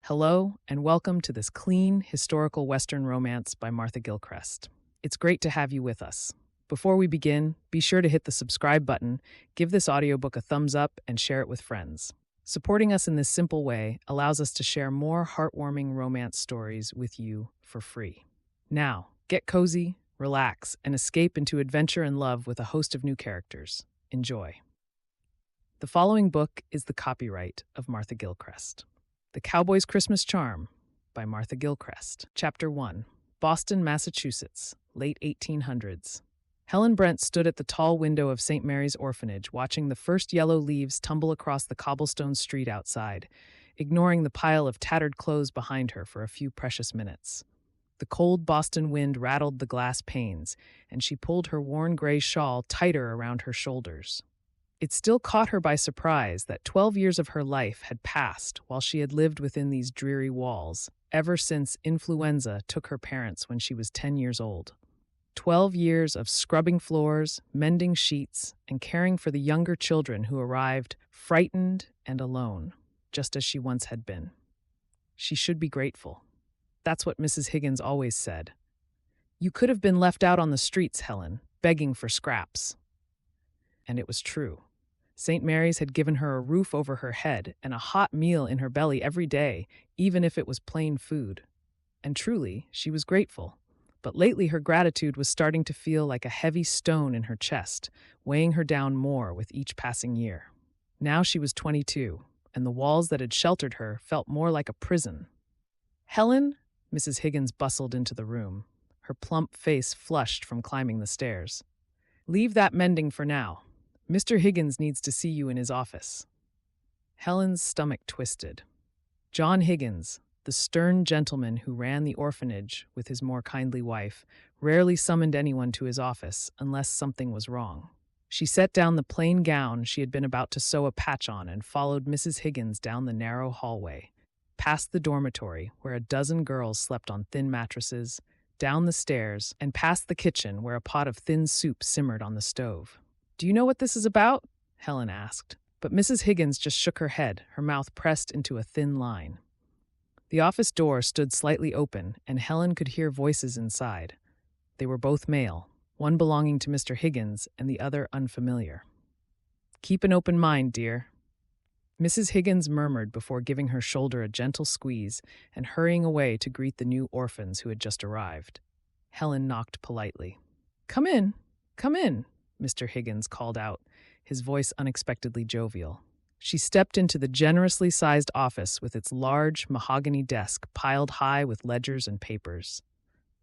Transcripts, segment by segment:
Hello, and welcome to this clean, historical Western romance by Martha Gillcrest. It's great to have you with us. Before we begin, be sure to hit the subscribe button, give this audiobook a thumbs up, and share it with friends. Supporting us in this simple way allows us to share more heartwarming romance stories with you for free. Now, get cozy, relax, and escape into adventure and love with a host of new characters. Enjoy. The following book is the copyright of Martha Gillcrest. The Cowboy's Christmas Charm by Martha Gillcrest. Chapter 1. Boston, Massachusetts, late 1800s. Helen Brent stood at the tall window of St. Mary's Orphanage, watching the first yellow leaves tumble across the cobblestone street outside, ignoring the pile of tattered clothes behind her for a few precious minutes. The cold Boston wind rattled the glass panes, and she pulled her worn gray shawl tighter around her shoulders. It still caught her by surprise that 12 years of her life had passed while she had lived within these dreary walls, ever since influenza took her parents when she was 10 years old. 12 years of scrubbing floors, mending sheets, and caring for the younger children who arrived frightened and alone, just as she once had been. She should be grateful. That's what Mrs. Higgins always said. You could have been left out on the streets, Helen, begging for scraps. And it was true. St. Mary's had given her a roof over her head and a hot meal in her belly every day, even if it was plain food. And truly, she was grateful. But lately her gratitude was starting to feel like a heavy stone in her chest, weighing her down more with each passing year. Now she was 22, and the walls that had sheltered her felt more like a prison. Helen, Mrs. Higgins bustled into the room, her plump face flushed from climbing the stairs. Leave that mending for now. Mr. Higgins needs to see you in his office. Helen's stomach twisted. John Higgins, the stern gentleman who ran the orphanage with his more kindly wife, rarely summoned anyone to his office unless something was wrong. She set down the plain gown she had been about to sew a patch on and followed Mrs. Higgins down the narrow hallway, past the dormitory where a dozen girls slept on thin mattresses, down the stairs, and past the kitchen where a pot of thin soup simmered on the stove. Do you know what this is about? Helen asked, but Mrs. Higgins just shook her head, her mouth pressed into a thin line. The office door stood slightly open, and Helen could hear voices inside. They were both male, one belonging to Mr. Higgins and the other unfamiliar. Keep an open mind, dear. Mrs. Higgins murmured before giving her shoulder a gentle squeeze and hurrying away to greet the new orphans who had just arrived. Helen knocked politely. Come in, Mr. Higgins called out, his voice unexpectedly jovial. She stepped into the generously sized office with its large mahogany desk piled high with ledgers and papers.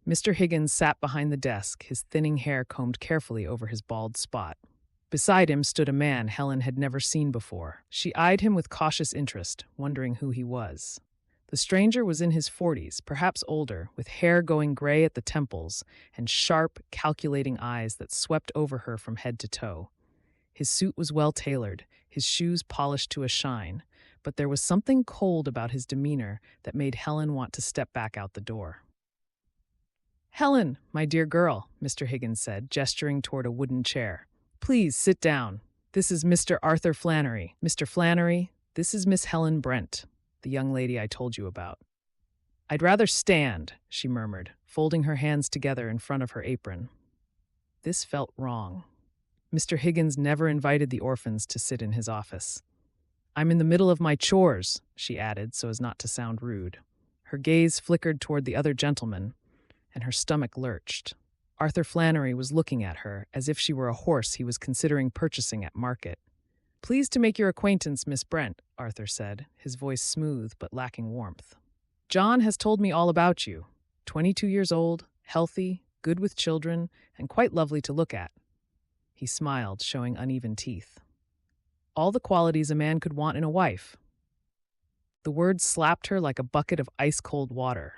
Mr. Higgins sat behind the desk, his thinning hair combed carefully over his bald spot. Beside him stood a man Helen had never seen before. She eyed him with cautious interest, wondering who he was. The stranger was in his 40s, perhaps older, with hair going gray at the temples and sharp, calculating eyes that swept over her from head to toe. His suit was well-tailored, his shoes polished to a shine, but there was something cold about his demeanor that made Helen want to step back out the door. Helen, my dear girl, Mr. Higgins said, gesturing toward a wooden chair. Please sit down. This is Mr. Arthur Flannery. Mr. Flannery, this is Miss Helen Brent, the young lady I told you about. I'd rather stand, she murmured, folding her hands together in front of her apron. This felt wrong. Mr. Higgins never invited the orphans to sit in his office. I'm in the middle of my chores, she added so as not to sound rude. Her gaze flickered toward the other gentleman, and her stomach lurched. Arthur Flannery was looking at her as if she were a horse he was considering purchasing at market. Pleased to make your acquaintance, Miss Brent, Arthur said, his voice smooth but lacking warmth. John has told me all about you. 22 years old, healthy, good with children, and quite lovely to look at. He smiled, showing uneven teeth. All the qualities a man could want in a wife. The words slapped her like a bucket of ice-cold water.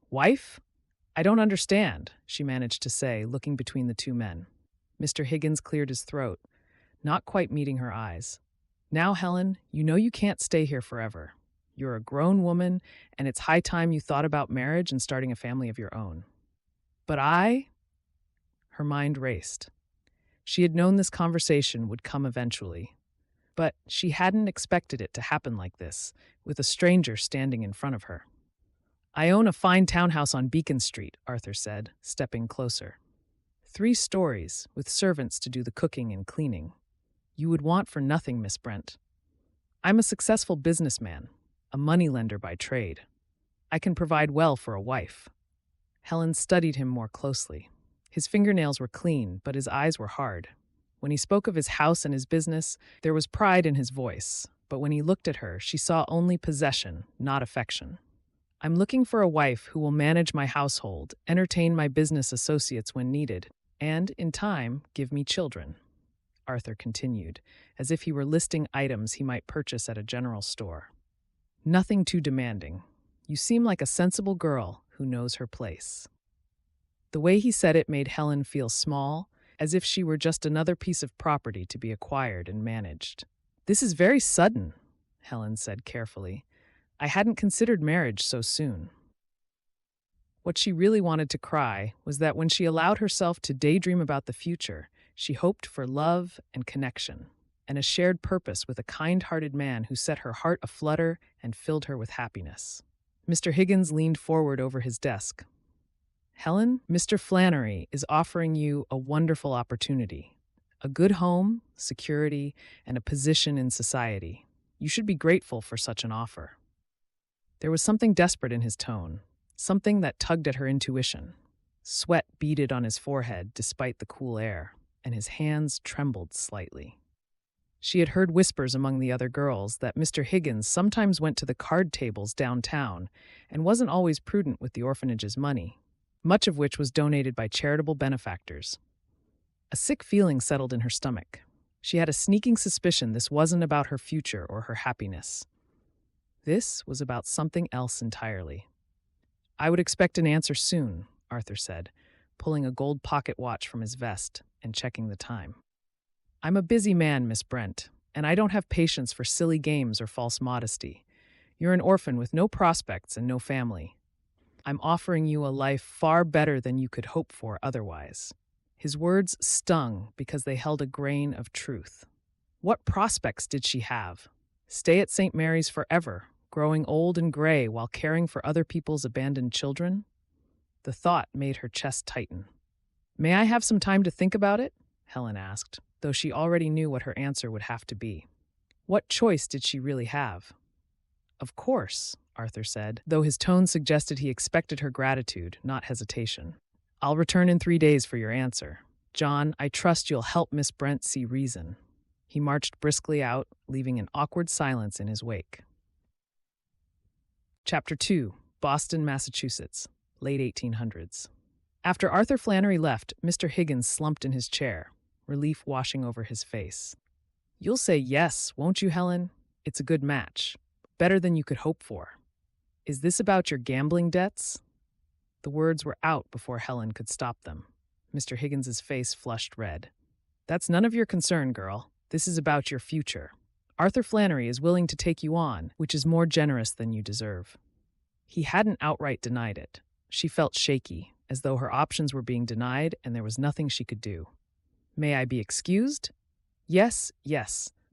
Wife? I don't understand, she managed to say, looking between the two men. Mr. Higgins cleared his throat, not quite meeting her eyes. Now, Helen, you know you can't stay here forever. You're a grown woman, and it's high time you thought about marriage and starting a family of your own. But I? Her mind raced. She had known this conversation would come eventually. But she hadn't expected it to happen like this, with a stranger standing in front of her. "I own a fine townhouse on Beacon Street," Arthur said, stepping closer. "3 stories, with servants to do the cooking and cleaning. You would want for nothing, Miss Brent. I'm a successful businessman, a moneylender by trade. I can provide well for a wife." Helen studied him more closely. His fingernails were clean, but his eyes were hard. When he spoke of his house and his business, there was pride in his voice, but when he looked at her, she saw only possession, not affection. "I'm looking for a wife who will manage my household, entertain my business associates when needed, and, in time, give me children," Arthur continued, as if he were listing items he might purchase at a general store. "Nothing too demanding. You seem like a sensible girl who knows her place." The way he said it made Helen feel small, as if she were just another piece of property to be acquired and managed. "This is very sudden," Helen said carefully. "I hadn't considered marriage so soon." What she really wanted to cry was that when she allowed herself to daydream about the future, she hoped for love and connection, and a shared purpose with a kind-hearted man who set her heart aflutter and filled her with happiness. Mr. Higgins leaned forward over his desk. "Helen, Mr. Flannery is offering you a wonderful opportunity. A good home, security, and a position in society. You should be grateful for such an offer." There was something desperate in his tone, something that tugged at her intuition. Sweat beaded on his forehead despite the cool air, and his hands trembled slightly. She had heard whispers among the other girls that Mr. Higgins sometimes went to the card tables downtown and wasn't always prudent with the orphanage's money, much of which was donated by charitable benefactors. A sick feeling settled in her stomach. She had a sneaking suspicion this wasn't about her future or her happiness. This was about something else entirely. "I would expect an answer soon," Arthur said, pulling a gold pocket watch from his vest and checking the time. "I'm a busy man, Miss Brent, and I don't have patience for silly games or false modesty. You're an orphan with no prospects and no family. I'm offering you a life far better than you could hope for otherwise." His words stung because they held a grain of truth. What prospects did she have? Stay at St. Mary's forever, growing old and gray while caring for other people's abandoned children? The thought made her chest tighten. "May I have some time to think about it?" Helen asked, though she already knew what her answer would have to be. What choice did she really have? "Of course," Arthur said, though his tone suggested he expected her gratitude, not hesitation. "I'll return in 3 days for your answer. John, I trust you'll help Miss Brent see reason." He marched briskly out, leaving an awkward silence in his wake. Chapter 2. Boston, Massachusetts, late 1800s. After Arthur Flannery left, Mr. Higgins slumped in his chair, relief washing over his face. "You'll say yes, won't you, Helen? It's a good match. Better than you could hope for. Is this about your gambling debts?" The words were out before Helen could stop them. Mr. Higgins's face flushed red. "That's none of your concern, girl. This is about your future. Arthur Flannery is willing to take you on, which is more generous than you deserve." He hadn't outright denied it. She felt shaky, as though her options were being denied and there was nothing she could do. "May I be excused?" Yes,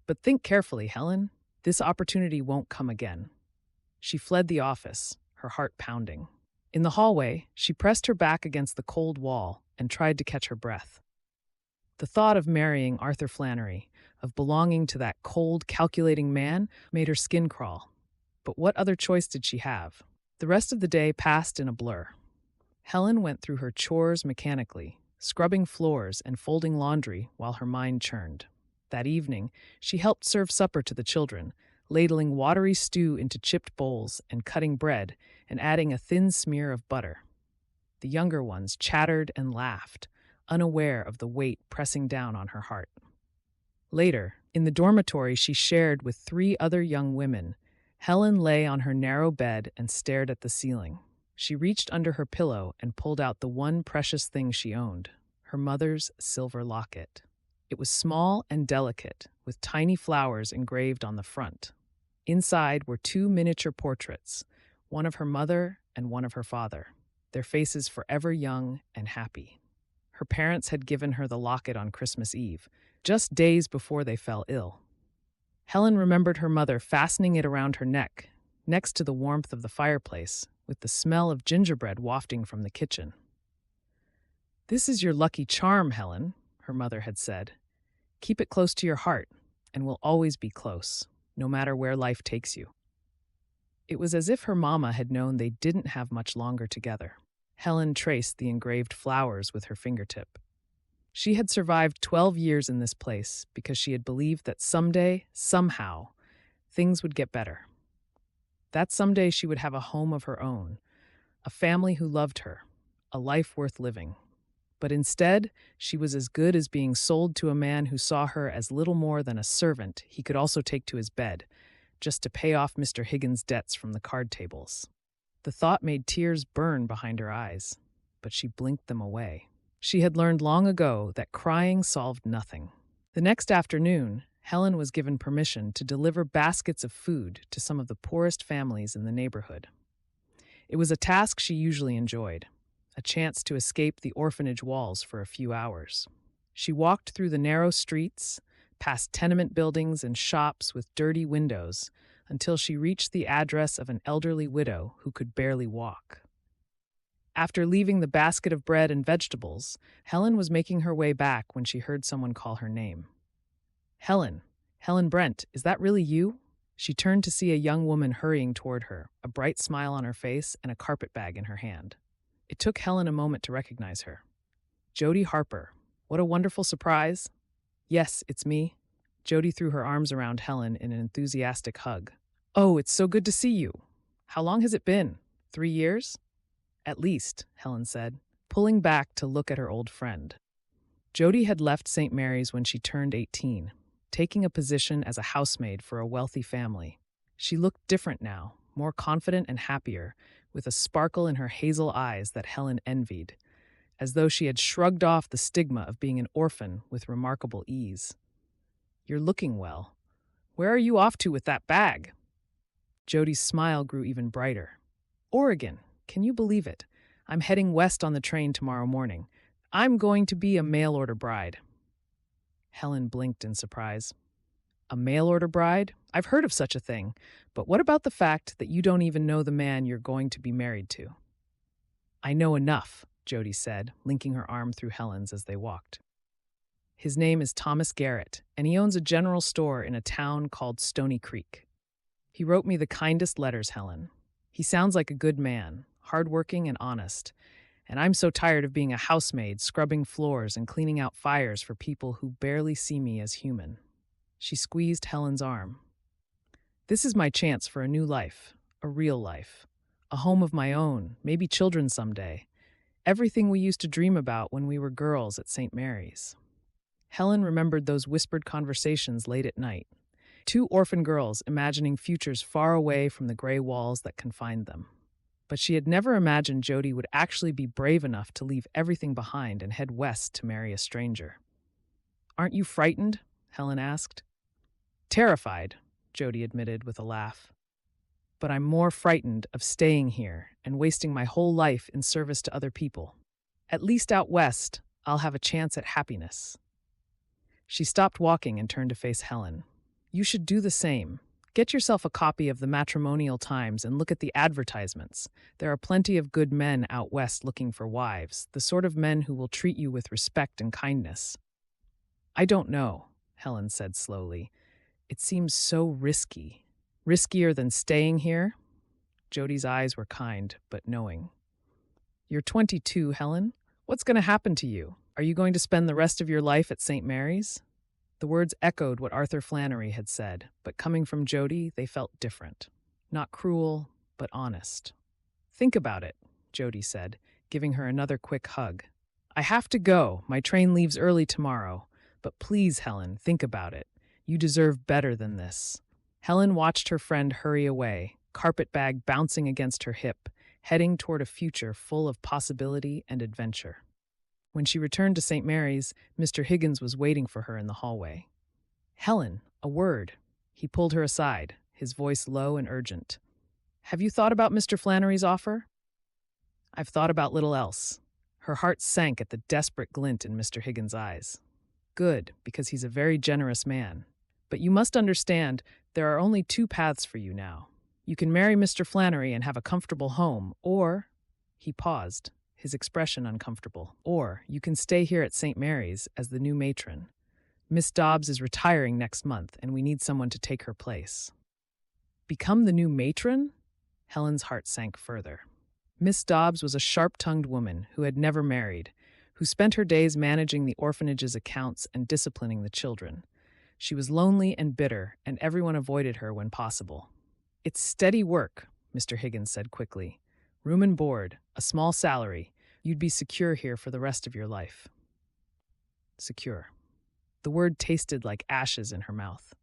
but think carefully, Helen. This opportunity won't come again." She fled the office, her heart pounding. In the hallway, she pressed her back against the cold wall and tried to catch her breath. The thought of marrying Arthur Flannery, of belonging to that cold, calculating man, made her skin crawl. But what other choice did she have? The rest of the day passed in a blur. Helen went through her chores mechanically, scrubbing floors and folding laundry while her mind churned. That evening, she helped serve supper to the children, ladling watery stew into chipped bowls and cutting bread and adding a thin smear of butter. The younger ones chattered and laughed, unaware of the weight pressing down on her heart. Later, in the dormitory she shared with 3 other young women, Helen lay on her narrow bed and stared at the ceiling. She reached under her pillow and pulled out the one precious thing she owned, her mother's silver locket. It was small and delicate, with tiny flowers engraved on the front. Inside were 2 miniature portraits, one of her mother and one of her father, their faces forever young and happy. Her parents had given her the locket on Christmas Eve, just days before they fell ill. Helen remembered her mother fastening it around her neck, next to the warmth of the fireplace, with the smell of gingerbread wafting from the kitchen. "This is your lucky charm, Helen," her mother had said. "Keep it close to your heart, and we'll always be close, no matter where life takes you." It was as if her mama had known they didn't have much longer together. Helen traced the engraved flowers with her fingertip. She had survived 12 years in this place because she had believed that someday, somehow, things would get better. That someday she would have a home of her own, a family who loved her, a life worth living. But instead, she was as good as being sold to a man who saw her as little more than a servant he could also take to his bed, just to pay off Mr. Higgins' debts from the card tables. The thought made tears burn behind her eyes, but she blinked them away. She had learned long ago that crying solved nothing. The next afternoon, Helen was given permission to deliver baskets of food to some of the poorest families in the neighborhood. It was a task she usually enjoyed, a chance to escape the orphanage walls for a few hours. She walked through the narrow streets, past tenement buildings and shops with dirty windows, until she reached the address of an elderly widow who could barely walk. After leaving the basket of bread and vegetables, Helen was making her way back when she heard someone call her name. "Helen Brent, is that really you?" She turned to see a young woman hurrying toward her, a bright smile on her face and a carpet bag in her hand. It took Helen a moment to recognize her. "Jody Harper. What a wonderful surprise." "Yes, it's me." Jody threw her arms around Helen in an enthusiastic hug. "Oh, it's so good to see you. How long has it been? 3 years?" "At least," Helen said, pulling back to look at her old friend. Jody had left St. Mary's when she turned 18, taking a position as a housemaid for a wealthy family. She looked different now, more confident and happier, with a sparkle in her hazel eyes that Helen envied, as though she had shrugged off the stigma of being an orphan with remarkable ease. "You're looking well. Where are you off to with that bag?" Jody's smile grew even brighter. "Oregon. Can you believe it? I'm heading west on the train tomorrow morning. I'm going to be a mail-order bride." Helen blinked in surprise. "A mail-order bride? I've heard of such a thing, but what about the fact that you don't even know the man you're going to be married to?" "I know enough," Jody said, linking her arm through Helen's as they walked. "His name is Thomas Garrett, and he owns a general store in a town called Stony Creek. He wrote me the kindest letters, Helen. He sounds like a good man, hardworking and honest, and I'm so tired of being a housemaid, scrubbing floors and cleaning out fires for people who barely see me as human." She squeezed Helen's arm. "This is my chance for a new life, a real life, a home of my own, maybe children someday. Everything we used to dream about when we were girls at St. Mary's." Helen remembered those whispered conversations late at night. Two orphan girls imagining futures far away from the gray walls that confined them. But she had never imagined Jody would actually be brave enough to leave everything behind and head west to marry a stranger. "Aren't you frightened?" Helen asked. "Terrified," Jody admitted with a laugh. "But I'm more frightened of staying here and wasting my whole life in service to other people. At least out west, I'll have a chance at happiness." She stopped walking and turned to face Helen. "You should do the same. Get yourself a copy of the Matrimonial Times and look at the advertisements. There are plenty of good men out west looking for wives, the sort of men who will treat you with respect and kindness." "I don't know," Helen said slowly. "It seems so risky. Riskier than staying here?" Jody's eyes were kind, but knowing. "You're 22, Helen. What's going to happen to you? Are you going to spend the rest of your life at St. Mary's?" The words echoed what Arthur Flannery had said, but coming from Jody, they felt different. Not cruel, but honest. "Think about it," Jody said, giving her another quick hug. "I have to go. My train leaves early tomorrow. But please, Helen, think about it. You deserve better than this." Helen watched her friend hurry away, carpet bag bouncing against her hip, heading toward a future full of possibility and adventure. When she returned to St. Mary's, Mr. Higgins was waiting for her in the hallway. "Helen, a word." He pulled her aside, his voice low and urgent. "Have you thought about Mr. Flannery's offer?" "I've thought about little else." Her heart sank at the desperate glint in Mr. Higgins' eyes. "Good, because he's a very generous man. But you must understand, there are only two paths for you now. You can marry Mr. Flannery and have a comfortable home, or—" he paused, his expression uncomfortable, "or you can stay here at St. Mary's as the new matron. Miss Dobbs is retiring next month, and we need someone to take her place." Become the new matron? Helen's heart sank further. Miss Dobbs was a sharp-tongued woman who had never married, who spent her days managing the orphanage's accounts and disciplining the children. She was lonely and bitter, and everyone avoided her when possible. "It's steady work," Mr. Higgins said quickly. "Room and board, a small salary. You'd be secure here for the rest of your life." Secure. The word tasted like ashes in her mouth.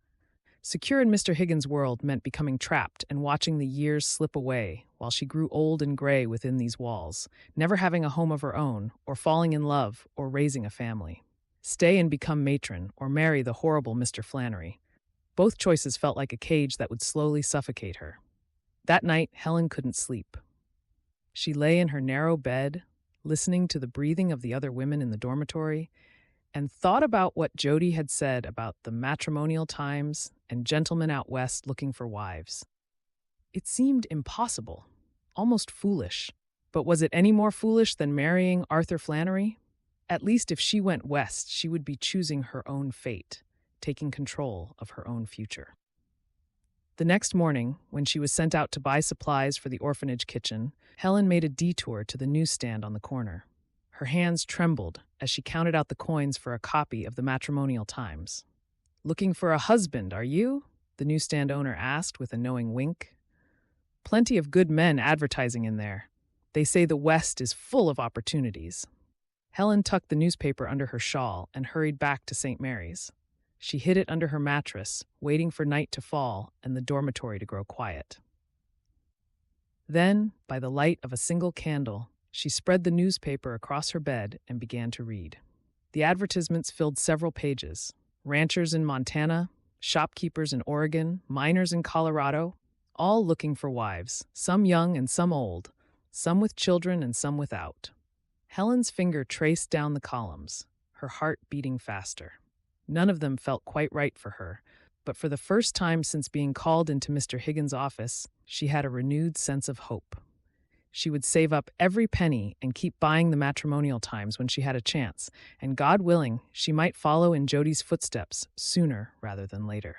Secure in Mr. Higgins' world meant becoming trapped and watching the years slip away while she grew old and gray within these walls, never having a home of her own, or falling in love, or raising a family. Stay and become matron, or marry the horrible Mr. Flannery. Both choices felt like a cage that would slowly suffocate her. That night, Helen couldn't sleep. She lay in her narrow bed, listening to the breathing of the other women in the dormitory, and thought about what Jody had said about the Matrimonial Times and gentlemen out west looking for wives. It seemed impossible, almost foolish. But was it any more foolish than marrying Arthur Flannery? At least if she went west, she would be choosing her own fate, taking control of her own future. The next morning, when she was sent out to buy supplies for the orphanage kitchen, Helen made a detour to the newsstand on the corner. Her hands trembled as she counted out the coins for a copy of the Matrimonial Times. "Looking for a husband, are you?" the newsstand owner asked with a knowing wink. "Plenty of good men advertising in there. They say the West is full of opportunities." Helen tucked the newspaper under her shawl and hurried back to St. Mary's. She hid it under her mattress, waiting for night to fall and the dormitory to grow quiet. Then, by the light of a single candle, she spread the newspaper across her bed and began to read. The advertisements filled several pages. Ranchers in Montana, shopkeepers in Oregon, miners in Colorado, all looking for wives, some young and some old, some with children and some without. Helen's finger traced down the columns, her heart beating faster. None of them felt quite right for her, but for the first time since being called into Mr. Higgins' office, she had a renewed sense of hope. She would save up every penny and keep buying the Matrimonial Times when she had a chance, and God willing, she might follow in Jody's footsteps sooner rather than later.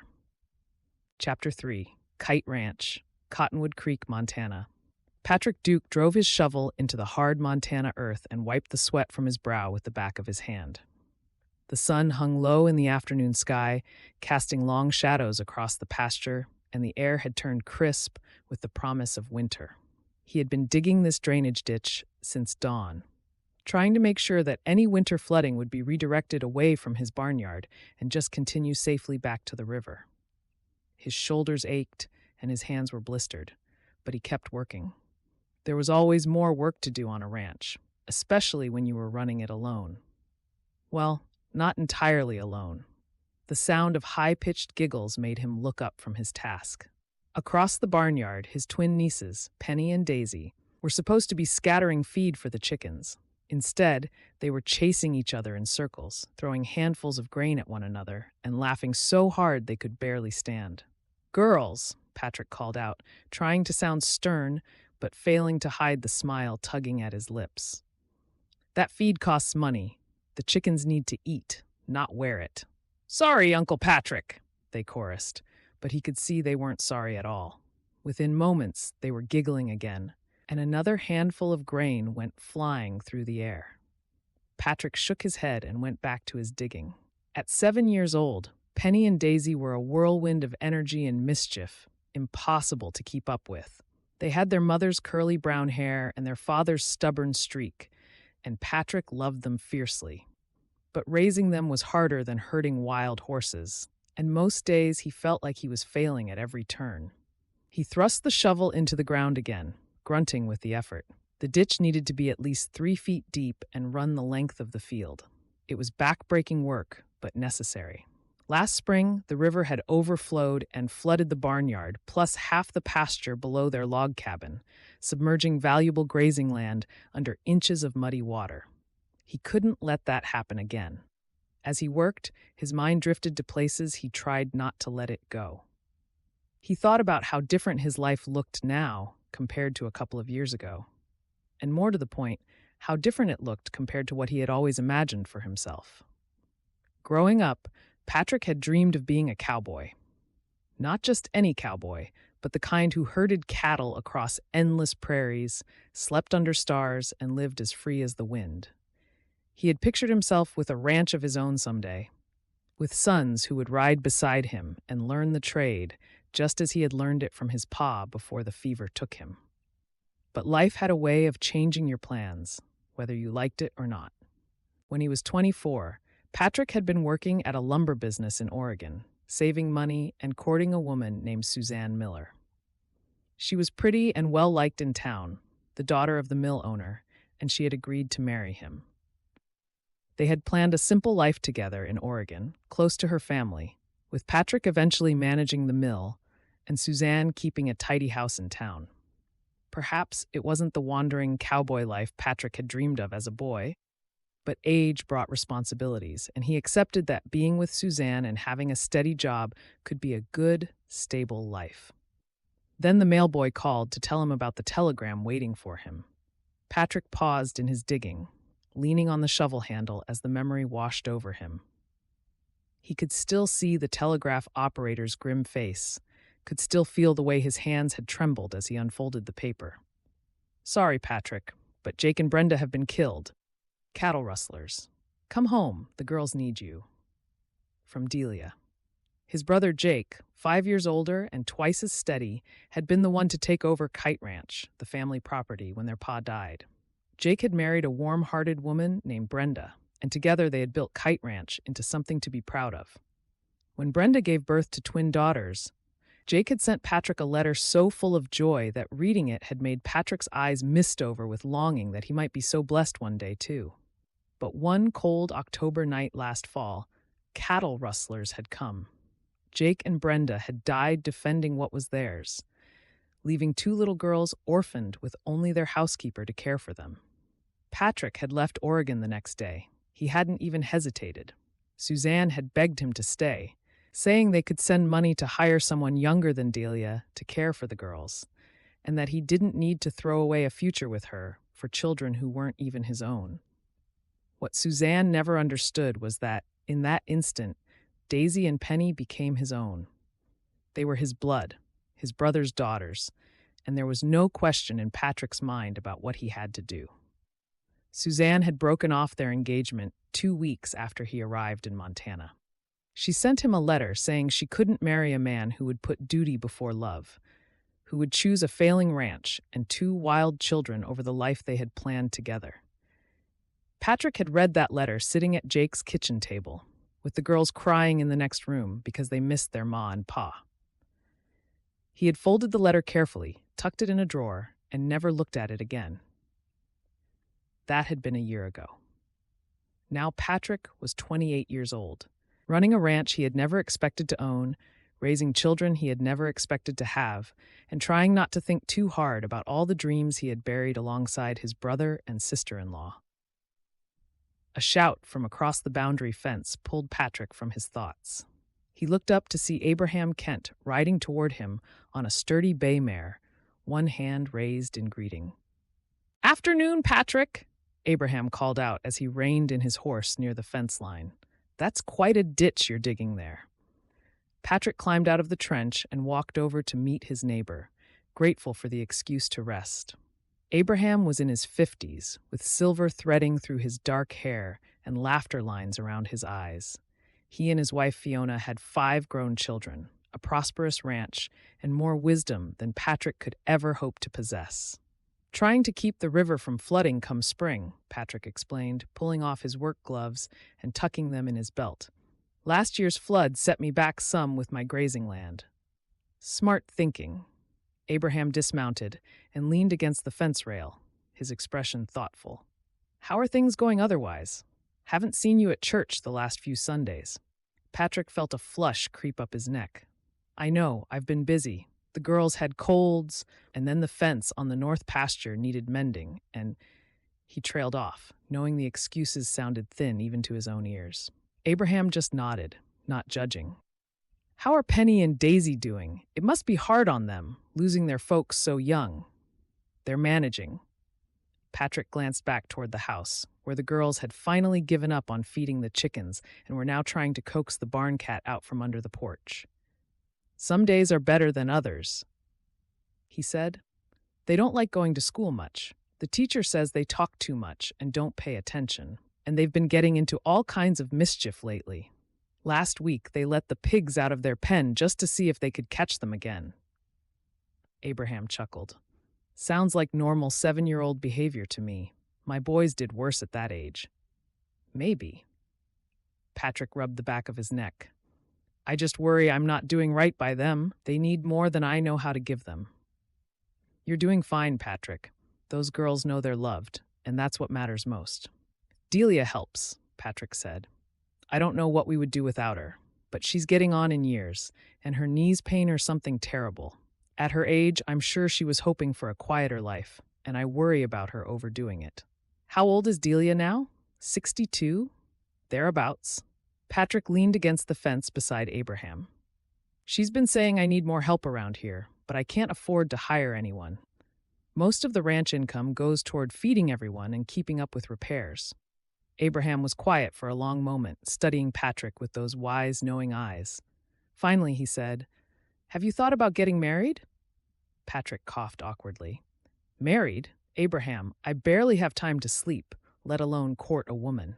Chapter 3. Kite Ranch, Cottonwood Creek, Montana. Patrick Duke drove his shovel into the hard Montana earth and wiped the sweat from his brow with the back of his hand. The sun hung low in the afternoon sky, casting long shadows across the pasture, and the air had turned crisp with the promise of winter. He had been digging this drainage ditch since dawn, trying to make sure that any winter flooding would be redirected away from his barnyard and just continue safely back to the river. His shoulders ached and his hands were blistered, but he kept working. There was always more work to do on a ranch, especially when you were running it alone. Well, not entirely alone. The sound of high-pitched giggles made him look up from his task. Across the barnyard, his twin nieces, Penny and Daisy, were supposed to be scattering feed for the chickens. Instead, they were chasing each other in circles, throwing handfuls of grain at one another, and laughing so hard they could barely stand. "Girls," Patrick called out, trying to sound stern, but failing to hide the smile tugging at his lips. "That feed costs money. The chickens need to eat, not wear it." "Sorry, Uncle Patrick," they chorused, but he could see they weren't sorry at all. Within moments, they were giggling again, and another handful of grain went flying through the air. Patrick shook his head and went back to his digging. At 7 years old, Penny and Daisy were a whirlwind of energy and mischief, impossible to keep up with. They had their mother's curly brown hair and their father's stubborn streak, and Patrick loved them fiercely. But raising them was harder than herding wild horses, and most days he felt like he was failing at every turn. He thrust the shovel into the ground again, grunting with the effort. The ditch needed to be at least 3 feet deep and run the length of the field. It was back-breaking work, but necessary. Last spring, the river had overflowed and flooded the barnyard, plus half the pasture below their log cabin, submerging valuable grazing land under inches of muddy water. He couldn't let that happen again. As he worked, his mind drifted to places he tried not to let it go. He thought about how different his life looked now compared to a couple of years ago. And more to the point, how different it looked compared to what he had always imagined for himself. Growing up, Patrick had dreamed of being a cowboy. Not just any cowboy, but the kind who herded cattle across endless prairies, slept under stars, and lived as free as the wind. He had pictured himself with a ranch of his own someday, with sons who would ride beside him and learn the trade, just as he had learned it from his pa before the fever took him. But life had a way of changing your plans, whether you liked it or not. When he was 24, Patrick had been working at a lumber business in Oregon, saving money and courting a woman named Suzanne Miller. She was pretty and well-liked in town, the daughter of the mill owner, and she had agreed to marry him. They had planned a simple life together in Oregon, close to her family, with Patrick eventually managing the mill and Suzanne keeping a tidy house in town. Perhaps it wasn't the wandering cowboy life Patrick had dreamed of as a boy, but age brought responsibilities, and he accepted that being with Suzanne and having a steady job could be a good, stable life. Then the mailboy called to tell him about the telegram waiting for him. Patrick paused in his digging, leaning on the shovel handle as the memory washed over him. He could still see the telegraph operator's grim face, could still feel the way his hands had trembled as he unfolded the paper. "Sorry, Patrick, but Jake and Brenda have been killed. Cattle rustlers. Come home, the girls need you." From Delia. His brother Jake, 5 years older and twice as steady, had been the one to take over Kite Ranch, the family property, when their pa died. Jake had married a warm-hearted woman named Brenda, and together they had built Kite Ranch into something to be proud of. When Brenda gave birth to twin daughters, Jake had sent Patrick a letter so full of joy that reading it had made Patrick's eyes mist over with longing that he might be so blessed one day, too. But one cold October night last fall, cattle rustlers had come. Jake and Brenda had died defending what was theirs, leaving 2 little girls orphaned with only their housekeeper to care for them. Patrick had left Oregon the next day. He hadn't even hesitated. Suzanne had begged him to stay, saying they could send money to hire someone younger than Delia to care for the girls, and that he didn't need to throw away a future with her for children who weren't even his own. What Suzanne never understood was that, in that instant, Daisy and Penny became his own. They were his blood, his brother's daughters, and there was no question in Patrick's mind about what he had to do. Suzanne had broken off their engagement 2 weeks after he arrived in Montana. She sent him a letter saying she couldn't marry a man who would put duty before love, who would choose a failing ranch and 2 wild children over the life they had planned together. Patrick had read that letter sitting at Jake's kitchen table, with the girls crying in the next room because they missed their ma and pa. He had folded the letter carefully, tucked it in a drawer, and never looked at it again. That had been a year ago. Now Patrick was 28 years old, running a ranch he had never expected to own, raising children he had never expected to have, and trying not to think too hard about all the dreams he had buried alongside his brother and sister-in-law. A shout from across the boundary fence pulled Patrick from his thoughts. He looked up to see Abraham Kent riding toward him on a sturdy bay mare, one hand raised in greeting. "Afternoon, Patrick," Abraham called out as he reined in his horse near the fence line. "That's quite a ditch you're digging there." Patrick climbed out of the trench and walked over to meet his neighbor, grateful for the excuse to rest. Abraham was in his 50s, with silver threading through his dark hair and laughter lines around his eyes. He and his wife Fiona had 5 grown children, a prosperous ranch, and more wisdom than Patrick could ever hope to possess. "Trying to keep the river from flooding come spring," Patrick explained, pulling off his work gloves and tucking them in his belt. "Last year's flood set me back some with my grazing land." "Smart thinking." Abraham dismounted and leaned against the fence rail, his expression thoughtful. "How are things going otherwise? Haven't seen you at church the last few Sundays." Patrick felt a flush creep up his neck. "I know, I've been busy. The girls had colds, and then the fence on the north pasture needed mending, and..." He trailed off, knowing the excuses sounded thin even to his own ears. Abraham just nodded, not judging. How are Penny and Daisy doing? It must be hard on them, losing their folks so young. They're managing. Patrick glanced back toward the house, where the girls had finally given up on feeding the chickens and were now trying to coax the barn cat out from under the porch. Some days are better than others, he said. They don't like going to school much. The teacher says they talk too much and don't pay attention, and they've been getting into all kinds of mischief lately. Last week, they let the pigs out of their pen just to see if they could catch them again. Abraham chuckled. Sounds like normal 7-year-old behavior to me. My boys did worse at that age. Maybe. Patrick rubbed the back of his neck. I just worry I'm not doing right by them. They need more than I know how to give them. You're doing fine, Patrick. Those girls know they're loved, and that's what matters most. Delia helps, Patrick said. I don't know what we would do without her, but she's getting on in years, and her knees pain her something terrible. At her age, I'm sure she was hoping for a quieter life, and I worry about her overdoing it. How old is Delia now? 62? Thereabouts. Patrick leaned against the fence beside Abraham. She's been saying I need more help around here, but I can't afford to hire anyone. Most of the ranch income goes toward feeding everyone and keeping up with repairs. Abraham was quiet for a long moment, studying Patrick with those wise, knowing eyes. Finally, he said, Have you thought about getting married? Patrick coughed awkwardly. Married? Abraham, I barely have time to sleep, let alone court a woman.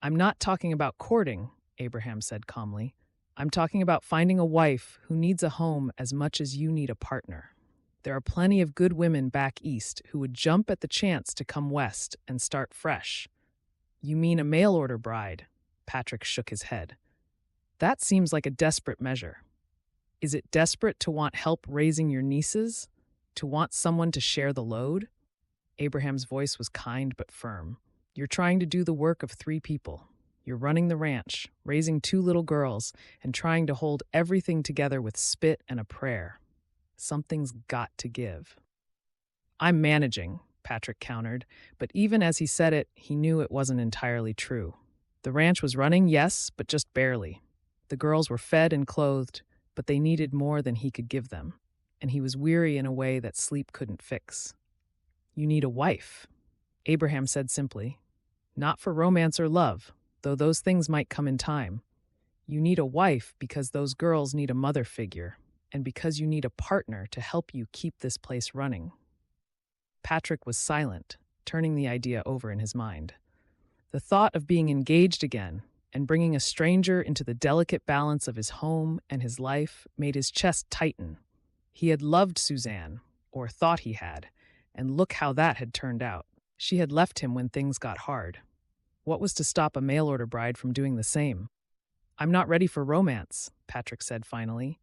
I'm not talking about courting, Abraham said calmly. I'm talking about finding a wife who needs a home as much as you need a partner. There are plenty of good women back east who would jump at the chance to come west and start fresh. You mean a mail-order bride? Patrick shook his head. That seems like a desperate measure. Is it desperate to want help raising your nieces? To want someone to share the load? Abraham's voice was kind but firm. You're trying to do the work of 3 people. You're running the ranch, raising 2 little girls, and trying to hold everything together with spit and a prayer. Something's got to give. I'm managing, Patrick countered, but even as he said it, he knew it wasn't entirely true. The ranch was running, yes, but just barely. The girls were fed and clothed, but they needed more than he could give them, and he was weary in a way that sleep couldn't fix. You need a wife, Abraham said simply. Not for romance or love, though those things might come in time. You need a wife because those girls need a mother figure, and because you need a partner to help you keep this place running. Patrick was silent, turning the idea over in his mind. The thought of being engaged again and bringing a stranger into the delicate balance of his home and his life made his chest tighten. He had loved Suzanne, or thought he had, and look how that had turned out. She had left him when things got hard. What was to stop a mail-order bride from doing the same? I'm not ready for romance, Patrick said finally.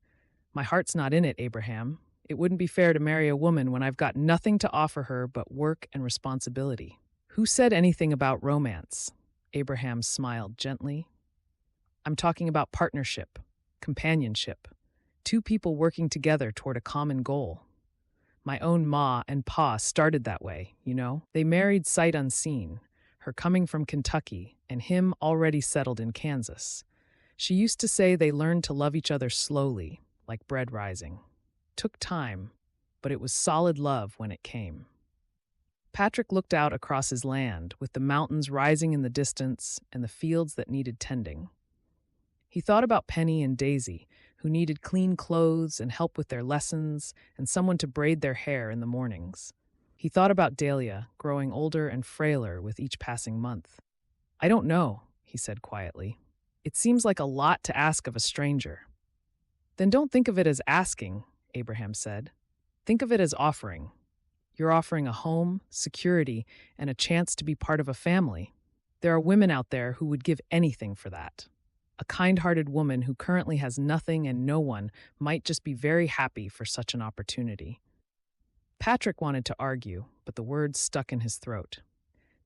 My heart's not in it, Abraham. It wouldn't be fair to marry a woman when I've got nothing to offer her but work and responsibility. Who said anything about romance? Abraham smiled gently. I'm talking about partnership, companionship, 2 people working together toward a common goal. My own ma and pa started that way, you know. They married sight unseen, her coming from Kentucky and him already settled in Kansas. She used to say they learned to love each other slowly, like bread rising. Took time, but it was solid love when it came. Patrick looked out across his land, with the mountains rising in the distance and the fields that needed tending. He thought about Penny and Daisy, who needed clean clothes and help with their lessons and someone to braid their hair in the mornings. He thought about Delia, growing older and frailer with each passing month. I don't know, he said quietly. It seems like a lot to ask of a stranger. Then don't think of it as asking, Abraham said. Think of it as offering. You're offering a home, security, and a chance to be part of a family. There are women out there who would give anything for that. A kind-hearted woman who currently has nothing and no one might just be very happy for such an opportunity. Patrick wanted to argue, but the words stuck in his throat.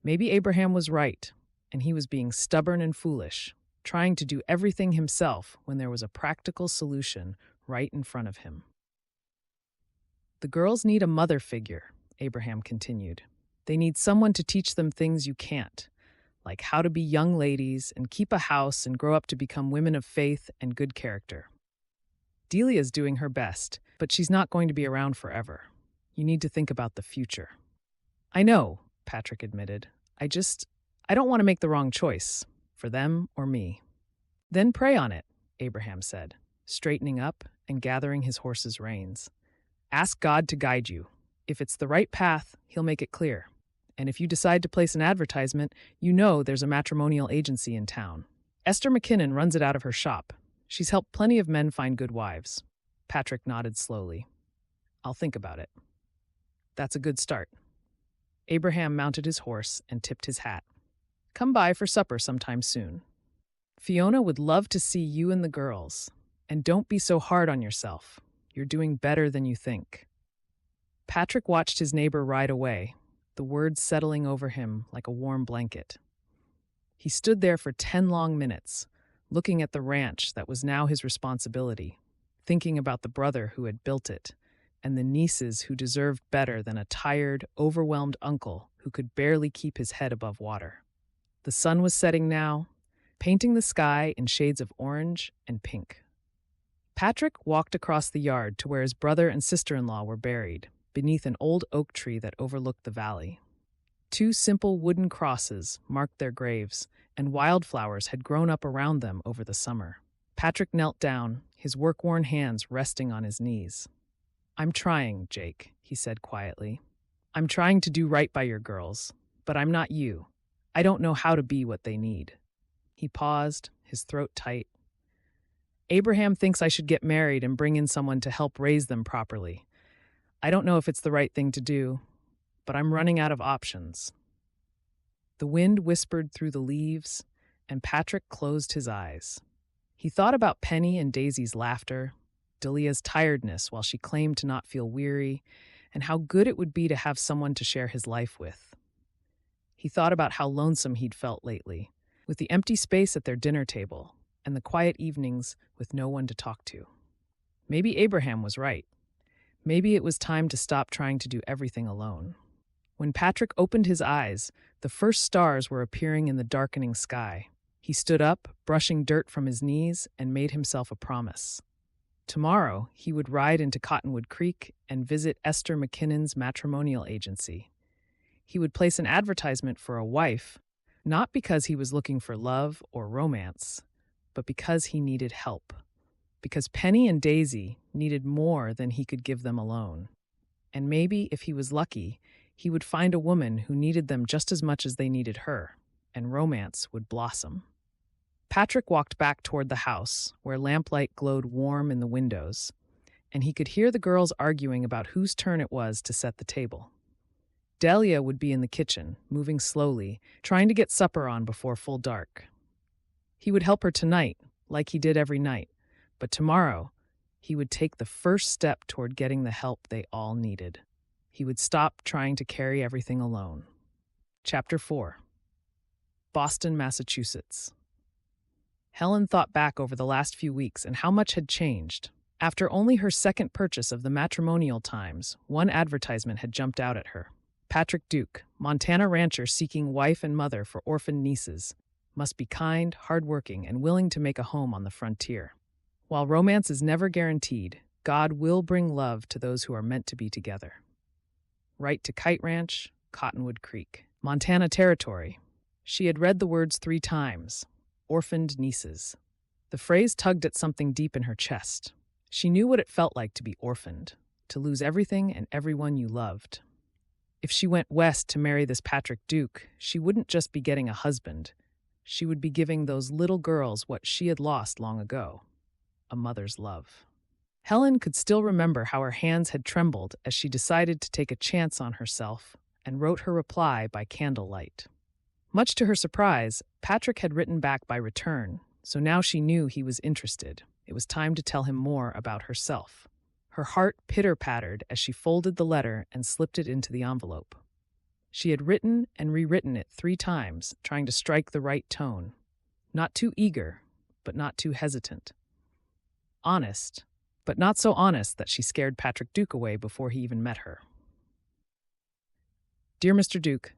Maybe Abraham was right, and he was being stubborn and foolish, trying to do everything himself when there was a practical solution right in front of him. The girls need a mother figure, Abraham continued. They need someone to teach them things you can't, like how to be young ladies and keep a house and grow up to become women of faith and good character. Delia's doing her best, but she's not going to be around forever. You need to think about the future. I know, Patrick admitted. I don't want to make the wrong choice, for them or me. Then pray on it, Abraham said, straightening up and gathering his horse's reins. Ask God to guide you. If it's the right path, he'll make it clear. And if you decide to place an advertisement, you know there's a matrimonial agency in town. Esther McKinnon runs it out of her shop. She's helped plenty of men find good wives. Patrick nodded slowly. I'll think about it. That's a good start. Abraham mounted his horse and tipped his hat. Come by for supper sometime soon. Fiona would love to see you and the girls. And don't be so hard on yourself. You're doing better than you think. Patrick watched his neighbor ride away, the words settling over him like a warm blanket. He stood there for 10 long minutes, looking at the ranch that was now his responsibility, thinking about the brother who had built it, and the nieces who deserved better than a tired, overwhelmed uncle who could barely keep his head above water. The sun was setting now, painting the sky in shades of orange and pink. Patrick walked across the yard to where his brother and sister-in-law were buried, beneath an old oak tree that overlooked the valley. 2 simple wooden crosses marked their graves, and wildflowers had grown up around them over the summer. Patrick knelt down, his work-worn hands resting on his knees. I'm trying, Jake, he said quietly. I'm trying to do right by your girls, but I'm not you. I don't know how to be what they need. He paused, his throat tight. Abraham thinks I should get married and bring in someone to help raise them properly. I don't know if it's the right thing to do, but I'm running out of options. The wind whispered through the leaves, and Patrick closed his eyes. He thought about Penny and Daisy's laughter, Delia's tiredness while she claimed to not feel weary, and how good it would be to have someone to share his life with. He thought about how lonesome he'd felt lately, with the empty space at their dinner table and the quiet evenings with no one to talk to. Maybe Abraham was right. Maybe it was time to stop trying to do everything alone. When Patrick opened his eyes, the first stars were appearing in the darkening sky. He stood up, brushing dirt from his knees, and made himself a promise. Tomorrow, he would ride into Cottonwood Creek and visit Esther McKinnon's matrimonial agency. He would place an advertisement for a wife, not because he was looking for love or romance, but because he needed help. Because Penny and Daisy needed more than he could give them alone. And maybe, if he was lucky, he would find a woman who needed them just as much as they needed her, and romance would blossom. Patrick walked back toward the house, where lamplight glowed warm in the windows, and he could hear the girls arguing about whose turn it was to set the table. Delia would be in the kitchen, moving slowly, trying to get supper on before full dark. He would help her tonight, like he did every night, but tomorrow, he would take the first step toward getting the help they all needed. He would stop trying to carry everything alone. Chapter 4. Boston, Massachusetts. Helen thought back over the last few weeks and how much had changed. After only her second purchase of the Matrimonial Times, one advertisement had jumped out at her. Patrick Duke, Montana rancher seeking wife and mother for orphaned nieces, must be kind, hardworking, and willing to make a home on the frontier. While romance is never guaranteed, God will bring love to those who are meant to be together. Write to Kite Ranch, Cottonwood Creek, Montana Territory. She had read the words 3 times. Orphaned nieces. The phrase tugged at something deep in her chest. She knew what it felt like to be orphaned, to lose everything and everyone you loved. If she went west to marry this Patrick Duke, she wouldn't just be getting a husband. She would be giving those little girls what she had lost long ago. A mother's love. Helen could still remember how her hands had trembled as she decided to take a chance on herself and wrote her reply by candlelight. Much to her surprise, Patrick had written back by return, so now she knew he was interested. It was time to tell him more about herself. Her heart pitter-pattered as she folded the letter and slipped it into the envelope. She had written and rewritten it 3 times, trying to strike the right tone. Not too eager, but not too hesitant. Honest, but not so honest that she scared Patrick Duke away before he even met her. Dear Mr. Duke,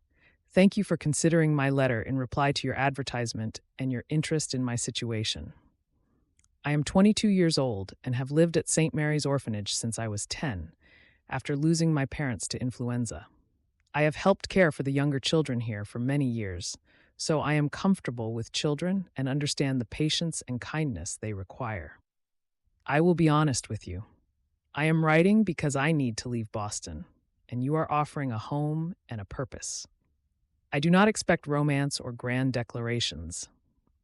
Thank you for considering my letter in reply to your advertisement and your interest in my situation. I am 22 years old and have lived at St. Mary's Orphanage since I was 10, after losing my parents to influenza. I have helped care for the younger children here for many years, so I am comfortable with children and understand the patience and kindness they require. I will be honest with you. I am writing because I need to leave Boston, and you are offering a home and a purpose. I do not expect romance or grand declarations.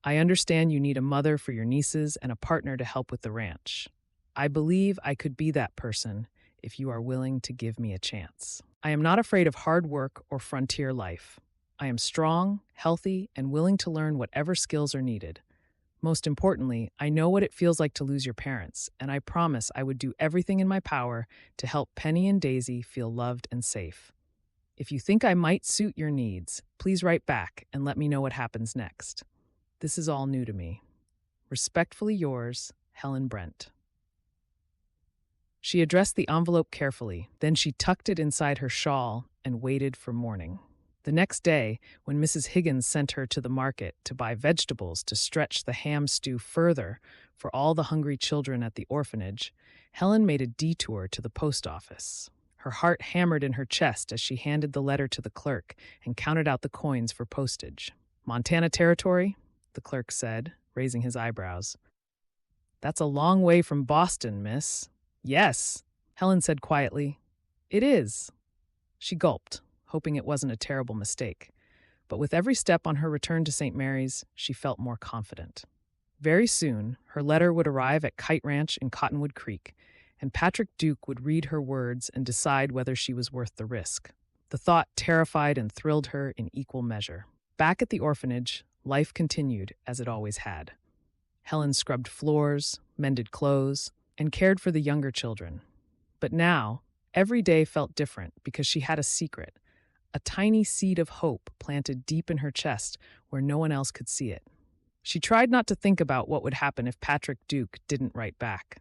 I understand you need a mother for your nieces and a partner to help with the ranch. I believe I could be that person if you are willing to give me a chance. I am not afraid of hard work or frontier life. I am strong, healthy, and willing to learn whatever skills are needed. Most importantly, I know what it feels like to lose your parents, and I promise I would do everything in my power to help Penny and Daisy feel loved and safe. If you think I might suit your needs, please write back and let me know what happens next. This is all new to me. Respectfully yours, Helen Brent. She addressed the envelope carefully, then she tucked it inside her shawl and waited for morning. The next day, when Mrs. Higgins sent her to the market to buy vegetables to stretch the ham stew further for all the hungry children at the orphanage, Helen made a detour to the post office. Her heart hammered in her chest as she handed the letter to the clerk and counted out the coins for postage. "Montana Territory?" the clerk said, raising his eyebrows. "That's a long way from Boston, miss." "Yes," Helen said quietly. "It is." She gulped, hoping it wasn't a terrible mistake. But with every step on her return to St. Mary's, she felt more confident. Very soon, her letter would arrive at Kite Ranch in Cottonwood Creek, and Patrick Duke would read her words and decide whether she was worth the risk. The thought terrified and thrilled her in equal measure. Back at the orphanage, life continued as it always had. Helen scrubbed floors, mended clothes, and cared for the younger children. But now, every day felt different because she had a secret, a tiny seed of hope planted deep in her chest where no one else could see it. She tried not to think about what would happen if Patrick Duke didn't write back.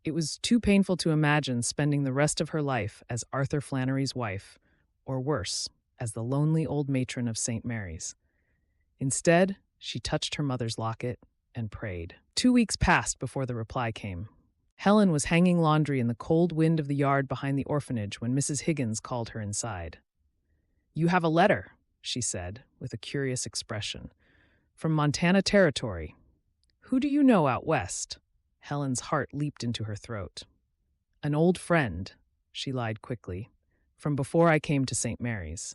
It was too painful to imagine spending the rest of her life as Arthur Flannery's wife, or worse, as the lonely old matron of St. Mary's. Instead, she touched her mother's locket and prayed. 2 weeks passed before the reply came. Helen was hanging laundry in the cold wind of the yard behind the orphanage when Mrs. Higgins called her inside. "You have a letter," she said, with a curious expression. "From Montana Territory. Who do you know out west?" Helen's heart leaped into her throat. "An old friend," she lied quickly, "from before I came to St. Mary's."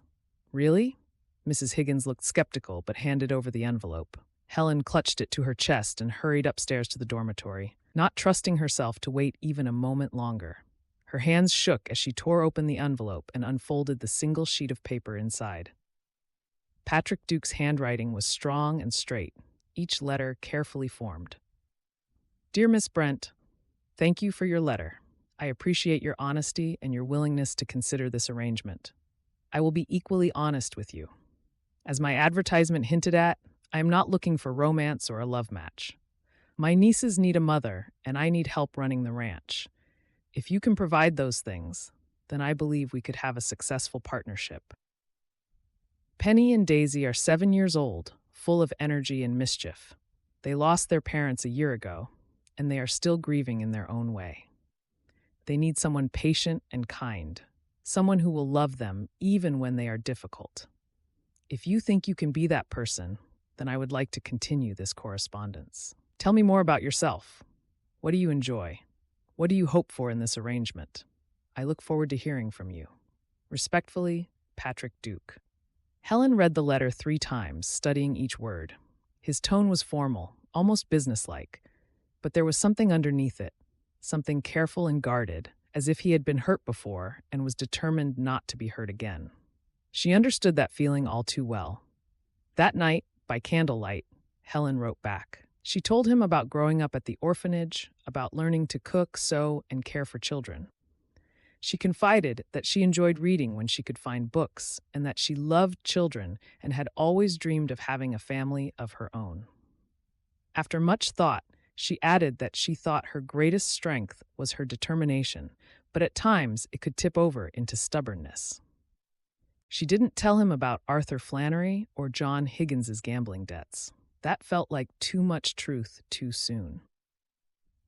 "Really?" Mrs. Higgins looked skeptical but handed over the envelope. Helen clutched it to her chest and hurried upstairs to the dormitory, not trusting herself to wait even a moment longer. Her hands shook as she tore open the envelope and unfolded the single sheet of paper inside. Patrick Duke's handwriting was strong and straight, each letter carefully formed. "Dear Miss Brent, thank you for your letter. I appreciate your honesty and your willingness to consider this arrangement. I will be equally honest with you. As my advertisement hinted at, I am not looking for romance or a love match. My nieces need a mother, and I need help running the ranch. If you can provide those things, then I believe we could have a successful partnership. Penny and Daisy are 7 years old, full of energy and mischief. They lost their parents a year ago, and they are still grieving in their own way. They need someone patient and kind, someone who will love them even when they are difficult. If you think you can be that person, then I would like to continue this correspondence. Tell me more about yourself. What do you enjoy? What do you hope for in this arrangement? I look forward to hearing from you. Respectfully, Patrick Duke." Helen read the letter 3 times, studying each word. His tone was formal, almost businesslike, but there was something underneath it, something careful and guarded, as if he had been hurt before and was determined not to be hurt again. She understood that feeling all too well. That night, by candlelight, Helen wrote back. She told him about growing up at the orphanage, about learning to cook, sew, and care for children. She confided that she enjoyed reading when she could find books and that she loved children and had always dreamed of having a family of her own. After much thought, she added that she thought her greatest strength was her determination, but at times it could tip over into stubbornness. She didn't tell him about Arthur Flannery or John Higgins's gambling debts. That felt like too much truth too soon.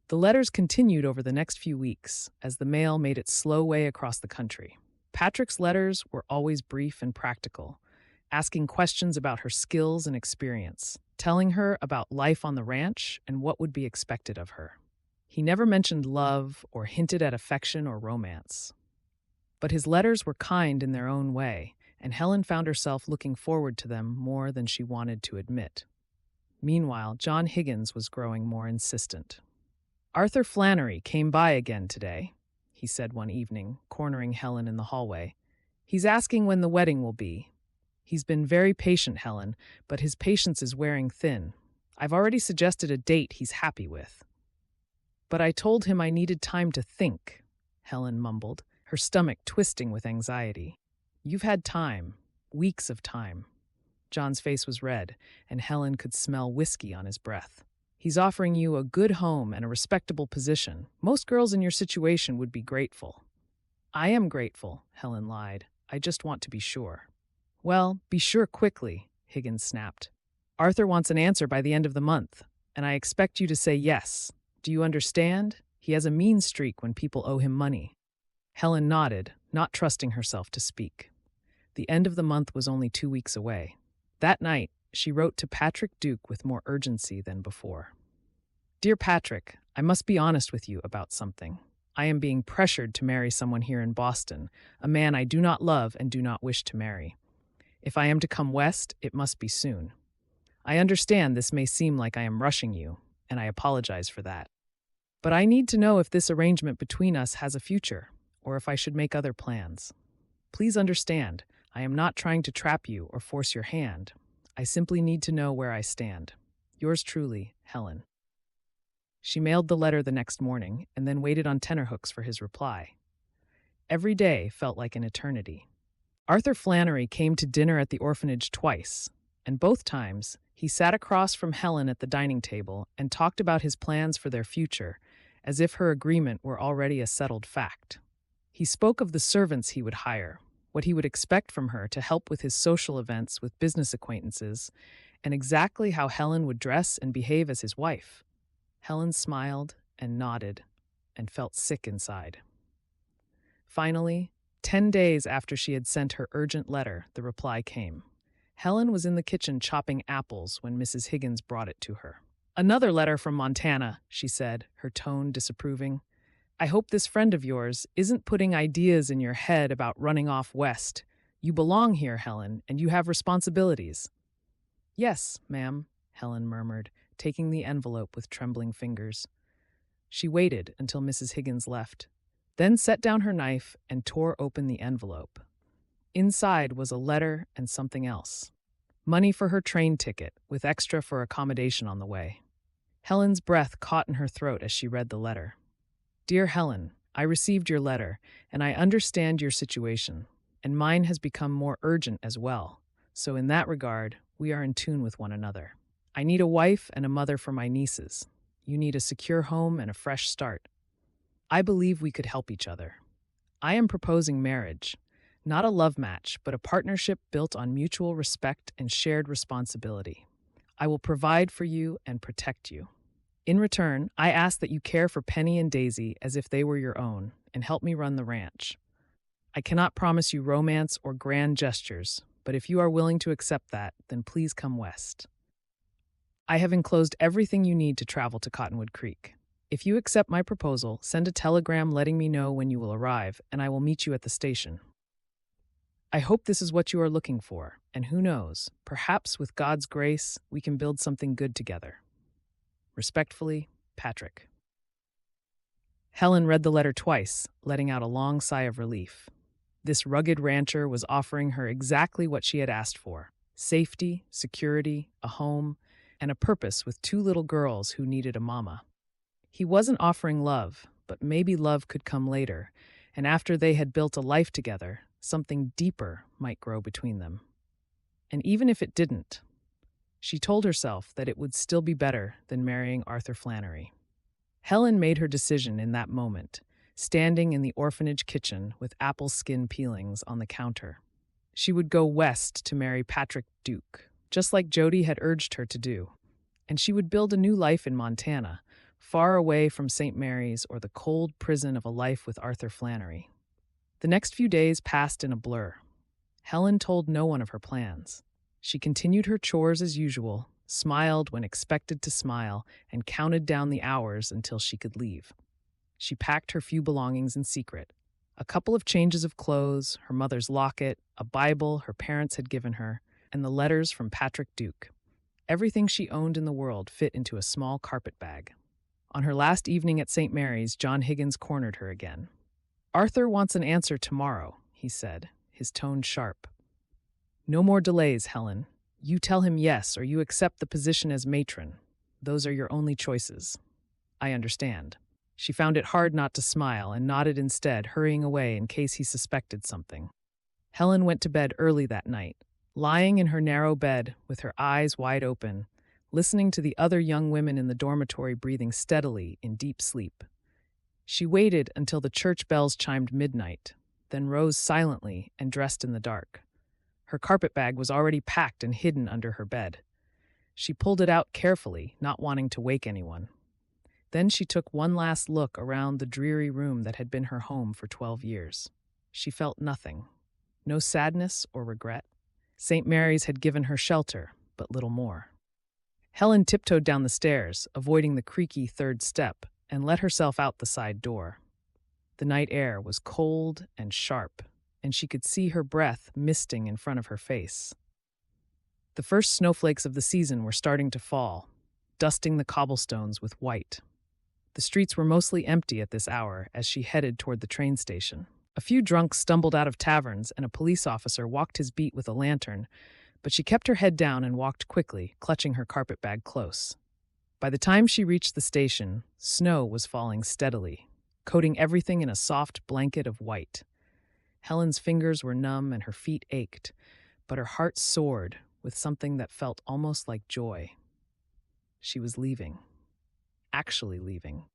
The letters continued over the next few weeks as the mail made its slow way across the country. Patrick's letters were always brief and practical, asking questions about her skills and experience, telling her about life on the ranch and what would be expected of her. He never mentioned love or hinted at affection or romance. But his letters were kind in their own way, and Helen found herself looking forward to them more than she wanted to admit. Meanwhile, John Higgins was growing more insistent. "Arthur Flannery came by again today," he said one evening, cornering Helen in the hallway. "He's asking when the wedding will be. He's been very patient, Helen, but his patience is wearing thin. I've already suggested a date he's happy with." "But I told him I needed time to think," Helen mumbled, her stomach twisting with anxiety. "You've had time, weeks of time." John's face was red, and Helen could smell whiskey on his breath. "He's offering you a good home and a respectable position. Most girls in your situation would be grateful." "I am grateful," Helen lied. "I just want to be sure." "Well, be sure quickly," Higgins snapped. "Arthur wants an answer by the end of the month, and I expect you to say yes. Do you understand? He has a mean streak when people owe him money." Helen nodded, not trusting herself to speak. The end of the month was only 2 weeks away. That night, she wrote to Patrick Duke with more urgency than before. "Dear Patrick, I must be honest with you about something. I am being pressured to marry someone here in Boston, a man I do not love and do not wish to marry. If I am to come west, it must be soon. I understand this may seem like I am rushing you, and I apologize for that. But I need to know if this arrangement between us has a future, or if I should make other plans. Please understand, I am not trying to trap you or force your hand. I simply need to know where I stand. Yours truly, Helen." She mailed the letter the next morning and then waited on tenterhooks for his reply. Every day felt like an eternity. Arthur Flannery came to dinner at the orphanage twice, and both times he sat across from Helen at the dining table and talked about his plans for their future, as if her agreement were already a settled fact. He spoke of the servants he would hire, what he would expect from her to help with his social events with business acquaintances, and exactly how Helen would dress and behave as his wife. Helen smiled and nodded and felt sick inside. Finally, 10 days after she had sent her urgent letter, the reply came. Helen was in the kitchen chopping apples when Mrs. Higgins brought it to her. "Another letter from Montana," she said, her tone disapproving. "I hope this friend of yours isn't putting ideas in your head about running off west. You belong here, Helen, and you have responsibilities." "Yes, ma'am," Helen murmured, taking the envelope with trembling fingers. She waited until Mrs. Higgins left, then set down her knife and tore open the envelope. Inside was a letter and something else. Money for her train ticket, with extra for accommodation on the way. Helen's breath caught in her throat as she read the letter. "Dear Helen, I received your letter, and I understand your situation, and mine has become more urgent as well. So in that regard, we are in tune with one another. I need a wife and a mother for my nieces. You need a secure home and a fresh start. I believe we could help each other. I am proposing marriage, not a love match, but a partnership built on mutual respect and shared responsibility. I will provide for you and protect you. In return, I ask that you care for Penny and Daisy as if they were your own and help me run the ranch. I cannot promise you romance or grand gestures, but if you are willing to accept that, then please come west. I have enclosed everything you need to travel to Cottonwood Creek. If you accept my proposal, send a telegram letting me know when you will arrive, and I will meet you at the station. I hope this is what you are looking for, and who knows, perhaps with God's grace, we can build something good together. Respectfully, Patrick." Helen read the letter twice, letting out a long sigh of relief. This rugged rancher was offering her exactly what she had asked for: safety, security, a home, and a purpose with 2 little girls who needed a mama. He wasn't offering love, but maybe love could come later, and after they had built a life together, something deeper might grow between them. And even if it didn't, she told herself that it would still be better than marrying Arthur Flannery. Helen made her decision in that moment, standing in the orphanage kitchen with apple skin peelings on the counter. She would go west to marry Patrick Duke, just like Jody had urged her to do. And she would build a new life in Montana, far away from St. Mary's or the cold prison of a life with Arthur Flannery. The next few days passed in a blur. Helen told no one of her plans. She continued her chores as usual, smiled when expected to smile, and counted down the hours until she could leave. She packed her few belongings in secret. A couple of changes of clothes, her mother's locket, a Bible her parents had given her, and the letters from Patrick Duke. Everything she owned in the world fit into a small carpet bag. On her last evening at St. Mary's, John Higgins cornered her again. "Arthur wants an answer tomorrow," he said, his tone sharp. "No more delays, Helen. You tell him yes, or you accept the position as matron. Those are your only choices." "I understand." She found it hard not to smile and nodded instead, hurrying away in case he suspected something. Helen went to bed early that night, lying in her narrow bed with her eyes wide open, listening to the other young women in the dormitory breathing steadily in deep sleep. She waited until the church bells chimed midnight, then rose silently and dressed in the dark. Her carpetbag was already packed and hidden under her bed. She pulled it out carefully, not wanting to wake anyone. Then she took one last look around the dreary room that had been her home for 12 years. She felt nothing. No sadness or regret. St. Mary's had given her shelter, but little more. Helen tiptoed down the stairs, avoiding the creaky third step, and let herself out the side door. The night air was cold and sharp, and she could see her breath misting in front of her face. The first snowflakes of the season were starting to fall, dusting the cobblestones with white. The streets were mostly empty at this hour as she headed toward the train station. A few drunks stumbled out of taverns, and a police officer walked his beat with a lantern, but she kept her head down and walked quickly, clutching her carpetbag close. By the time she reached the station, snow was falling steadily, coating everything in a soft blanket of white. Helen's fingers were numb and her feet ached, but her heart soared with something that felt almost like joy. She was leaving. Actually leaving.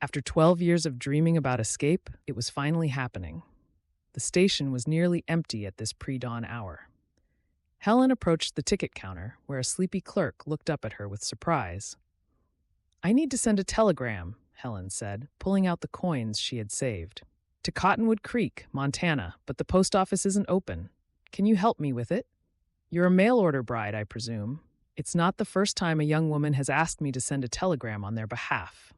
After 12 years of dreaming about escape, it was finally happening. The station was nearly empty at this pre-dawn hour. Helen approached the ticket counter, where a sleepy clerk looked up at her with surprise. "I need to send a telegram," Helen said, pulling out the coins she had saved. "To Cottonwood Creek, Montana, but the post office isn't open. Can you help me with it? You're a mail-order bride, I presume. It's not the first time a young woman has asked me to send a telegram on their behalf."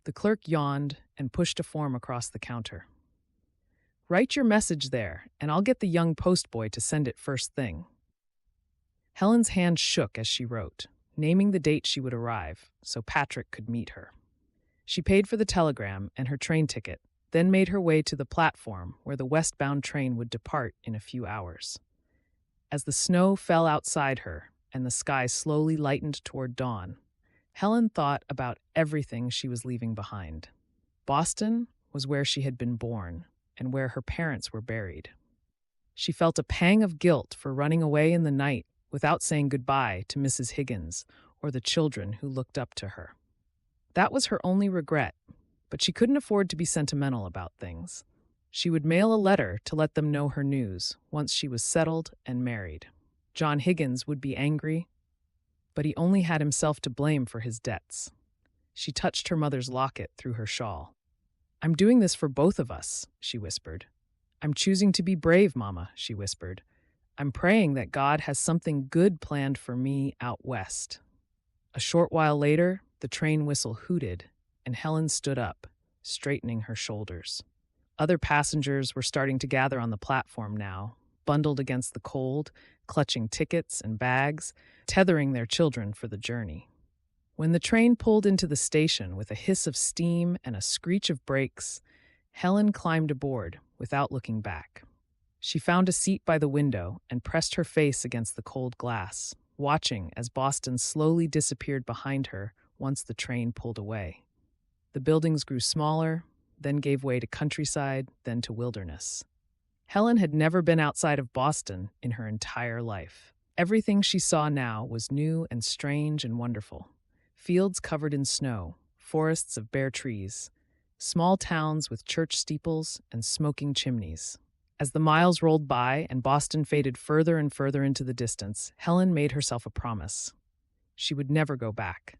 The clerk yawned and pushed a form across the counter. "Write your message there, and I'll get the young postboy to send it first thing." Helen's hand shook as she wrote, naming the date she would arrive, so Patrick could meet her. She paid for the telegram and her train ticket, then made her way to the platform where the westbound train would depart in a few hours. As the snow fell outside her and the sky slowly lightened toward dawn, Helen thought about everything she was leaving behind. Boston was where she had been born and where her parents were buried. She felt a pang of guilt for running away in the night without saying goodbye to Mrs. Higgins or the children who looked up to her. That was her only regret, but she couldn't afford to be sentimental about things. She would mail a letter to let them know her news once she was settled and married. John Higgins would be angry, but he only had himself to blame for his debts. She touched her mother's locket through her shawl. "I'm doing this for both of us," she whispered. "I'm choosing to be brave, Mama," she whispered. "I'm praying that God has something good planned for me out west." A short while later, the train whistle hooted, and Helen stood up, straightening her shoulders. Other passengers were starting to gather on the platform now, bundled against the cold, clutching tickets and bags, tethering their children for the journey. When the train pulled into the station with a hiss of steam and a screech of brakes, Helen climbed aboard without looking back. She found a seat by the window and pressed her face against the cold glass, watching as Boston slowly disappeared behind her once the train pulled away. The buildings grew smaller, then gave way to countryside, then to wilderness. Helen had never been outside of Boston in her entire life. Everything she saw now was new and strange and wonderful. Fields covered in snow, forests of bare trees, small towns with church steeples and smoking chimneys. As the miles rolled by and Boston faded further and further into the distance, Helen made herself a promise. She would never go back.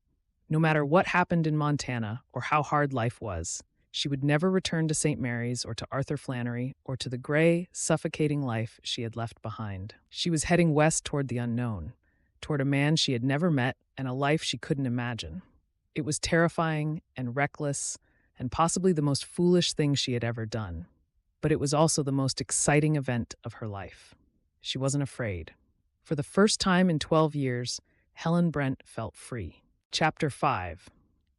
No matter what happened in Montana or how hard life was, she would never return to St. Mary's or to Arthur Flannery or to the gray, suffocating life she had left behind. She was heading west toward the unknown, toward a man she had never met and a life she couldn't imagine. It was terrifying and reckless and possibly the most foolish thing she had ever done. But it was also the most exciting event of her life. She wasn't afraid. For the first time in 12 years, Helen Brent felt free. Chapter 5.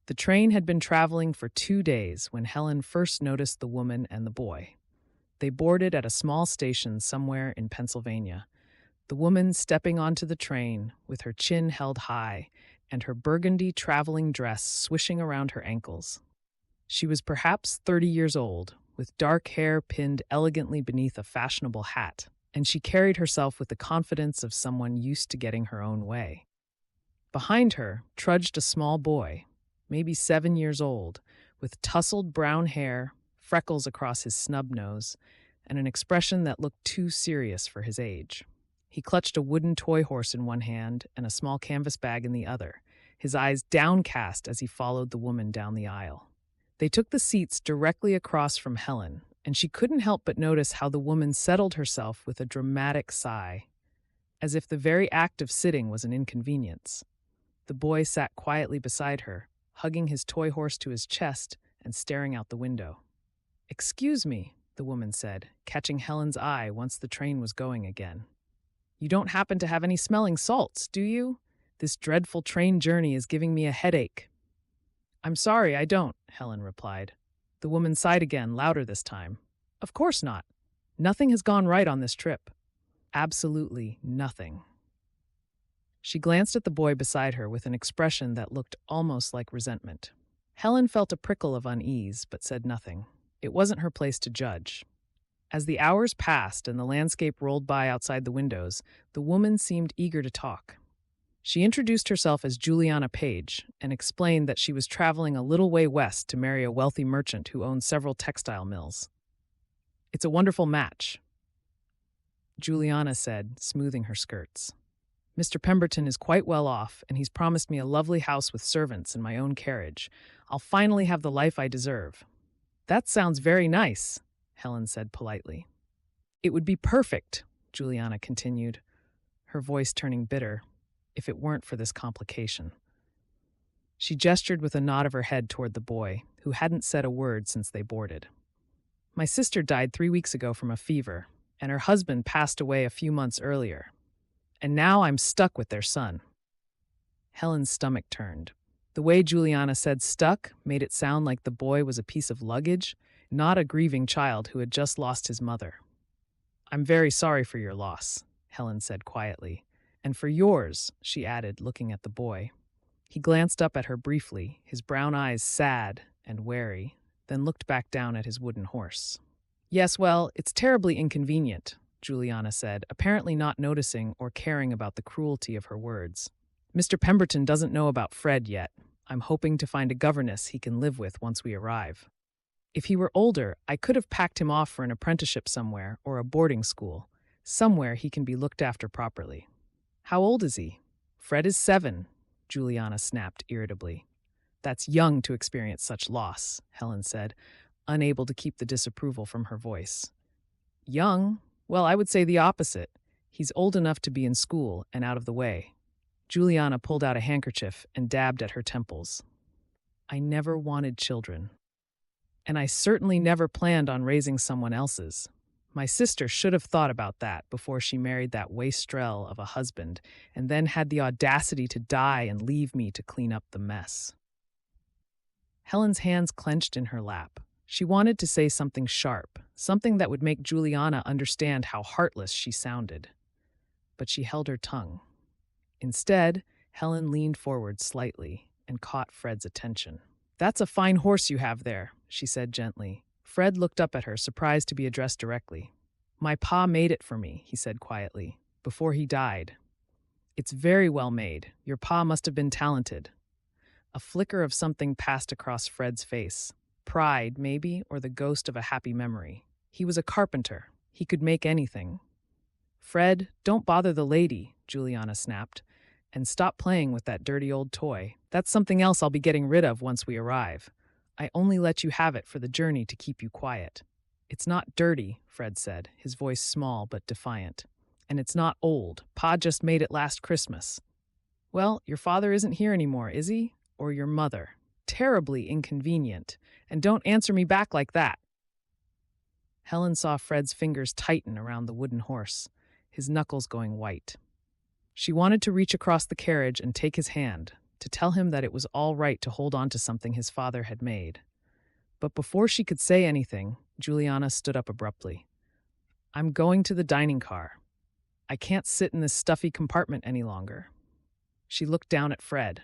The train had been traveling for 2 days when Helen first noticed the woman and the boy. They boarded at a small station somewhere in Pennsylvania. The woman stepping onto the train with her chin held high and her burgundy traveling dress swishing around her ankles. She was perhaps 30 years old, with dark hair pinned elegantly beneath a fashionable hat, and she carried herself with the confidence of someone used to getting her own way. Behind her trudged a small boy, maybe 7 years old, with tousled brown hair, freckles across his snub nose, and an expression that looked too serious for his age. He clutched a wooden toy horse in one hand and a small canvas bag in the other, his eyes downcast as he followed the woman down the aisle. They took the seats directly across from Helen, and she couldn't help but notice how the woman settled herself with a dramatic sigh, as if the very act of sitting was an inconvenience. The boy sat quietly beside her, hugging his toy horse to his chest and staring out the window. "Excuse me," the woman said, catching Helen's eye once the train was going again. "You don't happen to have any smelling salts, do you? This dreadful train journey is giving me a headache." "I'm sorry, I don't," Helen replied. The woman sighed again, louder this time. "Of course not. Nothing has gone right on this trip. Absolutely nothing." She glanced at the boy beside her with an expression that looked almost like resentment. Helen felt a prickle of unease, but said nothing. It wasn't her place to judge. As the hours passed and the landscape rolled by outside the windows, the woman seemed eager to talk. She introduced herself as Juliana Page and explained that she was traveling a little way west to marry a wealthy merchant who owned several textile mills. "It's a wonderful match," Juliana said, smoothing her skirts. "Mr. Pemberton is quite well off, and he's promised me a lovely house with servants and my own carriage. I'll finally have the life I deserve." "That sounds very nice," Helen said politely. "It would be perfect," Juliana continued, her voice turning bitter, if it weren't for this complication. She gestured with a nod of her head toward the boy, who hadn't said a word since they boarded. "My sister died 3 weeks ago from a fever, and her husband passed away a few months earlier. And now I'm stuck with their son." Helen's stomach turned. The way Juliana said stuck made it sound like the boy was a piece of luggage, not a grieving child who had just lost his mother. "I'm very sorry for your loss," Helen said quietly. "And for yours," she added, looking at the boy. He glanced up at her briefly, his brown eyes sad and wary, then looked back down at his wooden horse. "Yes, well, it's terribly inconvenient," Juliana said, apparently not noticing or caring about the cruelty of her words. "Mr. Pemberton doesn't know about Fred yet. I'm hoping to find a governess he can live with once we arrive. If he were older, I could have packed him off for an apprenticeship somewhere or a boarding school, somewhere he can be looked after properly." "How old is he?" "Fred is 7, Juliana snapped irritably. "That's young to experience such loss," Helen said, unable to keep the disapproval from her voice. "Young? Well, I would say the opposite. He's old enough to be in school and out of the way." Juliana pulled out a handkerchief and dabbed at her temples. "I never wanted children. And I certainly never planned on raising someone else's. My sister should have thought about that before she married that wastrel of a husband and then had the audacity to die and leave me to clean up the mess." Helen's hands clenched in her lap. She wanted to say something sharp, something that would make Juliana understand how heartless she sounded. But she held her tongue. Instead, Helen leaned forward slightly and caught Fred's attention. "That's a fine horse you have there," she said gently. Fred looked up at her, surprised to be addressed directly. "My pa made it for me," he said quietly, "before he died. It's very well made. Your pa must have been talented." A flicker of something passed across Fred's face. Pride, maybe, or the ghost of a happy memory. He was a carpenter. He could make anything. "Fred, don't bother the lady," Juliana snapped, "and stop playing with that dirty old toy. That's something else I'll be getting rid of once we arrive. I only let you have it for the journey to keep you quiet." "It's not dirty," Fred said, his voice small but defiant. "And it's not old. Pa just made it last Christmas." "Well, your father isn't here anymore, is he? Or your mother? Terribly inconvenient. And don't answer me back like that." Helen saw Fred's fingers tighten around the wooden horse, his knuckles going white. She wanted to reach across the carriage and take his hand, to tell him that it was all right to hold on to something his father had made. But before she could say anything, Juliana stood up abruptly. "I'm going to the dining car. I can't sit in this stuffy compartment any longer." She looked down at Fred.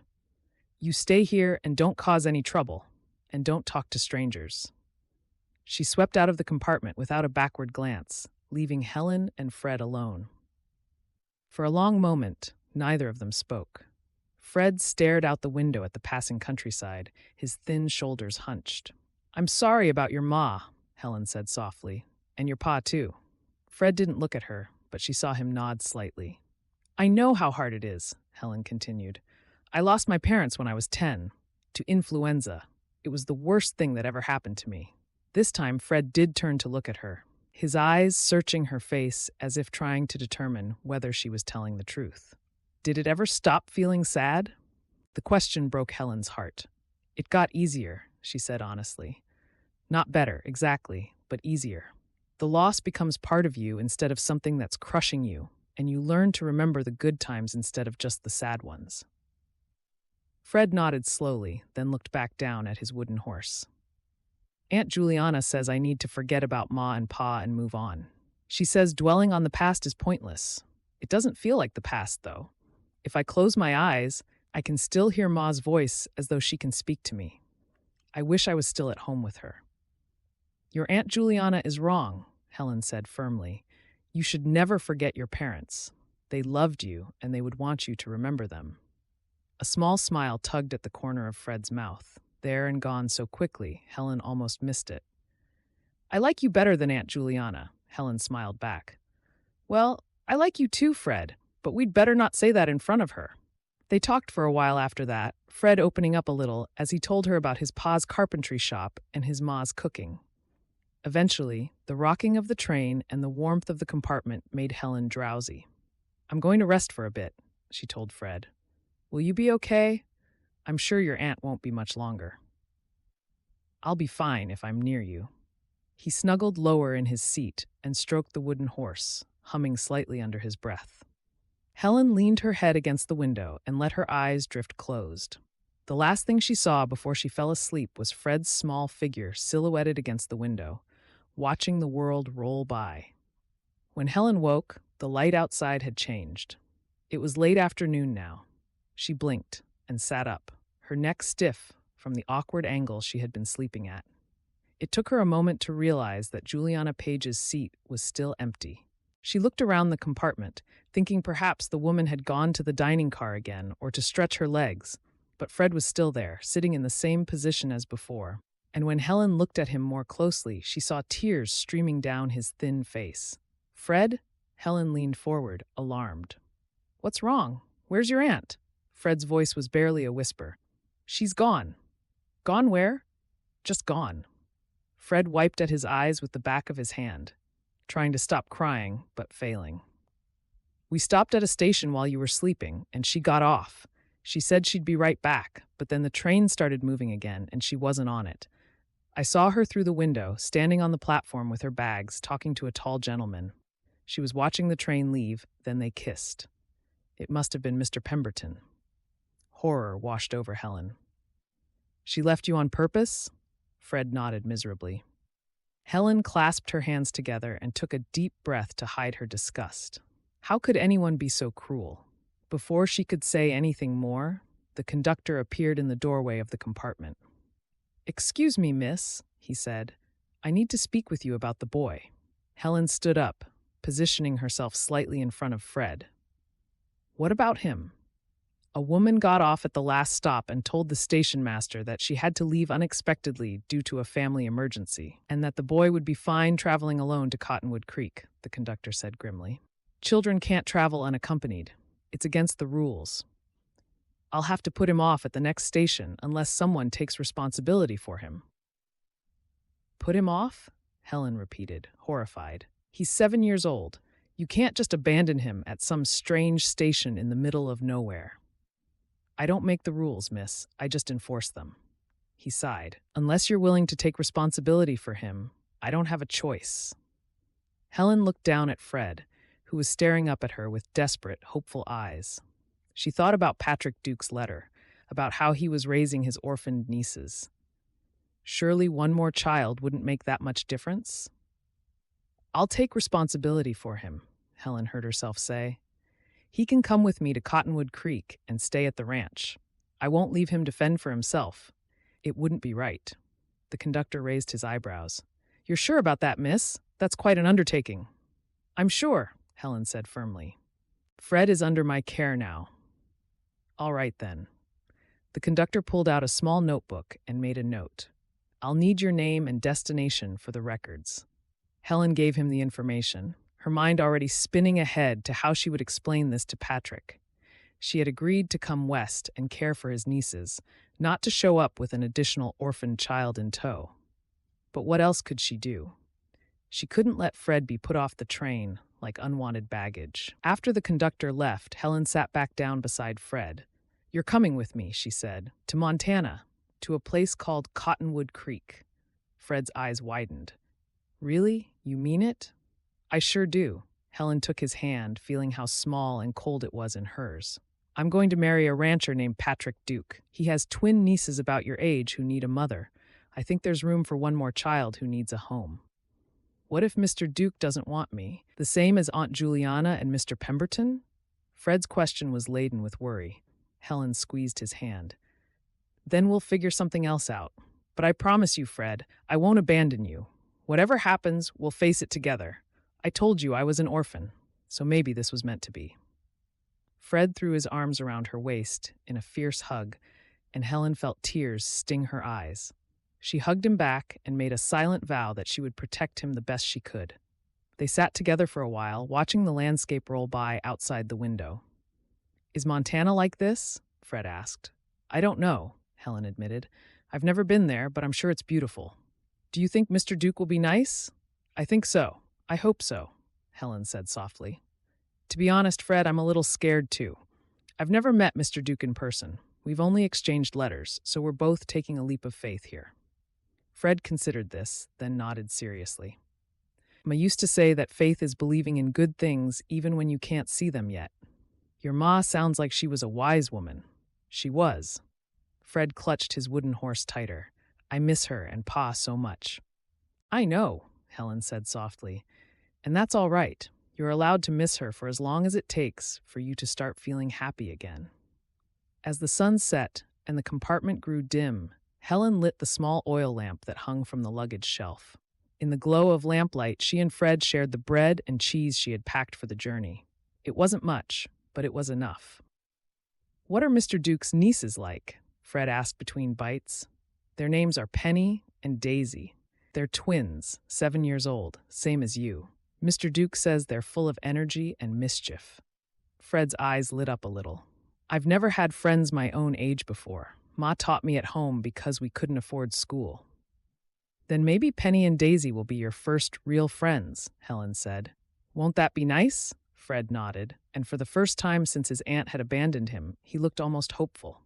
"You stay here and don't cause any trouble, and don't talk to strangers." She swept out of the compartment without a backward glance, leaving Helen and Fred alone. For a long moment, neither of them spoke. Fred stared out the window at the passing countryside, his thin shoulders hunched. "I'm sorry about your ma," Helen said softly, "and your pa too." Fred didn't look at her, but she saw him nod slightly. "I know how hard it is," Helen continued. "I lost my parents when I was 10, to influenza. It was the worst thing that ever happened to me." This time, Fred did turn to look at her, his eyes searching her face as if trying to determine whether she was telling the truth. "Did it ever stop feeling sad?" The question broke Helen's heart. "It got easier," she said honestly. "Not better, exactly, but easier. The loss becomes part of you instead of something that's crushing you, and you learn to remember the good times instead of just the sad ones." Fred nodded slowly, then looked back down at his wooden horse. "Aunt Juliana says I need to forget about Ma and Pa and move on. She says dwelling on the past is pointless. It doesn't feel like the past, though. If I close my eyes, I can still hear Ma's voice as though she can speak to me. I wish I was still at home with her." "Your Aunt Juliana is wrong," Helen said firmly. "You should never forget your parents. They loved you, and they would want you to remember them." A small smile tugged at the corner of Fred's mouth. There and gone so quickly, Helen almost missed it. "I like you better than Aunt Juliana," Helen smiled back. "Well, I like you too, Fred, but we'd better not say that in front of her." They talked for a while after that, Fred opening up a little as he told her about his pa's carpentry shop and his ma's cooking. Eventually, the rocking of the train and the warmth of the compartment made Helen drowsy. "I'm going to rest for a bit," she told Fred. "Will you be okay? I'm sure your aunt won't be much longer." "I'll be fine if I'm near you." He snuggled lower in his seat and stroked the wooden horse, humming slightly under his breath. Helen leaned her head against the window and let her eyes drift closed. The last thing she saw before she fell asleep was Fred's small figure silhouetted against the window, watching the world roll by. When Helen woke, the light outside had changed. It was late afternoon now. She blinked and sat up, her neck stiff from the awkward angle she had been sleeping at. It took her a moment to realize that Juliana Page's seat was still empty. She looked around the compartment, thinking perhaps the woman had gone to the dining car again or to stretch her legs, but Fred was still there, sitting in the same position as before. And when Helen looked at him more closely, she saw tears streaming down his thin face. "Fred?" Helen leaned forward, alarmed. "What's wrong? Where's your aunt?" Fred's voice was barely a whisper. "She's gone." "Gone where?" "Just gone." Fred wiped at his eyes with the back of his hand, trying to stop crying, but failing. "We stopped at a station while you were sleeping, and she got off. She said she'd be right back, but then the train started moving again, and she wasn't on it. I saw her through the window, standing on the platform with her bags, talking to a tall gentleman. She was watching the train leave, then they kissed. It must have been Mr. Pemberton." Horror washed over Helen. "She left you on purpose?" Fred nodded miserably. Helen clasped her hands together and took a deep breath to hide her disgust. How could anyone be so cruel? Before she could say anything more, the conductor appeared in the doorway of the compartment. "Excuse me, miss," he said. "I need to speak with you about the boy." Helen stood up, positioning herself slightly in front of Fred. "What about him?" A woman got off at the last stop and told the station master that she had to leave unexpectedly due to a family emergency, and that the boy would be fine traveling alone to Cottonwood Creek, the conductor said grimly. Children can't travel unaccompanied. It's against the rules. I'll have to put him off at the next station unless someone takes responsibility for him. Put him off? Helen repeated, horrified. He's 7 years old. You can't just abandon him at some strange station in the middle of nowhere. I don't make the rules, miss. I just enforce them. He sighed. Unless you're willing to take responsibility for him, I don't have a choice. Helen looked down at Fred, who was staring up at her with desperate, hopeful eyes. She thought about Patrick Duke's letter, about how he was raising his orphaned nieces. Surely one more child wouldn't make that much difference? I'll take responsibility for him, Helen heard herself say. He can come with me to Cottonwood Creek and stay at the ranch. I won't leave him to fend for himself. It wouldn't be right. The conductor raised his eyebrows. You're sure about that, miss? That's quite an undertaking. I'm sure, Helen said firmly. Fred is under my care now. All right, then. The conductor pulled out a small notebook and made a note. I'll need your name and destination for the records. Helen gave him the information, her mind already spinning ahead to how she would explain this to Patrick. She had agreed to come west and care for his nieces, not to show up with an additional orphaned child in tow. But what else could she do? She couldn't let Fred be put off the train like unwanted baggage. After the conductor left, Helen sat back down beside Fred. You're coming with me, she said, to Montana, to a place called Cottonwood Creek. Fred's eyes widened. Really? You mean it? I sure do. Helen took his hand, feeling how small and cold it was in hers. I'm going to marry a rancher named Patrick Duke. He has twin nieces about your age who need a mother. I think there's room for one more child who needs a home. What if Mr. Duke doesn't want me? The same as Aunt Juliana and Mr. Pemberton? Fred's question was laden with worry. Helen squeezed his hand. Then we'll figure something else out. But I promise you, Fred, I won't abandon you. Whatever happens, we'll face it together. I told you I was an orphan, so maybe this was meant to be. Fred threw his arms around her waist in a fierce hug, and Helen felt tears sting her eyes. She hugged him back and made a silent vow that she would protect him the best she could. They sat together for a while, watching the landscape roll by outside the window. Is Montana like this? Fred asked. I don't know, Helen admitted. I've never been there, but I'm sure it's beautiful. Do you think Mr. Duke will be nice? I think so. I hope so, Helen said softly. To be honest, Fred, I'm a little scared too. I've never met Mr. Duke in person. We've only exchanged letters, so we're both taking a leap of faith here. Fred considered this, then nodded seriously. I used to say that faith is believing in good things even when you can't see them yet. Your ma sounds like she was a wise woman. She was. Fred clutched his wooden horse tighter. I miss her and Pa so much. I know, Helen said softly. And that's all right. You're allowed to miss her for as long as it takes for you to start feeling happy again. As the sun set and the compartment grew dim, Helen lit the small oil lamp that hung from the luggage shelf. In the glow of lamplight, she and Fred shared the bread and cheese she had packed for the journey. It wasn't much, but it was enough. What are Mr. Duke's nieces like? Fred asked between bites. Their names are Penny and Daisy. They're twins, 7 years old, same as you. Mr. Duke says they're full of energy and mischief. Fred's eyes lit up a little. I've never had friends my own age before. Ma taught me at home because we couldn't afford school. Then maybe Penny and Daisy will be your first real friends, Helen said. Won't that be nice? Fred nodded, and for the first time since his aunt had abandoned him, he looked almost hopeful.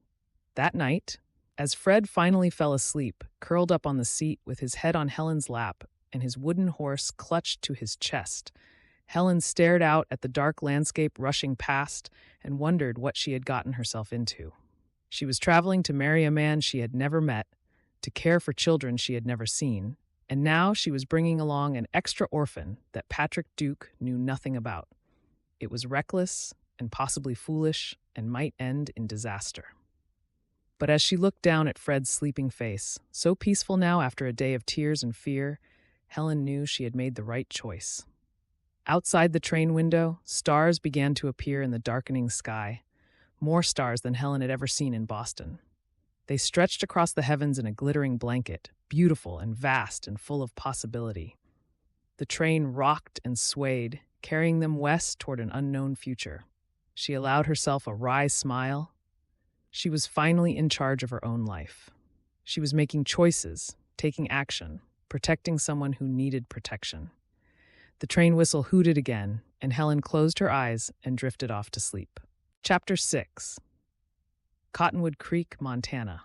That night, as Fred finally fell asleep, curled up on the seat with his head on Helen's lap and his wooden horse clutched to his chest, Helen stared out at the dark landscape rushing past and wondered what she had gotten herself into. She was traveling to marry a man she had never met, to care for children she had never seen, and now she was bringing along an extra orphan that Patrick Duke knew nothing about. It was reckless and possibly foolish and might end in disaster. But as she looked down at Fred's sleeping face, so peaceful now after a day of tears and fear, Helen knew she had made the right choice. Outside the train window, stars began to appear in the darkening sky. more stars than Helen had ever seen in Boston. They stretched across the heavens in a glittering blanket, beautiful and vast and full of possibility. The train rocked and swayed, carrying them west toward an unknown future. She allowed herself a wry smile. She was finally in charge of her own life. She was making choices, taking action, protecting someone who needed protection. The train whistle hooted again, and Helen closed her eyes and drifted off to sleep. Chapter 6. Cottonwood Creek, Montana.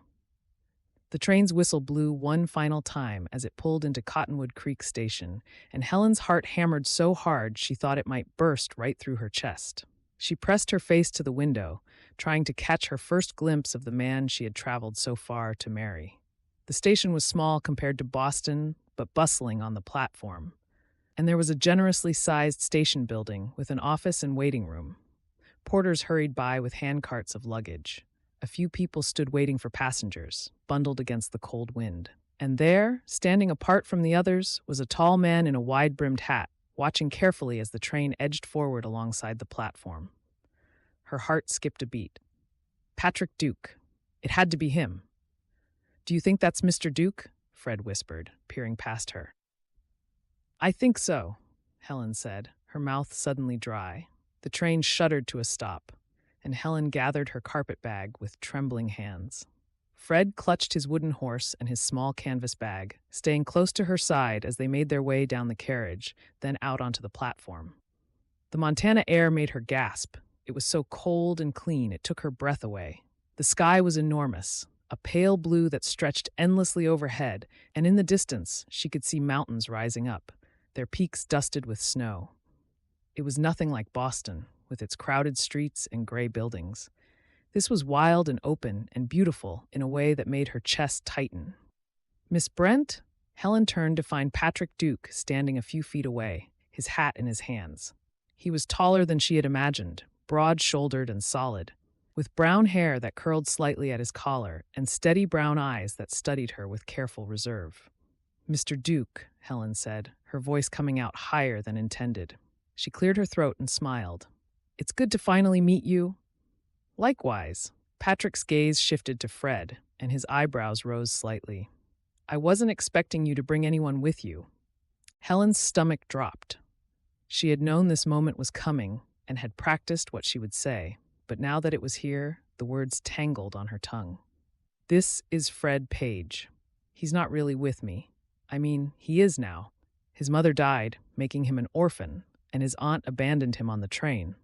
The train's whistle blew one final time as it pulled into Cottonwood Creek Station, and Helen's heart hammered so hard she thought it might burst right through her chest. She pressed her face to the window, trying to catch her first glimpse of the man she had traveled so far to marry. The station was small compared to Boston, but bustling on the platform. And there was a generously sized station building with an office and waiting room. Porters hurried by with handcarts of luggage. A few people stood waiting for passengers, bundled against the cold wind. And there, standing apart from the others, was a tall man in a wide-brimmed hat, watching carefully as the train edged forward alongside the platform. Her heart skipped a beat. Patrick Duke. It had to be him. "Do you think that's Mr. Duke?" Fred whispered, peering past her. "I think so," Helen said, her mouth suddenly dry. The train shuddered to a stop, and Helen gathered her carpet bag with trembling hands. Fred clutched his wooden horse and his small canvas bag, staying close to her side as they made their way down the carriage, then out onto the platform. The Montana air made her gasp. It was so cold and clean it took her breath away. The sky was enormous, a pale blue that stretched endlessly overhead, and in the distance she could see mountains rising up, their peaks dusted with snow. It was nothing like Boston, with its crowded streets and gray buildings. This was wild and open and beautiful in a way that made her chest tighten. "Miss Brent?" Helen turned to find Patrick Duke standing a few feet away, his hat in his hands. He was taller than she had imagined, broad-shouldered and solid, with brown hair that curled slightly at his collar and steady brown eyes that studied her with careful reserve. "Mr. Duke," Helen said, her voice coming out higher than intended. She cleared her throat and smiled. "It's good to finally meet you." "Likewise." Patrick's gaze shifted to Fred, and his eyebrows rose slightly. "I wasn't expecting you to bring anyone with you." Helen's stomach dropped. She had known this moment was coming and had practiced what she would say, but now that it was here, the words tangled on her tongue. "This is Fred Page. He's not really with me. I mean, he is now. His mother died, making him an orphan, and his aunt abandoned him on the train.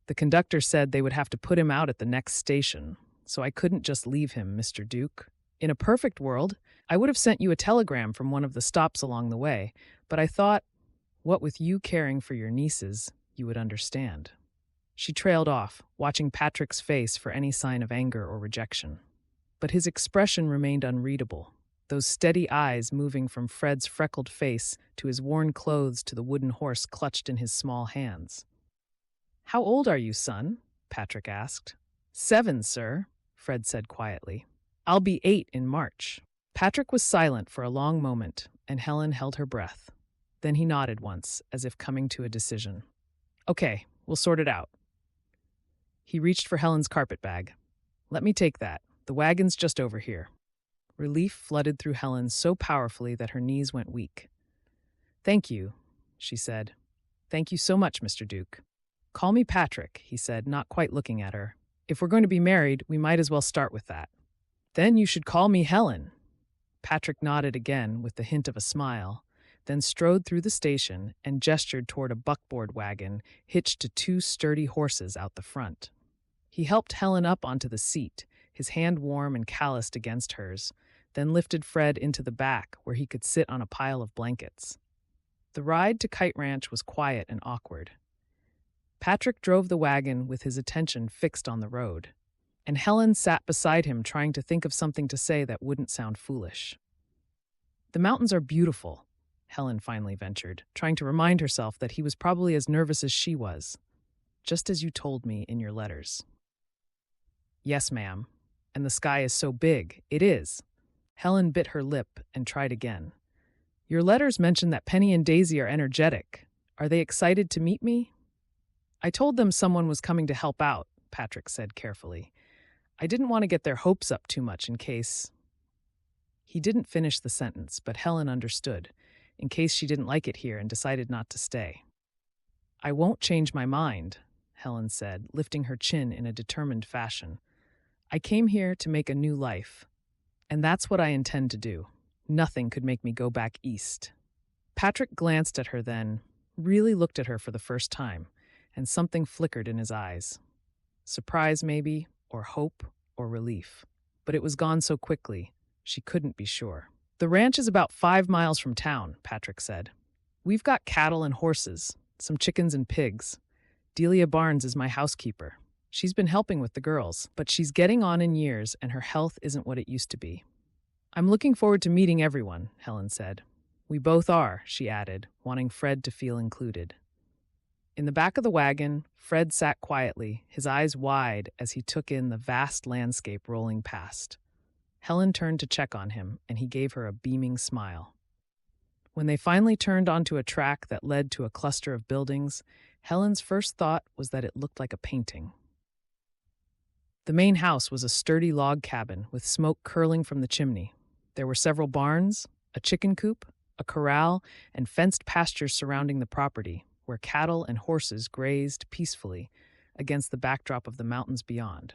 The conductor said they would have to put him out at the next station, so I couldn't just leave him, Mr. Duke. In a perfect world, I would have sent you a telegram from one of the stops along the way, but I thought, what with you caring for your nieces, you would understand." She trailed off, watching Patrick's face for any sign of anger or rejection. But his expression remained unreadable, those steady eyes moving from Fred's freckled face to his worn clothes to the wooden horse clutched in his small hands. "How old are you, son?" Patrick asked. "7, sir," Fred said quietly. "I'll be 8 in March." Patrick was silent for a long moment, and Helen held her breath. Then he nodded once, as if coming to a decision. "Okay, we'll sort it out." He reached for Helen's carpet bag. "Let me take that. The wagon's just over here." Relief flooded through Helen so powerfully that her knees went weak. "Thank you," she said. "Thank you so much, Mr. Duke." "Call me Patrick," he said, not quite looking at her. "If we're going to be married, we might as well start with that." "Then you should call me Helen." Patrick nodded again with the hint of a smile, then strode through the station and gestured toward a buckboard wagon hitched to 2 sturdy horses out the front. He helped Helen up onto the seat, his hand warm and calloused against hers, then lifted Fred into the back where he could sit on a pile of blankets. The ride to Kite Ranch was quiet and awkward. Patrick drove the wagon with his attention fixed on the road, and Helen sat beside him trying to think of something to say that wouldn't sound foolish. "The mountains are beautiful," Helen finally ventured, trying to remind herself that he was probably as nervous as she was. "Just as you told me in your letters." "Yes, ma'am. And the sky is so big. It is." Helen bit her lip and tried again. "Your letters mention that Penny and Daisy are energetic. Are they excited to meet me?" "I told them someone was coming to help out. Patrick said carefully. I didn't want to get their hopes up too much in case... He didn't finish the sentence, but Helen understood, in case she didn't like it here and decided not to stay. I won't change my mind, Helen said, lifting her chin in a determined fashion. I came here to make a new life, and that's what I intend to do. Nothing could make me go back east. Patrick glanced at her then, really looked at her for the first time, and something flickered in his eyes. Surprise, maybe, or hope, or relief. But it was gone so quickly, she couldn't be sure. The ranch is about 5 miles from town, Patrick said. We've got cattle and horses, some chickens and pigs. Delia Barnes is my housekeeper. She's been helping with the girls, but she's getting on in years and her health isn't what it used to be. I'm looking forward to meeting everyone, Helen said. We both are, she added, wanting Fred to feel included. In the back of the wagon, Fred sat quietly, his eyes wide as he took in the vast landscape rolling past. Helen turned to check on him, and he gave her a beaming smile. When they finally turned onto a track that led to a cluster of buildings, Helen's first thought was that it looked like a painting. The main house was a sturdy log cabin with smoke curling from the chimney. There were several barns, a chicken coop, a corral, and fenced pastures surrounding the property, where cattle and horses grazed peacefully against the backdrop of the mountains beyond.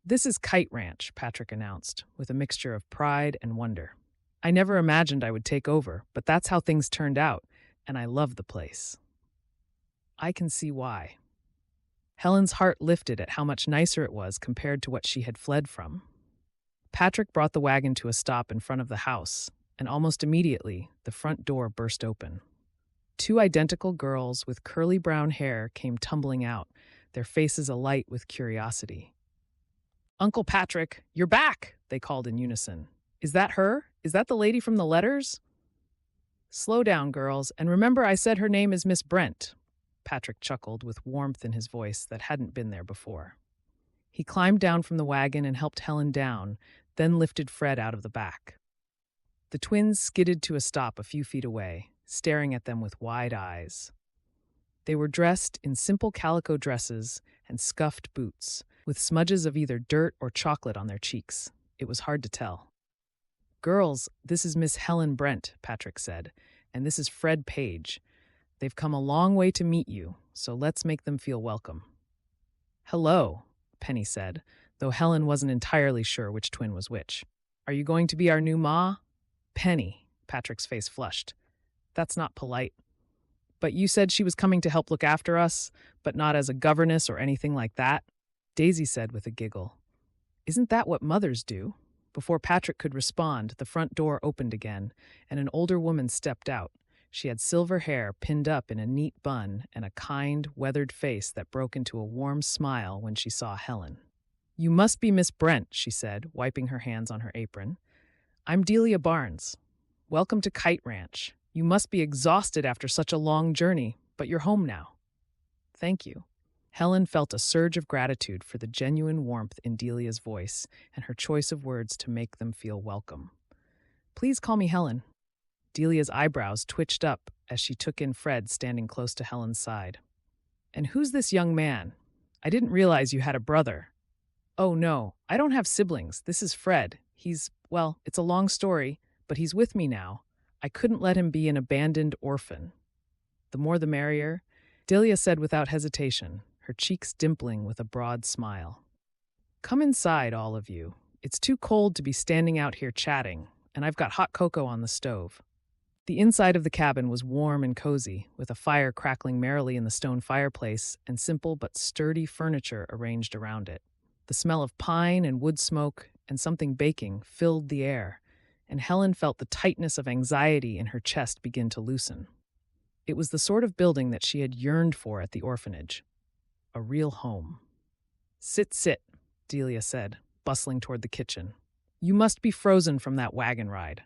This is Kite Ranch, Patrick announced, with a mixture of pride and wonder. I never imagined I would take over, but that's how things turned out, and I love the place. I can see why. Helen's heart lifted at how much nicer it was compared to what she had fled from. Patrick brought the wagon to a stop in front of the house, and almost immediately, the front door burst open. 2 identical girls with curly brown hair came tumbling out, their faces alight with curiosity. Uncle Patrick, you're back, they called in unison. Is that her? Is that the lady from the letters? Slow down, girls, and remember I said her name is Miss Brent. Patrick chuckled with warmth in his voice that hadn't been there before. He climbed down from the wagon and helped Helen down, then lifted Fred out of the back. The twins skidded to a stop a few feet away, staring at them with wide eyes. They were dressed in simple calico dresses and scuffed boots, with smudges of either dirt or chocolate on their cheeks. It was hard to tell. Girls, this is Miss Helen Brent, Patrick said, and this is Fred Page. They've come a long way to meet you, so let's make them feel welcome. Hello, Penny said, though Helen wasn't entirely sure which twin was which. Are you going to be our new ma? Penny, Patrick's face flushed. That's not polite. But you said she was coming to help look after us, but not as a governess or anything like that? Daisy said with a giggle. Isn't that what mothers do? Before Patrick could respond, the front door opened again, and an older woman stepped out. She had silver hair pinned up in a neat bun and a kind, weathered face that broke into a warm smile when she saw Helen. You must be Miss Brent, she said, wiping her hands on her apron. I'm Delia Barnes. Welcome to Kite Ranch. You must be exhausted after such a long journey, but you're home now. Thank you. Helen felt a surge of gratitude for the genuine warmth in Delia's voice and her choice of words to make them feel welcome. Please call me Helen. Delia's eyebrows twitched up as she took in Fred standing close to Helen's side. And who's this young man? I didn't realize you had a brother. Oh no, I don't have siblings. This is Fred. Well, it's a long story, but he's with me now. I couldn't let him be an abandoned orphan. The more the merrier, Delia said without hesitation, her cheeks dimpling with a broad smile. Come inside, all of you. It's too cold to be standing out here chatting, and I've got hot cocoa on the stove. The inside of the cabin was warm and cozy, with a fire crackling merrily in the stone fireplace and simple but sturdy furniture arranged around it. The smell of pine and wood smoke and something baking filled the air, and Helen felt the tightness of anxiety in her chest begin to loosen. It was the sort of building that she had yearned for at the orphanage. A real home. Sit, Delia said, bustling toward the kitchen. You must be frozen from that wagon ride.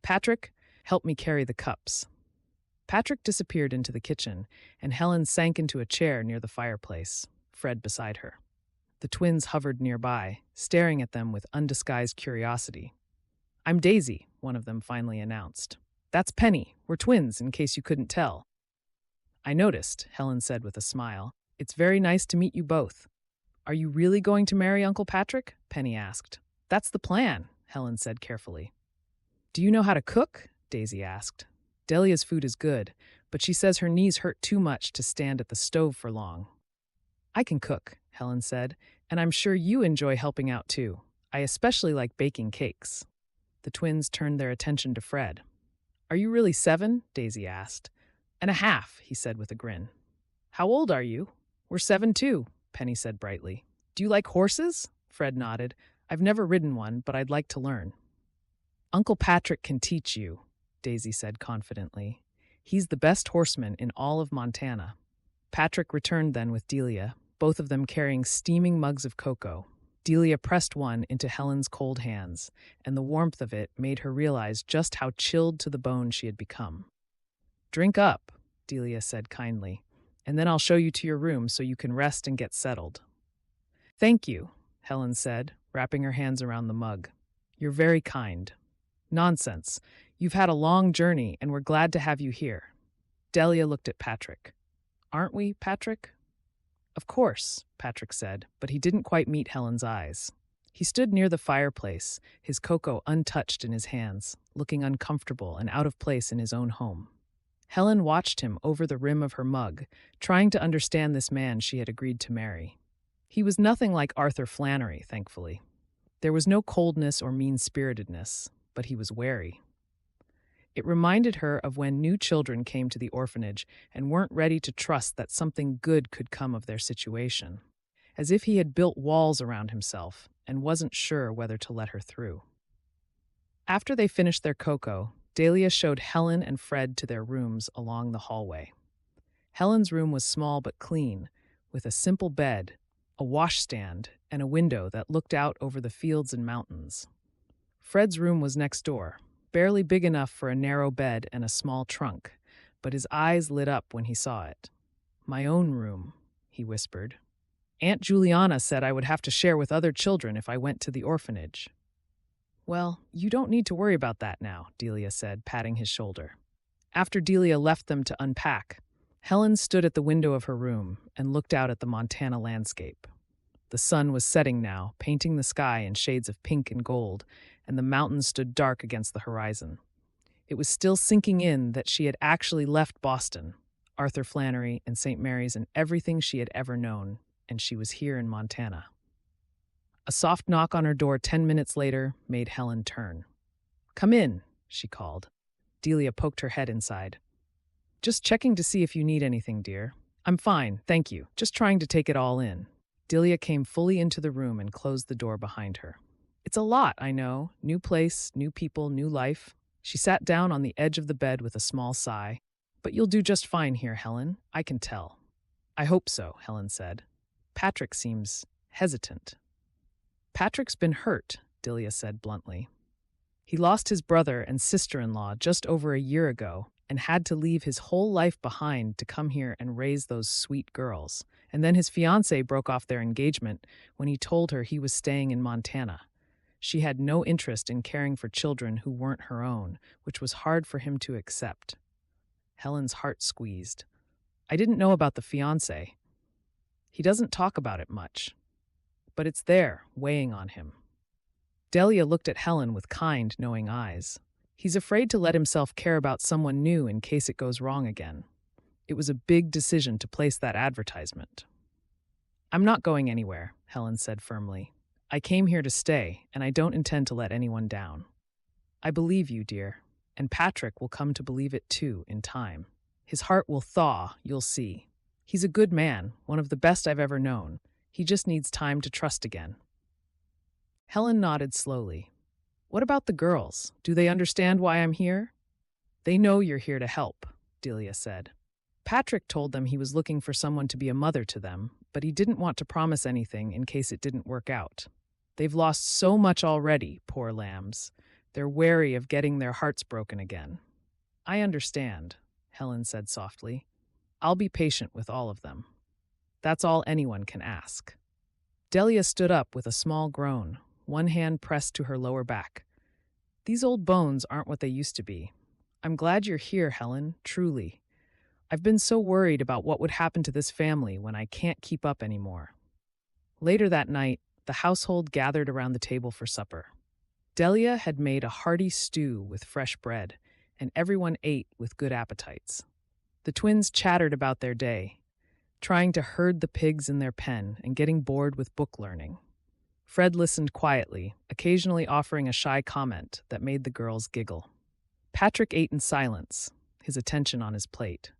Patrick, help me carry the cups. Patrick disappeared into the kitchen, and Helen sank into a chair near the fireplace, Fred beside her. The twins hovered nearby, staring at them with undisguised curiosity. I'm Daisy, one of them finally announced. That's Penny. We're twins, in case you couldn't tell. I noticed, Helen said with a smile. It's very nice to meet you both. Are you really going to marry Uncle Patrick? Penny asked. That's the plan, Helen said carefully. Do you know how to cook? Daisy asked. Delia's food is good, but she says her knees hurt too much to stand at the stove for long. I can cook, Helen said, and I'm sure you enjoy helping out too. I especially like baking cakes. The twins turned their attention to Fred. Are you really 7? Daisy asked. And a half, he said with a grin. How old are you? We're 7 too, Penny said brightly. Do you like horses? Fred nodded. I've never ridden one, but I'd like to learn. Uncle Patrick can teach you, Daisy said confidently. He's the best horseman in all of Montana. Patrick returned then with Delia, both of them carrying steaming mugs of cocoa. Delia pressed one into Helen's cold hands, and the warmth of it made her realize just how chilled to the bone she had become. Drink up, Delia said kindly, and then I'll show you to your room so you can rest and get settled. Thank you, Helen said, wrapping her hands around the mug. You're very kind. Nonsense. You've had a long journey, and we're glad to have you here. Delia looked at Patrick. Aren't we, Patrick? Of course, Patrick said, but he didn't quite meet Helen's eyes. He stood near the fireplace, his cocoa untouched in his hands, looking uncomfortable and out of place in his own home. Helen watched him over the rim of her mug, trying to understand this man she had agreed to marry. He was nothing like Arthur Flannery, thankfully. There was no coldness or mean-spiritedness, but he was wary. It reminded her of when new children came to the orphanage and weren't ready to trust that something good could come of their situation, as if he had built walls around himself and wasn't sure whether to let her through. After they finished their cocoa, Delia showed Helen and Fred to their rooms along the hallway. Helen's room was small but clean, with a simple bed, a washstand, and a window that looked out over the fields and mountains. Fred's room was next door, barely big enough for a narrow bed and a small trunk, but his eyes lit up when he saw it. My own room, he whispered. Aunt Juliana said I would have to share with other children if I went to the orphanage. Well, you don't need to worry about that now, Delia said, patting his shoulder. After Delia left them to unpack, Helen stood at the window of her room and looked out at the Montana landscape. The sun was setting now, painting the sky in shades of pink and gold, and the mountains stood dark against the horizon. It was still sinking in that she had actually left Boston, Arthur Flannery and St. Mary's and everything she had ever known, and she was here in Montana. A soft knock on her door 10 minutes later made Helen turn. Come in, she called. Delia poked her head inside. Just checking to see if you need anything, dear. I'm fine, thank you. Just trying to take it all in. Delia came fully into the room and closed the door behind her. It's a lot, I know. New place, new people, new life. She sat down on the edge of the bed with a small sigh. But you'll do just fine here, Helen. I can tell. I hope so, Helen said. Patrick seems hesitant. Patrick's been hurt, Delia said bluntly. He lost his brother and sister-in-law just over a year ago and had to leave his whole life behind to come here and raise those sweet girls. And then his fiancée broke off their engagement when he told her he was staying in Montana. She had no interest in caring for children who weren't her own, which was hard for him to accept. Helen's heart squeezed. I didn't know about the fiancé. He doesn't talk about it much, but it's there, weighing on him. Delia looked at Helen with kind, knowing eyes. He's afraid to let himself care about someone new in case it goes wrong again. It was a big decision to place that advertisement. I'm not going anywhere, Helen said firmly. I came here to stay, and I don't intend to let anyone down. I believe you, dear, and Patrick will come to believe it too in time. His heart will thaw, you'll see. He's a good man, one of the best I've ever known. He just needs time to trust again. Helen nodded slowly. What about the girls? Do they understand why I'm here? They know you're here to help, Delia said. Patrick told them he was looking for someone to be a mother to them, but he didn't want to promise anything in case it didn't work out. They've lost so much already, poor lambs. They're wary of getting their hearts broken again. I understand, Helen said softly. I'll be patient with all of them. That's all anyone can ask. Delia stood up with a small groan, one hand pressed to her lower back. These old bones aren't what they used to be. I'm glad you're here, Helen, truly. I've been so worried about what would happen to this family when I can't keep up anymore. Later that night, the household gathered around the table for supper. Delia had made a hearty stew with fresh bread, and everyone ate with good appetites. The twins chattered about their day, trying to herd the pigs in their pen and getting bored with book learning. Fred listened quietly, occasionally offering a shy comment that made the girls giggle. Patrick ate in silence, his attention on his plate.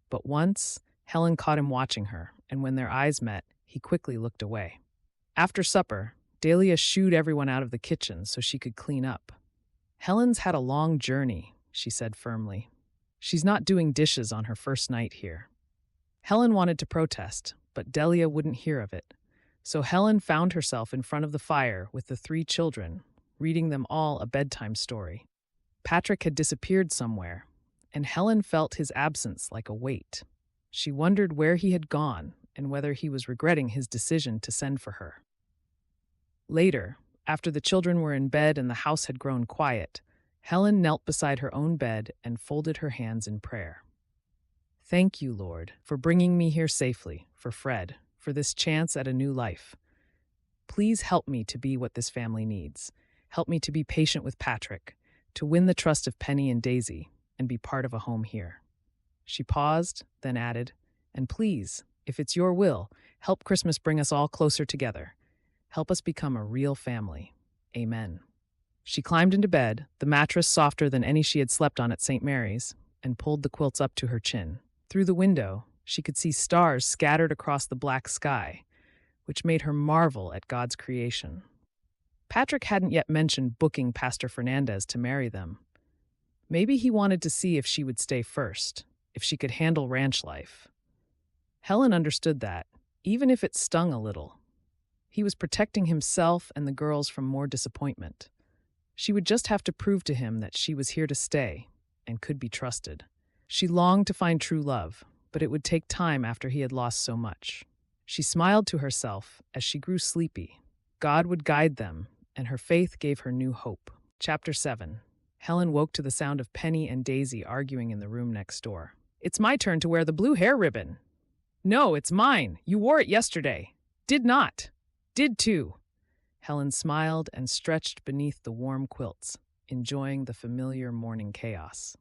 But once, Helen caught him watching her, and when their eyes met, he quickly looked away. After supper, Delia shooed everyone out of the kitchen so she could clean up. "Helen's had a long journey," she said firmly. "She's not doing dishes on her first night here." Helen wanted to protest, but Delia wouldn't hear of it. So Helen found herself in front of the fire with the 3 children, reading them all a bedtime story. Patrick had disappeared somewhere, and Helen felt his absence like a weight. She wondered where he had gone and whether he was regretting his decision to send for her. Later, after the children were in bed and the house had grown quiet, Helen knelt beside her own bed and folded her hands in prayer. "Thank you, Lord, for bringing me here safely, for Fred, for this chance at a new life. Please help me to be what this family needs. Help me to be patient with Patrick, to win the trust of Penny and Daisy, and be part of a home here." She paused, then added, "And please, if it's your will, help Christmas bring us all closer together. Help us become a real family. Amen." She climbed into bed, the mattress softer than any she had slept on at St. Mary's, and pulled the quilts up to her chin. Through the window, she could see stars scattered across the black sky, which made her marvel at God's creation. Patrick hadn't yet mentioned booking Pastor Fernandez to marry them. Maybe he wanted to see if she would stay first, if she could handle ranch life. Helen understood that, even if it stung a little. He was protecting himself and the girls from more disappointment. She would just have to prove to him that she was here to stay and could be trusted. She longed to find true love, but it would take time after he had lost so much. She smiled to herself as she grew sleepy. God would guide them, and her faith gave her new hope. Chapter 7. Helen woke to the sound of Penny and Daisy arguing in the room next door. "It's my turn to wear the blue hair ribbon." "No, it's mine. You wore it yesterday." "Did not." "Did too." Helen smiled and stretched beneath the warm quilts, enjoying the familiar morning chaos.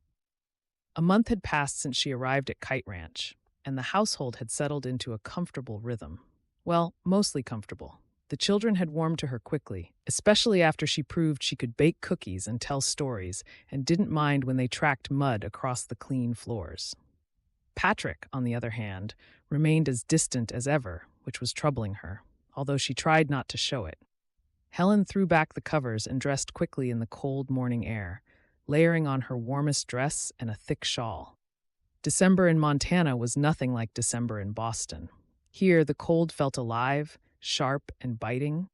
A month had passed since she arrived at Kite Ranch, and the household had settled into a comfortable rhythm. Well, mostly comfortable. The children had warmed to her quickly, especially after she proved she could bake cookies and tell stories, and didn't mind when they tracked mud across the clean floors. Patrick, on the other hand, remained as distant as ever, which was troubling her, although she tried not to show it. Helen threw back the covers and dressed quickly in the cold morning air, layering on her warmest dress and a thick shawl. December in Montana was nothing like December in Boston. Here, the cold felt alive, sharp and biting,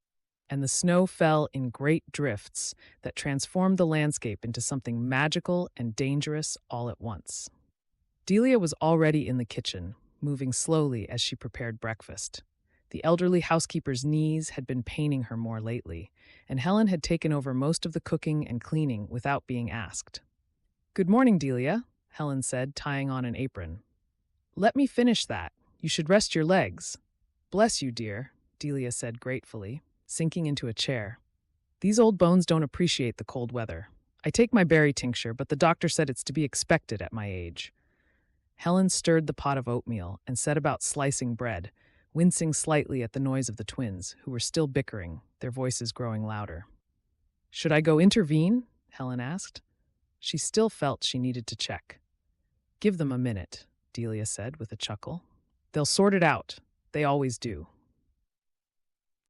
and the snow fell in great drifts that transformed the landscape into something magical and dangerous all at once. Delia was already in the kitchen, moving slowly as she prepared breakfast. The elderly housekeeper's knees had been paining her more lately, and Helen had taken over most of the cooking and cleaning without being asked. "Good morning, Delia," Helen said, tying on an apron. "Let me finish that. You should rest your legs." "Bless you, dear," Delia said gratefully, sinking into a chair. "These old bones don't appreciate the cold weather. I take my berry tincture, but the doctor said it's to be expected at my age." Helen stirred the pot of oatmeal and set about slicing bread, wincing slightly at the noise of the twins, who were still bickering, their voices growing louder. "Should I go intervene?" Helen asked. She still felt she needed to check. "Give them a minute," Delia said with a chuckle. "They'll sort it out. They always do."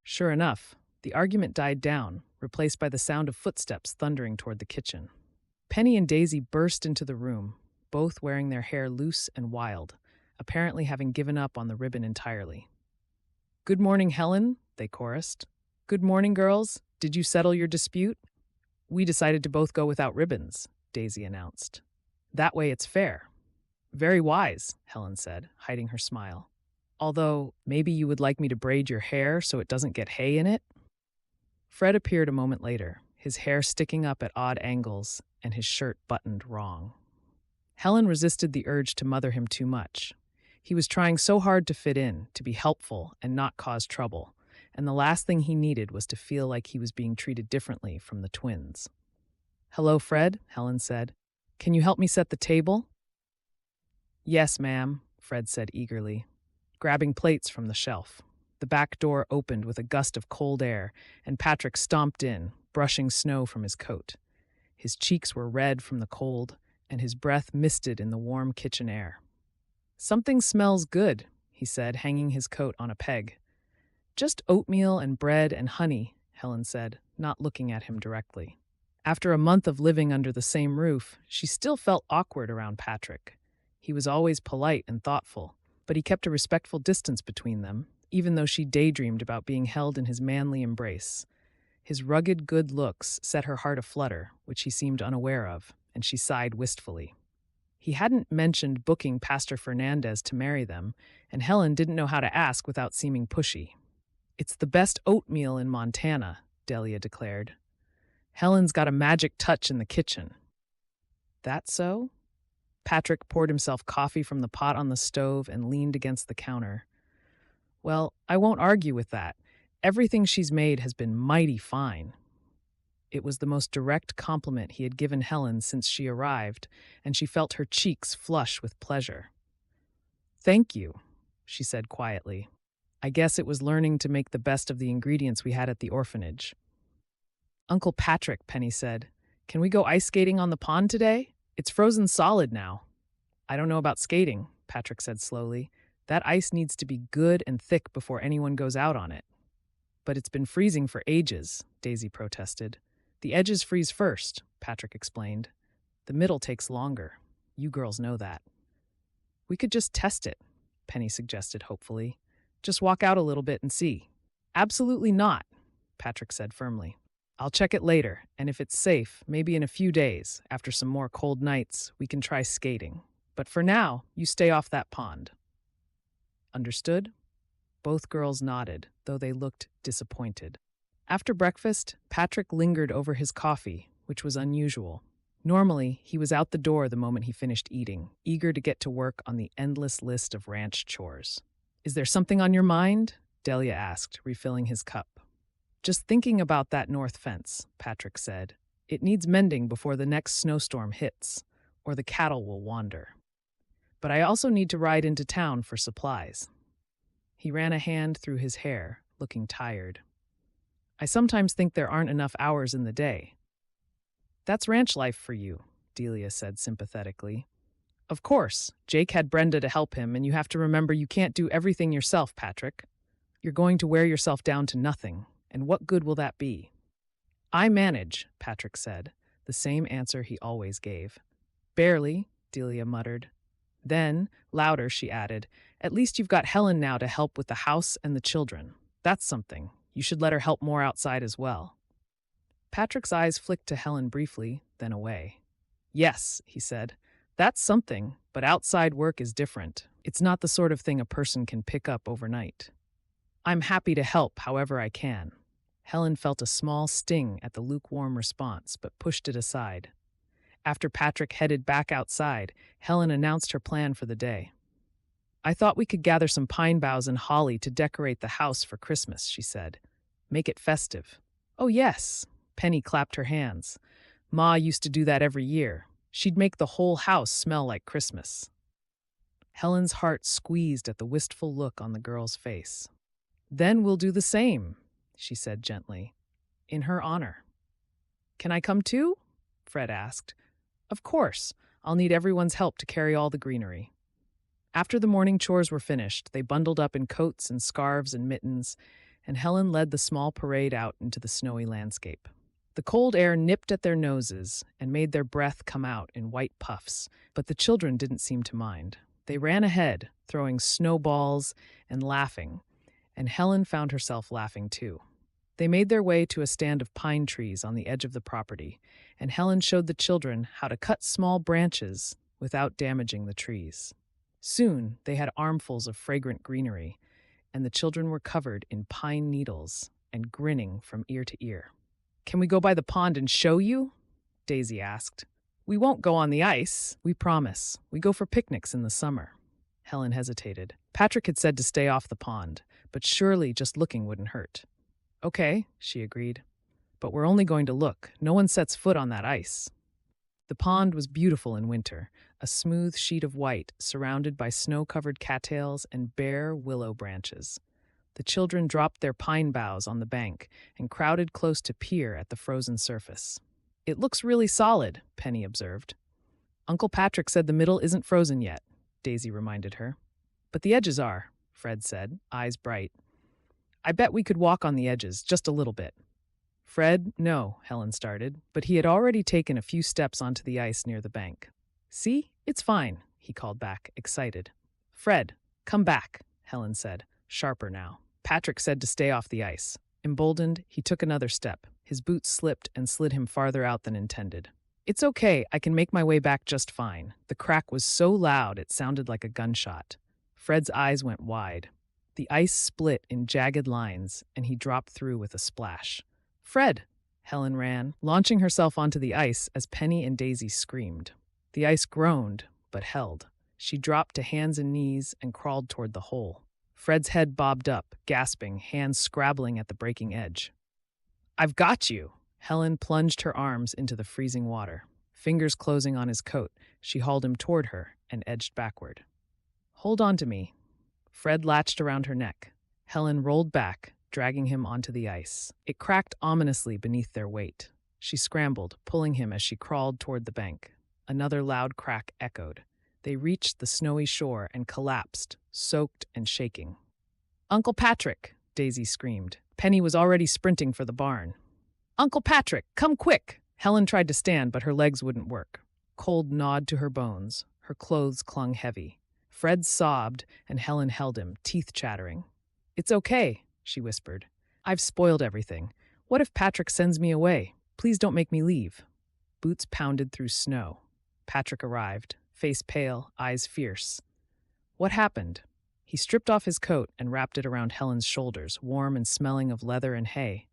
Sure enough, the argument died down, replaced by the sound of footsteps thundering toward the kitchen. Penny and Daisy burst into the room, both wearing their hair loose and wild, apparently having given up on the ribbon entirely. "Good morning, Helen," they chorused. "Good morning, girls. Did you settle your dispute?" "We decided to both go without ribbons," Daisy announced. "That way it's fair." "Very wise," Helen said, hiding her smile. "Although, maybe you would like me to braid your hair so it doesn't get hay in it?" Fred appeared a moment later, his hair sticking up at odd angles and his shirt buttoned wrong. Helen resisted the urge to mother him too much. He was trying so hard to fit in, to be helpful and not cause trouble, and the last thing he needed was to feel like he was being treated differently from the twins. "Hello, Fred," Helen said. "Can you help me set the table?" "Yes, ma'am," Fred said eagerly, grabbing plates from the shelf. The back door opened with a gust of cold air, and Patrick stomped in, brushing snow from his coat. His cheeks were red from the cold, and his breath misted in the warm kitchen air. "Something smells good," he said, hanging his coat on a peg. "Just oatmeal and bread and honey," Helen said, not looking at him directly. After a month of living under the same roof, she still felt awkward around Patrick. He was always polite and thoughtful, but he kept a respectful distance between them, even though she daydreamed about being held in his manly embrace. His rugged good looks set her heart aflutter, which he seemed unaware of, and she sighed wistfully. He hadn't mentioned booking Pastor Fernandez to marry them, and Helen didn't know how to ask without seeming pushy. "It's the best oatmeal in Montana," Delia declared. "Helen's got a magic touch in the kitchen." "That so?" Patrick poured himself coffee from the pot on the stove and leaned against the counter. "Well, I won't argue with that. Everything she's made has been mighty fine." It was the most direct compliment he had given Helen since she arrived, and she felt her cheeks flush with pleasure. "Thank you," she said quietly. "I guess it was learning to make the best of the ingredients we had at the orphanage." "Uncle Patrick," Penny said, "can we go ice skating on the pond today? It's frozen solid now." "I don't know about skating," Patrick said slowly. "That ice needs to be good and thick before anyone goes out on it." "But it's been freezing for ages," Daisy protested. "The edges freeze first," Patrick explained. "The middle takes longer. You girls know that." "We could just test it," Penny suggested hopefully. "Just walk out a little bit and see." "Absolutely not," Patrick said firmly. "I'll check it later, and if it's safe, maybe in a few days, after some more cold nights, we can try skating. But for now, you stay off that pond." "Understood?" Both girls nodded, though they looked disappointed. After breakfast, Patrick lingered over his coffee, which was unusual. Normally, he was out the door the moment he finished eating, eager to get to work on the endless list of ranch chores. "Is there something on your mind?" Delia asked, refilling his cup. "Just thinking about that north fence," Patrick said. "It needs mending before the next snowstorm hits, or the cattle will wander. But I also need to ride into town for supplies." He ran a hand through his hair, looking tired. "I sometimes think there aren't enough hours in the day." "That's ranch life for you," Delia said sympathetically. "Of course, Jake had Brenda to help him, and you have to remember you can't do everything yourself, Patrick. You're going to wear yourself down to nothing, and what good will that be?" "I manage," Patrick said, the same answer he always gave. "Barely," Delia muttered. Then, louder, she added, "At least you've got Helen now to help with the house and the children. That's something. You should let her help more outside as well." Patrick's eyes flicked to Helen briefly, then away. "Yes," he said, "that's something, but outside work is different. It's not the sort of thing a person can pick up overnight." "I'm happy to help however I can." Helen felt a small sting at the lukewarm response, but pushed it aside. After Patrick headed back outside, Helen announced her plan for the day. "I thought we could gather some pine boughs and holly to decorate the house for Christmas," she said. "Make it festive." "Oh, yes." Penny clapped her hands. "Ma used to do that every year. She'd make the whole house smell like Christmas." Helen's heart squeezed at the wistful look on the girl's face. "Then we'll do the same," she said gently, "in her honor." "Can I come too?" Fred asked. "Of course. I'll need everyone's help to carry all the greenery." After the morning chores were finished, they bundled up in coats and scarves and mittens, and Helen led the small parade out into the snowy landscape. The cold air nipped at their noses and made their breath come out in white puffs, but the children didn't seem to mind. They ran ahead, throwing snowballs and laughing, and Helen found herself laughing too. They made their way to a stand of pine trees on the edge of the property, and Helen showed the children how to cut small branches without damaging the trees. Soon, they had armfuls of fragrant greenery, and the children were covered in pine needles and grinning from ear to ear. "Can we go by the pond and show you?" Daisy asked. "We won't go on the ice, we promise. We go for picnics in the summer." Helen hesitated. Patrick had said to stay off the pond, but surely just looking wouldn't hurt. Okay, she agreed. But we're only going to look. No one sets foot on that ice. The pond was beautiful in winter, a smooth sheet of white surrounded by snow-covered cattails and bare willow branches. The children dropped their pine boughs on the bank and crowded close to peer at the frozen surface. It looks really solid, Penny observed. Uncle Patrick said the middle isn't frozen yet, Daisy reminded her. But the edges are, Fred said, eyes bright. I bet we could walk on the edges, just a little bit. Fred, no, Helen started, but he had already taken a few steps onto the ice near the bank. See, it's fine, he called back, excited. Fred, come back, Helen said, sharper now. Patrick said to stay off the ice. Emboldened, he took another step. His boots slipped and slid him farther out than intended. It's okay, I can make my way back just fine. The crack was so loud it sounded like a gunshot. Fred's eyes went wide. The ice split in jagged lines, and he dropped through with a splash. Fred! Helen ran, launching herself onto the ice as Penny and Daisy screamed. The ice groaned, but held. She dropped to hands and knees and crawled toward the hole. Fred's head bobbed up, gasping, hands scrabbling at the breaking edge. I've got you! Helen plunged her arms into the freezing water. Fingers closing on his coat, she hauled him toward her and edged backward. Hold on to me. Fred latched around her neck. Helen rolled back, dragging him onto the ice. It cracked ominously beneath their weight. She scrambled, pulling him as she crawled toward the bank. Another loud crack echoed. They reached the snowy shore and collapsed, soaked and shaking. Uncle Patrick! Daisy screamed. Penny was already sprinting for the barn. Uncle Patrick, come quick! Helen tried to stand, but her legs wouldn't work. Cold gnawed to her bones. Her clothes clung heavy. Fred sobbed, and Helen held him, teeth chattering. It's okay, she whispered. I've spoiled everything. What if Patrick sends me away? Please don't make me leave. Boots pounded through snow. Patrick arrived, face pale, eyes fierce. What happened? He stripped off his coat and wrapped it around Helen's shoulders, warm and smelling of leather and hay.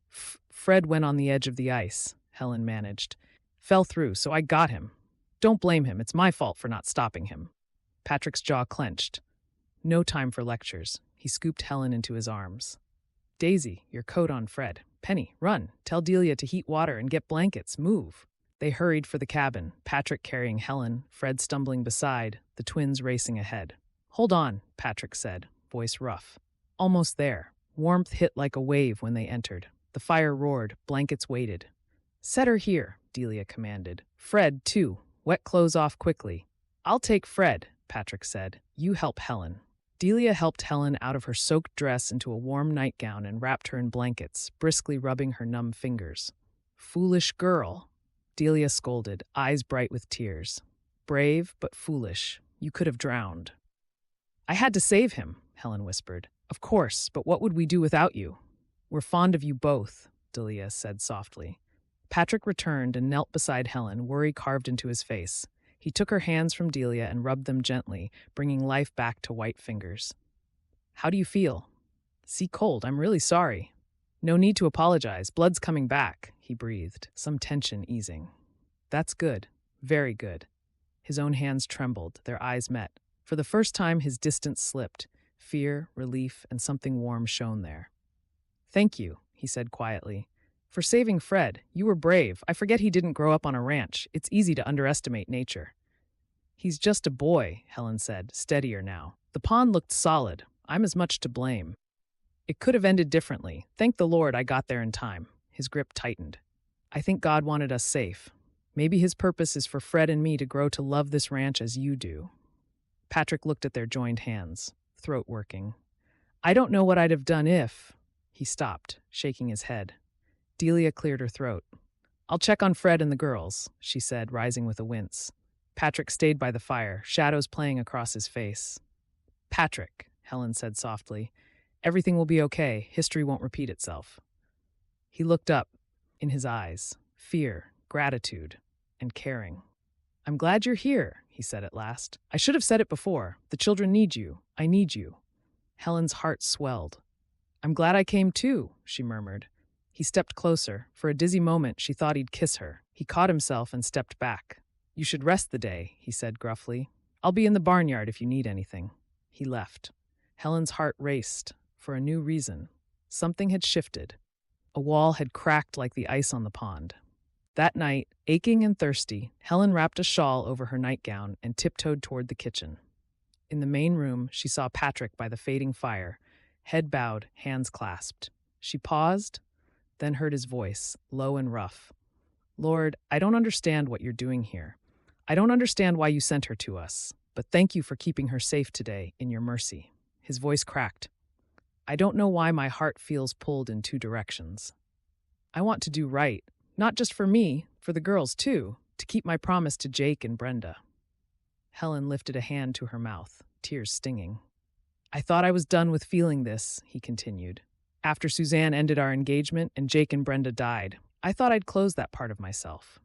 Fred went on the edge of the ice, Helen managed. Fell through, so I got him. Don't blame him, it's my fault for not stopping him. Patrick's jaw clenched. No time for lectures. He scooped Helen into his arms. Daisy, your coat on Fred. Penny, run. Tell Delia to heat water and get blankets. Move. They hurried for the cabin, Patrick carrying Helen, Fred stumbling beside, the twins racing ahead. Hold on, Patrick said, voice rough. Almost there. Warmth hit like a wave when they entered. The fire roared, blankets waited. Set her here, Delia commanded. Fred, too. Wet clothes off quickly. I'll take Fred, Patrick said. You help Helen. Delia helped Helen out of her soaked dress into a warm nightgown and wrapped her in blankets, briskly rubbing her numb fingers. Foolish girl, Delia scolded, eyes bright with tears. Brave, but foolish. You could have drowned. I had to save him, Helen whispered. Of course, but what would we do without you? We're fond of you both, Delia said softly. Patrick returned and knelt beside Helen, worry carved into his face. He took her hands from Delia and rubbed them gently, bringing life back to white fingers. How do you feel? Sea cold, I'm really sorry. No need to apologize, blood's coming back, he breathed, some tension easing. That's good, very good. His own hands trembled, their eyes met. For the first time, his distance slipped. Fear, relief, and something warm shone there. Thank you, he said quietly. For saving Fred, you were brave. I forget he didn't grow up on a ranch. It's easy to underestimate nature. He's just a boy, Helen said, steadier now. The pond looked solid. I'm as much to blame. It could have ended differently. Thank the Lord I got there in time. His grip tightened. I think God wanted us safe. Maybe his purpose is for Fred and me to grow to love this ranch as you do. Patrick looked at their joined hands, throat working. I don't know what I'd have done if... He stopped, shaking his head. Delia cleared her throat. I'll check on Fred and the girls, she said, rising with a wince. Patrick stayed by the fire, shadows playing across his face. Patrick, Helen said softly, everything will be okay. History won't repeat itself. He looked up, in his eyes, fear, gratitude, and caring. I'm glad you're here, he said at last. I should have said it before. The children need you. I need you. Helen's heart swelled. I'm glad I came too, she murmured. He stepped closer. For a dizzy moment, she thought he'd kiss her. He caught himself and stepped back. You should rest the day, he said gruffly. I'll be in the barnyard if you need anything. He left. Helen's heart raced. for a new reason. Something had shifted. A wall had cracked like the ice on the pond. That night, aching and thirsty, Helen wrapped a shawl over her nightgown and tiptoed toward the kitchen. In the main room, she saw Patrick by the fading fire, head bowed, hands clasped. She paused, then heard his voice, low and rough. "Lord, I don't understand what you're doing here. I don't understand why you sent her to us, but thank you for keeping her safe today in your mercy." His voice cracked. "I don't know why my heart feels pulled in two directions. I want to do right, not just for me, for the girls too, to keep my promise to Jake and Brenda." Helen lifted a hand to her mouth, tears stinging. "I thought I was done with feeling this," he continued. "After Suzanne ended our engagement and Jake and Brenda died, I thought I'd close that part of myself.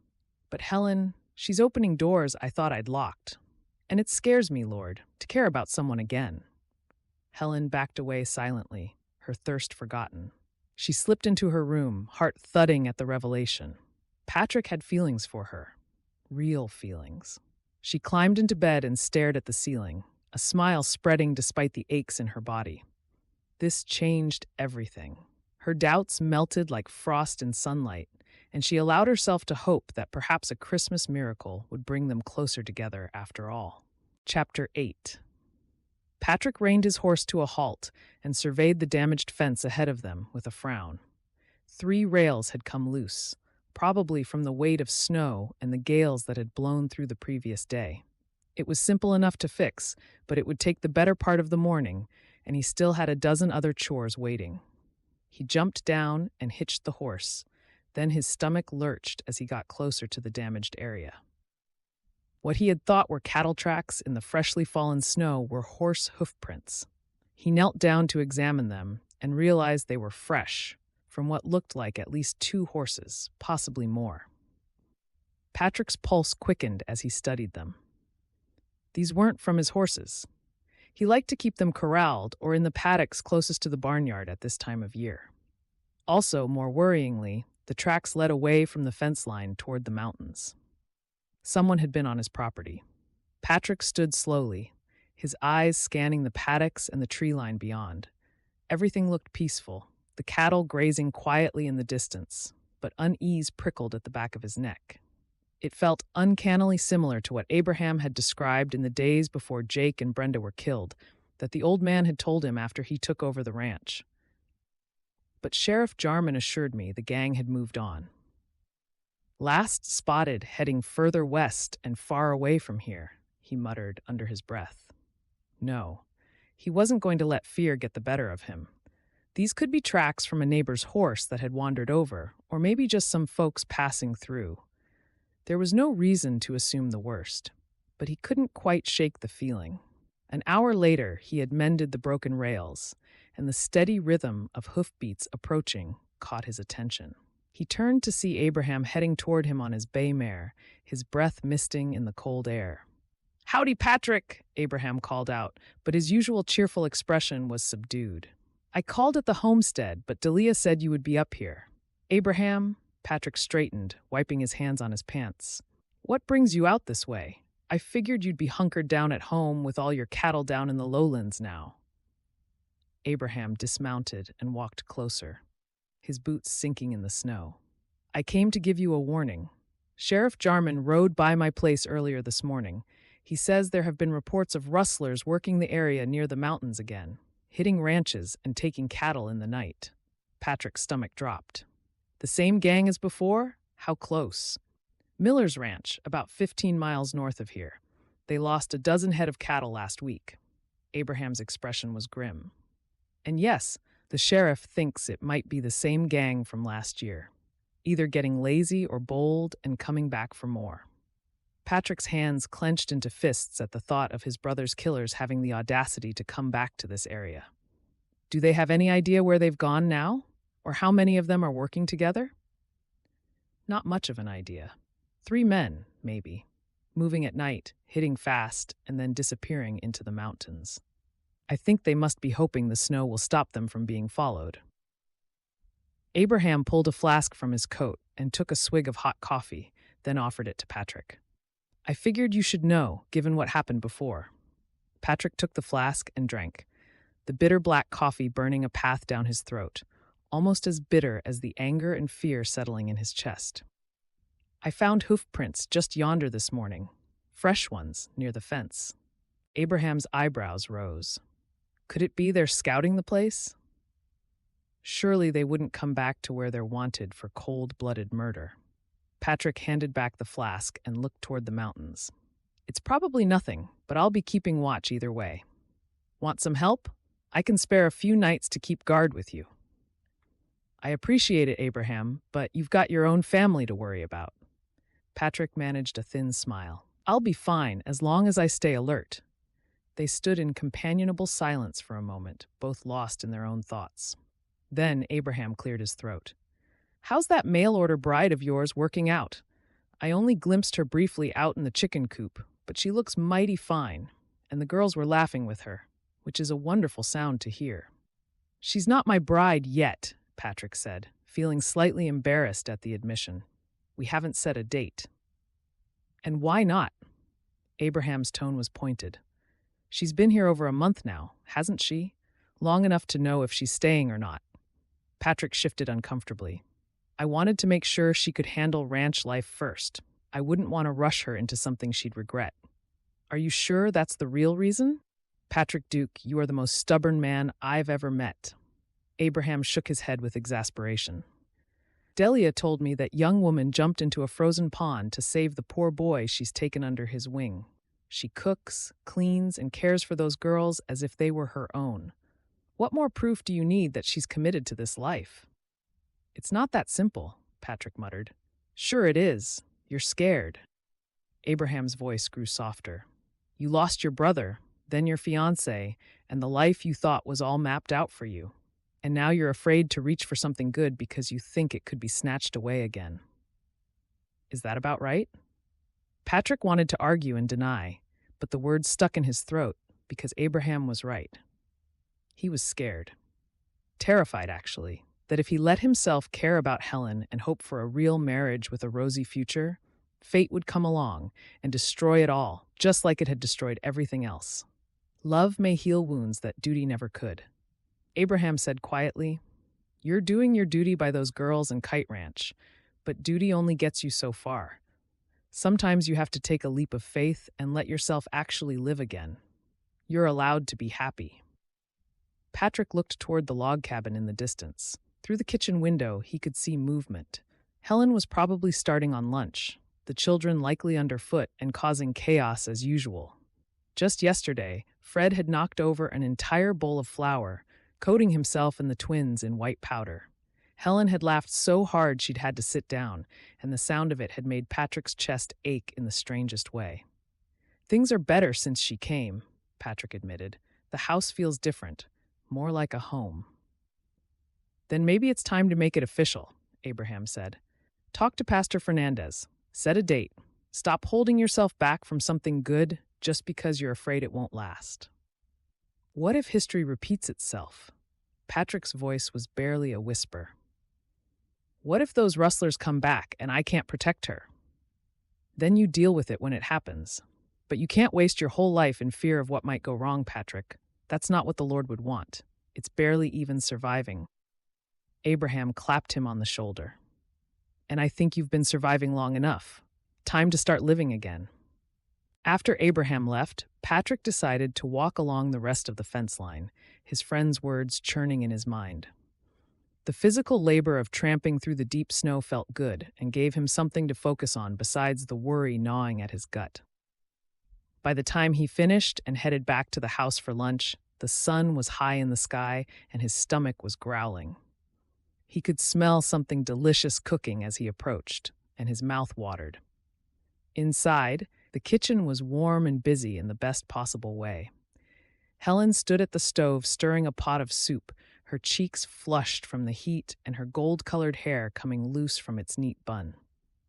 But Helen, she's opening doors I thought I'd locked. And it scares me, Lord, to care about someone again." Helen backed away silently, her thirst forgotten. She slipped into her room, heart thudding at the revelation. Patrick had feelings for her. Real feelings. She climbed into bed and stared at the ceiling, a smile spreading despite the aches in her body. This changed everything. Her doubts melted like frost in sunlight, and she allowed herself to hope that perhaps a Christmas miracle would bring them closer together after all. Chapter 8. Patrick reined his horse to a halt and surveyed the damaged fence ahead of them with a frown. 3 rails had come loose, probably from the weight of snow and the gales that had blown through the previous day. It was simple enough to fix, but it would take the better part of the morning, and he still had a dozen other chores waiting. He jumped down and hitched the horse. Then his stomach lurched as he got closer to the damaged area. What he had thought were cattle tracks in the freshly fallen snow were horse hoofprints. He knelt down to examine them and realized they were fresh, from what looked like at least 2 horses, possibly more. Patrick's pulse quickened as he studied them. These weren't from his horses. He liked to keep them corralled or in the paddocks closest to the barnyard at this time of year. Also, more worryingly, the tracks led away from the fence line toward the mountains. Someone had been on his property. Patrick stood slowly, his eyes scanning the paddocks and the tree line beyond. Everything looked peaceful, the cattle grazing quietly in the distance, but unease prickled at the back of his neck. It felt uncannily similar to what Abraham had described in the days before Jake and Brenda were killed, that the old man had told him after he took over the ranch. But Sheriff Jarman assured me the gang had moved on. "Last spotted heading further west and far away from here," he muttered under his breath. No, he wasn't going to let fear get the better of him. These could be tracks from a neighbor's horse that had wandered over, or maybe just some folks passing through. There was no reason to assume the worst, but he couldn't quite shake the feeling. An hour later, he had mended the broken rails, and the steady rhythm of hoofbeats approaching caught his attention. He turned to see Abraham heading toward him on his bay mare, his breath misting in the cold air. "Howdy, Patrick," Abraham called out, but his usual cheerful expression was subdued. "I called at the homestead, but Delia said you would be up here." "Abraham," Patrick straightened, wiping his hands on his pants. "What brings you out this way? I figured you'd be hunkered down at home with all your cattle down in the lowlands now." Abraham dismounted and walked closer, his boots sinking in the snow. "I came to give you a warning. Sheriff Jarman rode by my place earlier this morning. He says there have been reports of rustlers working the area near the mountains again, hitting ranches and taking cattle in the night." Patrick's stomach dropped. "The same gang as before? How close?" "Miller's Ranch, about 15 miles north of here. They lost a dozen head of cattle last week." Abraham's expression was grim. "And yes, the sheriff thinks it might be the same gang from last year, either getting lazy or bold and coming back for more." Patrick's hands clenched into fists at the thought of his brother's killers having the audacity to come back to this area. "Do they have any idea where they've gone now? Or how many of them are working together?" "Not much of an idea. 3 men, maybe, moving at night, hitting fast, and then disappearing into the mountains. I think they must be hoping the snow will stop them from being followed." Abraham pulled a flask from his coat and took a swig of hot coffee, then offered it to Patrick. "I figured you should know, given what happened before." Patrick took the flask and drank. the bitter black coffee burning a path down his throat, almost as bitter as the anger and fear settling in his chest. "I found hoof prints just yonder this morning, fresh ones near the fence." Abraham's eyebrows rose. Could it be they're scouting the place? Surely they wouldn't come back to where they're wanted for cold-blooded murder. Patrick handed back the flask and looked toward the mountains. "It's probably nothing, but I'll be keeping watch either way. Want some help? I can spare a few nights to keep guard with you." "I appreciate it, Abraham, but you've got your own family to worry about." Patrick managed a thin smile. "I'll be fine as long as I stay alert." They stood in companionable silence for a moment, both lost in their own thoughts. Then Abraham cleared his throat. "How's that mail-order bride of yours working out? I only glimpsed her briefly out in the chicken coop, but she looks mighty fine, and the girls were laughing with her, which is a wonderful sound to hear." "She's not my bride yet," Patrick said, feeling slightly embarrassed at the admission. "We haven't set a date." "And why not?" Abraham's tone was pointed. "She's been here over a month now, hasn't she? Long enough to know if she's staying or not." Patrick shifted uncomfortably. "I wanted to make sure she could handle ranch life first. I wouldn't want to rush her into something she'd regret." "Are you sure that's the real reason?" "Patrick Duke, you are the most stubborn man I've ever met." Abraham shook his head with exasperation. "Delia told me that young woman jumped into a frozen pond to save the poor boy she's taken under his wing. She cooks, cleans, and cares for those girls as if they were her own. What more proof do you need that she's committed to this life?" "It's not that simple," Patrick muttered. "Sure it is. You're scared." Abraham's voice grew softer. "You lost your brother, then your fiancée, and the life you thought was all mapped out for you. And now you're afraid to reach for something good because you think it could be snatched away again. Is that about right?" Patrick wanted to argue and deny, but the words stuck in his throat because Abraham was right. He was scared. Terrified, actually, that if he let himself care about Helen and hope for a real marriage with a rosy future, fate would come along and destroy it all, just like it had destroyed everything else. Love may heal wounds that duty never could. Abraham said quietly, "You're doing your duty by those girls and Kite Ranch, but duty only gets you so far. Sometimes you have to take a leap of faith and let yourself actually live again. You're allowed to be happy." Patrick looked toward the log cabin in the distance. Through the kitchen window, he could see movement. Helen was probably starting on lunch, the children likely underfoot and causing chaos as usual. Just yesterday, Fred had knocked over an entire bowl of flour, coating himself and the twins in white powder. Helen had laughed so hard she'd had to sit down, and the sound of it had made Patrick's chest ache in the strangest way. "Things are better since she came," Patrick admitted. "The house feels different, more like a home." "Then maybe it's time to make it official," Abraham said. "Talk to Pastor Fernandez. Set a date. Stop holding yourself back from something good just because you're afraid it won't last." What if history repeats itself? Patrick's voice was barely a whisper. What if those rustlers come back and I can't protect her? Then you deal with it when it happens. But you can't waste your whole life in fear of what might go wrong, Patrick. That's not what the Lord would want. It's barely even surviving. Abraham clapped him on the shoulder. "And I think you've been surviving long enough. Time to start living again." After Abraham left, Patrick decided to walk along the rest of the fence line, his friend's words churning in his mind. The physical labor of tramping through the deep snow felt good and gave him something to focus on besides the worry gnawing at his gut. By the time he finished and headed back to the house for lunch, the sun was high in the sky and his stomach was growling. He could smell something delicious cooking as he approached, and his mouth watered. Inside, the kitchen was warm and busy in the best possible way. Helen stood at the stove stirring a pot of soup, her cheeks flushed from the heat and her gold-colored hair coming loose from its neat bun.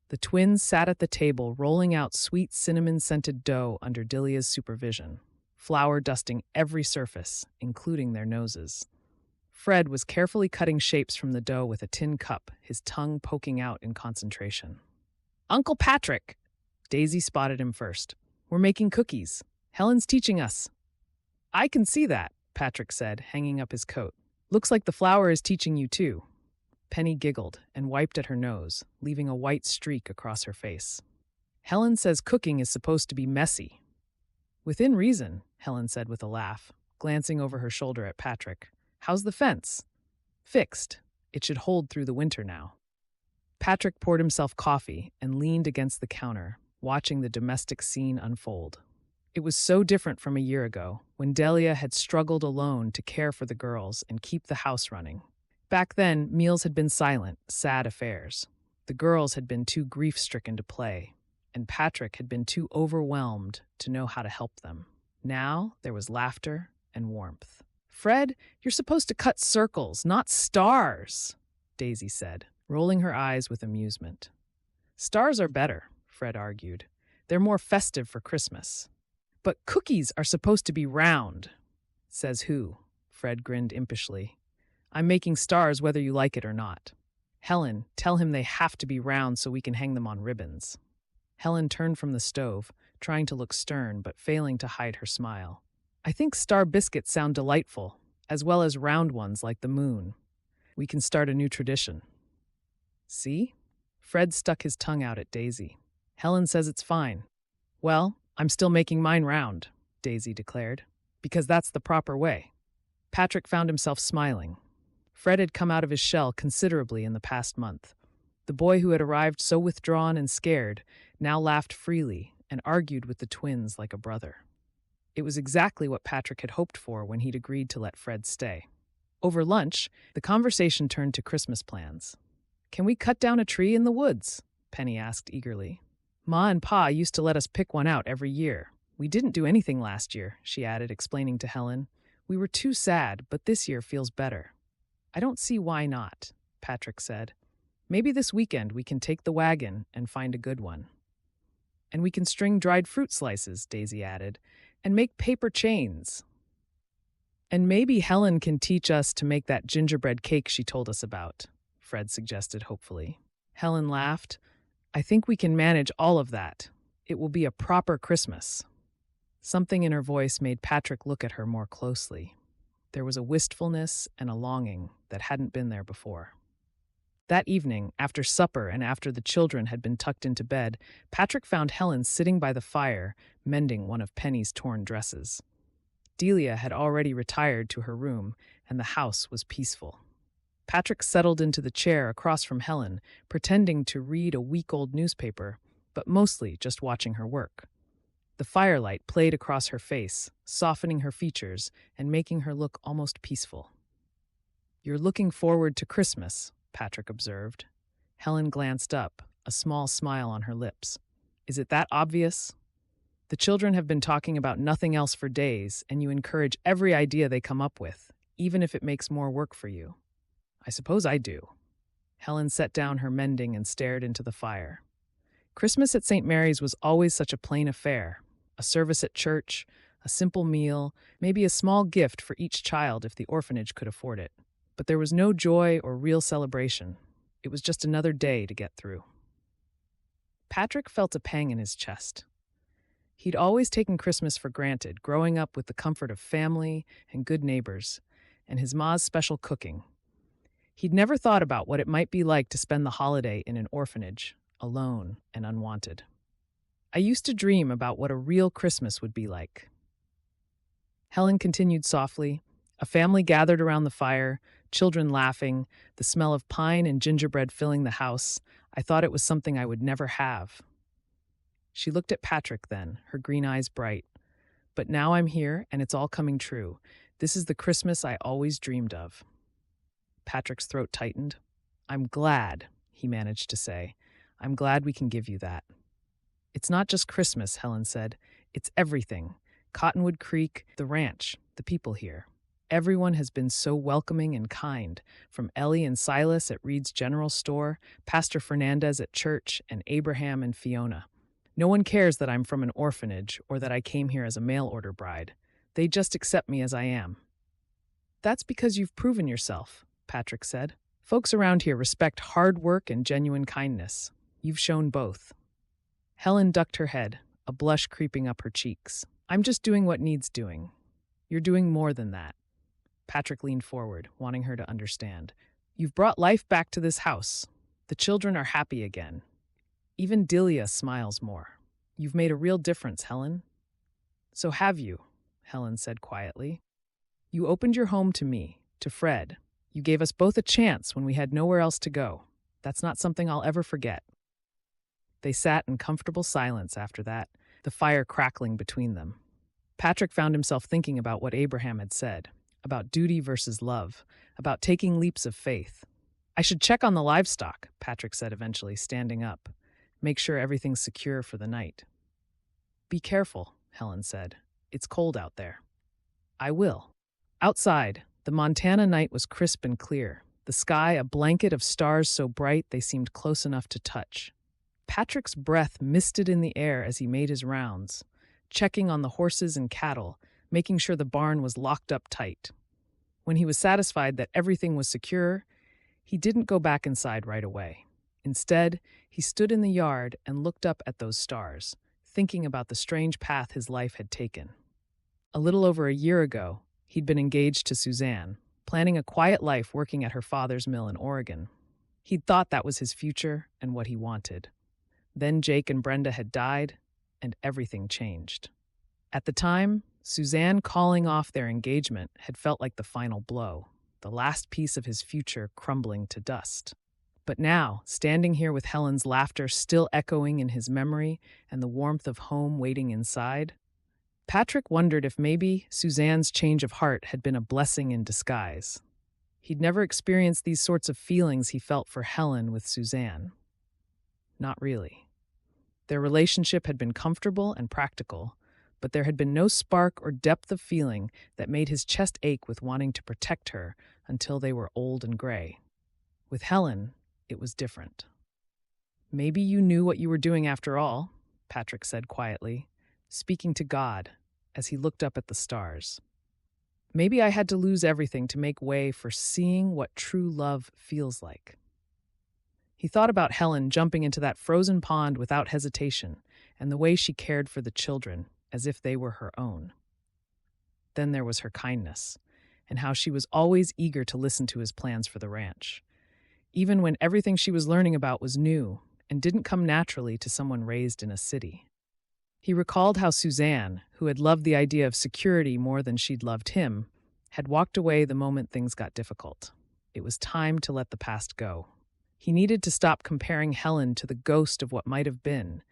The twins sat at the table rolling out sweet cinnamon-scented dough under Delia's supervision, flour dusting every surface, including their noses. Fred was carefully cutting shapes from the dough with a tin cup, his tongue poking out in concentration. "Uncle Patrick!" Daisy spotted him first. "We're making cookies. Helen's teaching us." "I can see that," Patrick said, hanging up his coat. Looks like the flour is teaching you too. Penny giggled and wiped at her nose, leaving a white streak across her face. Helen says cooking is supposed to be messy. Within reason, Helen said with a laugh, glancing over her shoulder at Patrick. How's the fence? Fixed. It should hold through the winter now. Patrick poured himself coffee and leaned against the counter, watching the domestic scene unfold. It was so different from a year ago, when Delia had struggled alone to care for the girls and keep the house running. Back then, meals had been silent, sad affairs. The girls had been too grief-stricken to play, and Patrick had been too overwhelmed to know how to help them. Now, there was laughter and warmth. "Fred, you're supposed to cut circles, not stars," Daisy said, rolling her eyes with amusement. "Stars are better," Fred argued. "They're more festive for Christmas." "But cookies are supposed to be round." "Says who?" Fred grinned impishly. "I'm making stars whether you like it or not." "Helen, tell him they have to be round so we can hang them on ribbons." Helen turned from the stove, trying to look stern but failing to hide her smile. "I think star biscuits sound delightful, as well as round ones like the moon. We can start a new tradition." "See?" Fred stuck his tongue out at Daisy. "Helen says it's fine." "Well, I'm still making mine round," Daisy declared, "because that's the proper way." Patrick found himself smiling. Fred had come out of his shell considerably in the past month. The boy who had arrived so withdrawn and scared now laughed freely and argued with the twins like a brother. It was exactly what Patrick had hoped for when he'd agreed to let Fred stay. Over lunch, the conversation turned to Christmas plans. "Can we cut down a tree in the woods?" Penny asked eagerly. "Ma and Pa used to let us pick one out every year. We didn't do anything last year," she added, explaining to Helen. "We were too sad, but this year feels better." "I don't see why not," Patrick said. "Maybe this weekend we can take the wagon and find a good one." "And we can string dried fruit slices," Daisy added, "and make paper chains." "And maybe Helen can teach us to make that gingerbread cake she told us about," Fred suggested hopefully. Helen laughed. "I think we can manage all of that. It will be a proper Christmas." Something in her voice made Patrick look at her more closely. There was a wistfulness and a longing that hadn't been there before. That evening, after supper and after the children had been tucked into bed, Patrick found Helen sitting by the fire, mending one of Penny's torn dresses. Delia had already retired to her room, and the house was peaceful. Patrick settled into the chair across from Helen, pretending to read a week-old newspaper, but mostly just watching her work. The firelight played across her face, softening her features and making her look almost peaceful. "You're looking forward to Christmas," Patrick observed. Helen glanced up, a small smile on her lips. "Is it that obvious? The children have been talking about nothing else for days, and you encourage every idea they come up with, even if it makes more work for you." "I suppose I do." Helen set down her mending and stared into the fire. Christmas at St. Mary's was always such a plain affair. A service at church, a simple meal, maybe a small gift for each child if the orphanage could afford it. But there was no joy or real celebration. It was just another day to get through. Patrick felt a pang in his chest. He'd always taken Christmas for granted, growing up with the comfort of family and good neighbors, and his ma's special cooking. He'd never thought about what it might be like to spend the holiday in an orphanage, alone and unwanted. "I used to dream about what a real Christmas would be like." Helen continued softly. A family gathered around the fire, children laughing, the smell of pine and gingerbread filling the house. I thought it was something I would never have. She looked at Patrick then, her green eyes bright. "But now I'm here, and it's all coming true. This is the Christmas I always dreamed of." Patrick's throat tightened. "I'm glad," he managed to say. "I'm glad we can give you that." "It's not just Christmas," Helen said. "It's everything. Cottonwood Creek, the ranch, the people here. Everyone has been so welcoming and kind, from Ellie and Silas at Reed's General Store, Pastor Fernandez at church, and Abraham and Fiona. No one cares that I'm from an orphanage or that I came here as a mail-order bride. They just accept me as I am." "That's because you've proven yourself," Patrick said. "Folks around here respect hard work and genuine kindness. You've shown both." Helen ducked her head, a blush creeping up her cheeks. "I'm just doing what needs doing." "You're doing more than that." Patrick leaned forward, wanting her to understand. You've brought life back to this house. The children are happy again. Even Delia smiles more. You've made a real difference, Helen. So have you, Helen said quietly. You opened your home to me, to Fred. You gave us both a chance when we had nowhere else to go. That's not something I'll ever forget. They sat in comfortable silence after that, the fire crackling between them. Patrick found himself thinking about what Abraham had said, about duty versus love, about taking leaps of faith. I should check on the livestock, Patrick said eventually, standing up. Make sure everything's secure for the night. Be careful, Helen said. It's cold out there. I will. Outside, the Montana night was crisp and clear, the sky a blanket of stars so bright they seemed close enough to touch. Patrick's breath misted in the air as he made his rounds, checking on the horses and cattle, making sure the barn was locked up tight. When he was satisfied that everything was secure, he didn't go back inside right away. Instead, he stood in the yard and looked up at those stars, thinking about the strange path his life had taken. A little over a year ago, he'd been engaged to Suzanne, planning a quiet life working at her father's mill in Oregon. He'd thought that was his future and what he wanted. Then Jake and Brenda had died, and everything changed. At the time, Suzanne calling off their engagement had felt like the final blow, the last piece of his future crumbling to dust. But now, standing here with Helen's laughter still echoing in his memory and the warmth of home waiting inside, Patrick wondered if maybe Suzanne's change of heart had been a blessing in disguise. He'd never experienced these sorts of feelings he felt for Helen with Suzanne. Not really. Their relationship had been comfortable and practical, but there had been no spark or depth of feeling that made his chest ache with wanting to protect her until they were old and gray. With Helen, it was different. Maybe you knew what you were doing after all, Patrick said quietly, speaking to God as he looked up at the stars. Maybe I had to lose everything to make way for seeing what true love feels like. He thought about Helen jumping into that frozen pond without hesitation and the way she cared for the children as if they were her own. Then there was her kindness and how she was always eager to listen to his plans for the ranch, even when everything she was learning about was new and didn't come naturally to someone raised in a city. He recalled how Suzanne, who had loved the idea of security more than she'd loved him, had walked away the moment things got difficult. It was time to let the past go. He needed to stop comparing Helen to the ghost of what might have been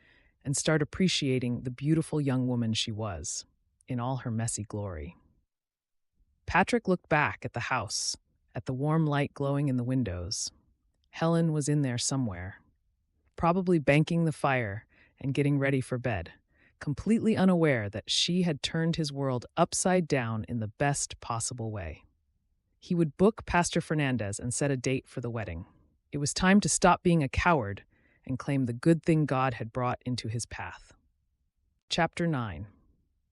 and start appreciating the beautiful young woman she was, in all her messy glory. Patrick looked back at the house, at the warm light glowing in the windows. Helen was in there somewhere, probably banking the fire and getting ready for bed, completely unaware that she had turned his world upside down in the best possible way. He would book Pastor Fernandez and set a date for the wedding. It was time to stop being a coward and claim the good thing God had brought into his path. Chapter 9.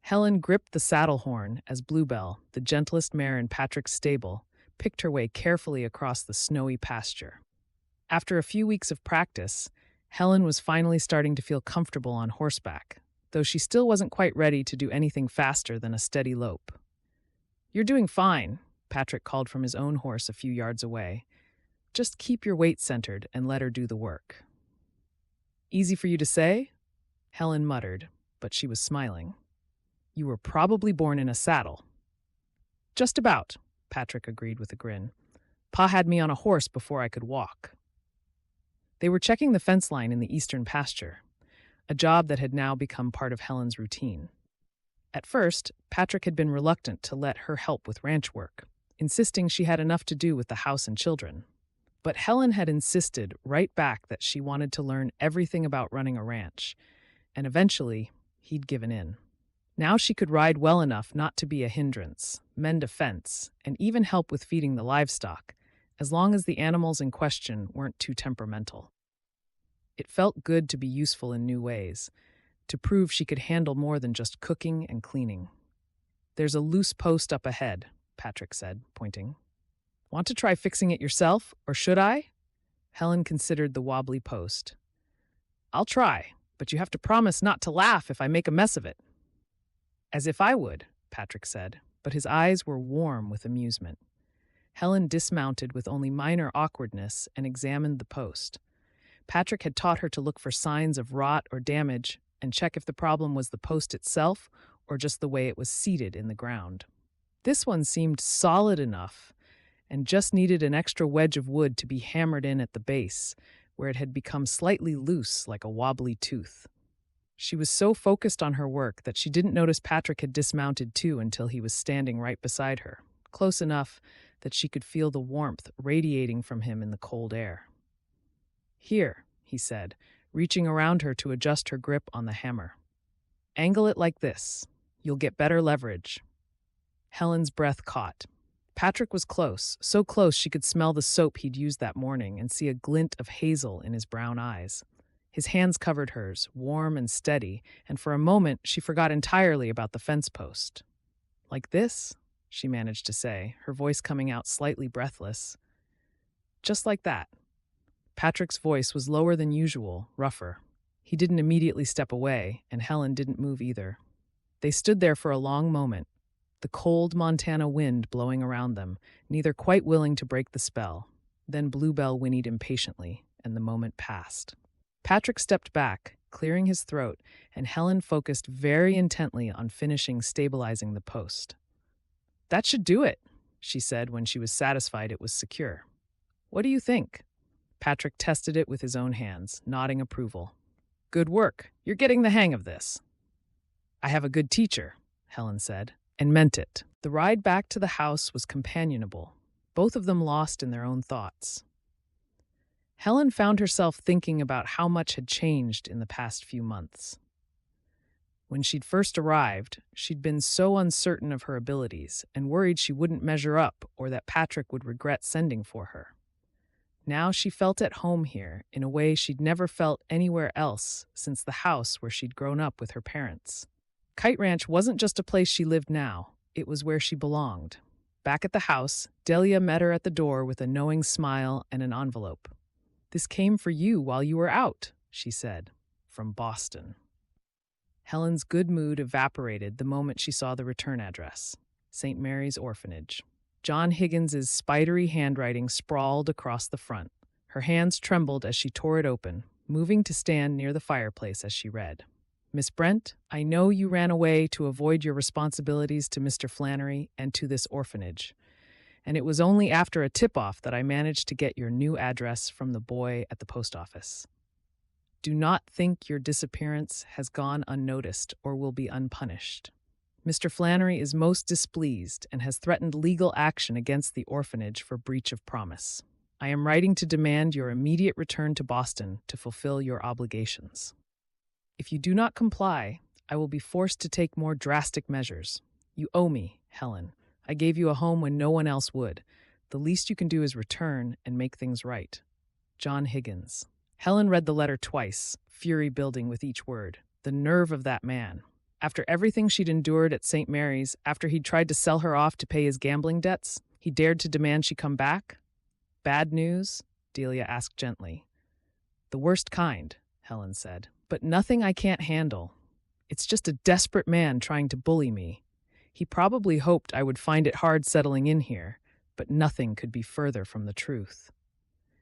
Helen gripped the saddle horn as Bluebell, the gentlest mare in Patrick's stable, picked her way carefully across the snowy pasture. After a few weeks of practice, Helen was finally starting to feel comfortable on horseback, though she still wasn't quite ready to do anything faster than a steady lope. You're doing fine, Patrick called from his own horse a few yards away. Just keep your weight centered and let her do the work. Easy for you to say? Helen muttered, but she was smiling. You were probably born in a saddle. Just about, Patrick agreed with a grin. Pa had me on a horse before I could walk. They were checking the fence line in the eastern pasture, a job that had now become part of Helen's routine. At first, Patrick had been reluctant to let her help with ranch work, insisting she had enough to do with the house and children. But Helen had insisted right back that she wanted to learn everything about running a ranch, and eventually, he'd given in. Now she could ride well enough not to be a hindrance, mend a fence, and even help with feeding the livestock, as long as the animals in question weren't too temperamental. It felt good to be useful in new ways, to prove she could handle more than just cooking and cleaning. There's a loose post up ahead, Patrick said, pointing. Want to try fixing it yourself, or should I? Helen considered the wobbly post. I'll try, but you have to promise not to laugh if I make a mess of it. As if I would, Patrick said, but his eyes were warm with amusement. Helen dismounted with only minor awkwardness and examined the post. Patrick had taught her to look for signs of rot or damage and check if the problem was the post itself or just the way it was seated in the ground. This one seemed solid enough and just needed an extra wedge of wood to be hammered in at the base, where it had become slightly loose like a wobbly tooth. She was so focused on her work that she didn't notice Patrick had dismounted too until he was standing right beside her, close enough that she could feel the warmth radiating from him in the cold air. "Here," he said, reaching around her to adjust her grip on the hammer. "Angle it like this. You'll get better leverage." Helen's breath caught. Patrick was close, so close she could smell the soap he'd used that morning and see a glint of hazel in his brown eyes. His hands covered hers, warm and steady, and for a moment she forgot entirely about the fence post. "Like this?" she managed to say, her voice coming out slightly breathless. "Just like that." Patrick's voice was lower than usual, rougher. He didn't immediately step away, and Helen didn't move either. They stood there for a long moment, the cold Montana wind blowing around them, neither quite willing to break the spell. Then Bluebell whinnied impatiently, and the moment passed. Patrick stepped back, clearing his throat, and Helen focused very intently on finishing stabilizing the post. "That should do it," she said when she was satisfied it was secure. "What do you think?" Patrick tested it with his own hands, nodding approval. "Good work. You're getting the hang of this." "I have a good teacher," Helen said, and meant it. The ride back to the house was companionable, both of them lost in their own thoughts. Helen found herself thinking about how much had changed in the past few months. When she'd first arrived, she'd been so uncertain of her abilities and worried she wouldn't measure up or that Patrick would regret sending for her. Now she felt at home here in a way she'd never felt anywhere else since the house where she'd grown up with her parents. Kite Ranch wasn't just a place she lived now, it was where she belonged. Back at the house, Delia met her at the door with a knowing smile and an envelope. "This came for you while you were out," she said, "from Boston." Helen's good mood evaporated the moment she saw the return address, St. Mary's Orphanage. John Higgins's spidery handwriting sprawled across the front. Her hands trembled as she tore it open, moving to stand near the fireplace as she read. "Miss Brent, I know you ran away to avoid your responsibilities to Mr. Flannery and to this orphanage, and it was only after a tip-off that I managed to get your new address from the boy at the post office. Do not think your disappearance has gone unnoticed or will be unpunished. Mr. Flannery is most displeased and has threatened legal action against the orphanage for breach of promise. I am writing to demand your immediate return to Boston to fulfill your obligations. If you do not comply, I will be forced to take more drastic measures. You owe me, Helen. I gave you a home when no one else would. The least you can do is return and make things right. John Higgins." Helen read the letter twice, fury building with each word. The nerve of that man. After everything she'd endured at St. Mary's, after he'd tried to sell her off to pay his gambling debts, he dared to demand she come back? "Bad news?" Delia asked gently. "The worst kind," Helen said. "But nothing I can't handle. It's just a desperate man trying to bully me. He probably hoped I would find it hard settling in here, but nothing could be further from the truth."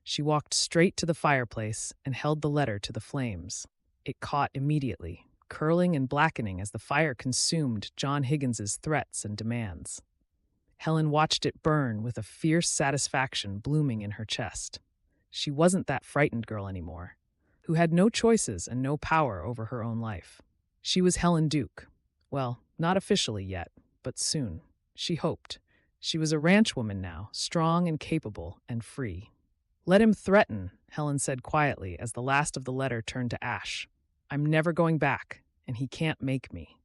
She walked straight to the fireplace and held the letter to the flames. It caught immediately, curling and blackening as the fire consumed John Higgins's threats and demands. Helen watched it burn with a fierce satisfaction blooming in her chest. She wasn't that frightened girl anymore, who had no choices and no power over her own life. She was Helen Duke. Well, not officially yet, but soon. She hoped. She was a ranchwoman now, strong and capable and free. "Let him threaten," Helen said quietly as the last of the letter turned to ash. "I'm never going back, and he can't make me."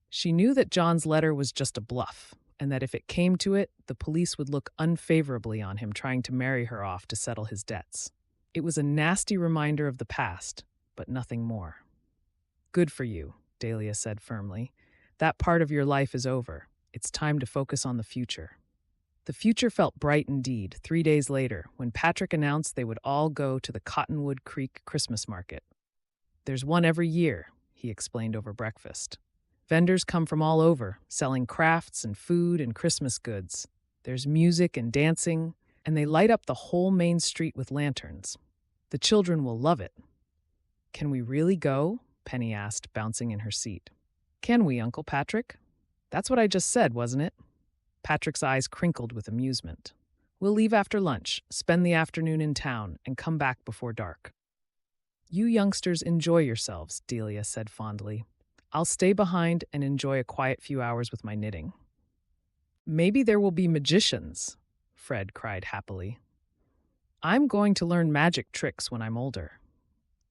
She knew that John's letter was just a bluff, and that if it came to it, the police would look unfavorably on him trying to marry her off to settle his debts. It was a nasty reminder of the past, but nothing more. "Good for you," Delia said firmly. "That part of your life is over. It's time to focus on the future." The future felt bright indeed 3 days later when Patrick announced they would all go to the Cottonwood Creek Christmas market. "There's one every year," he explained over breakfast. Vendors come from all over, selling crafts and food and Christmas goods. There's music and dancing, and they light up the whole main street with lanterns. The children will love it. Can we really go? Penny asked, bouncing in her seat. Can we, Uncle Patrick? That's what I just said, wasn't it? Patrick's eyes crinkled with amusement. We'll leave after lunch, spend the afternoon in town, and come back before dark. You youngsters enjoy yourselves, Delia said fondly. I'll stay behind and enjoy a quiet few hours with my knitting. Maybe there will be magicians, Fred cried happily. I'm going to learn magic tricks when I'm older.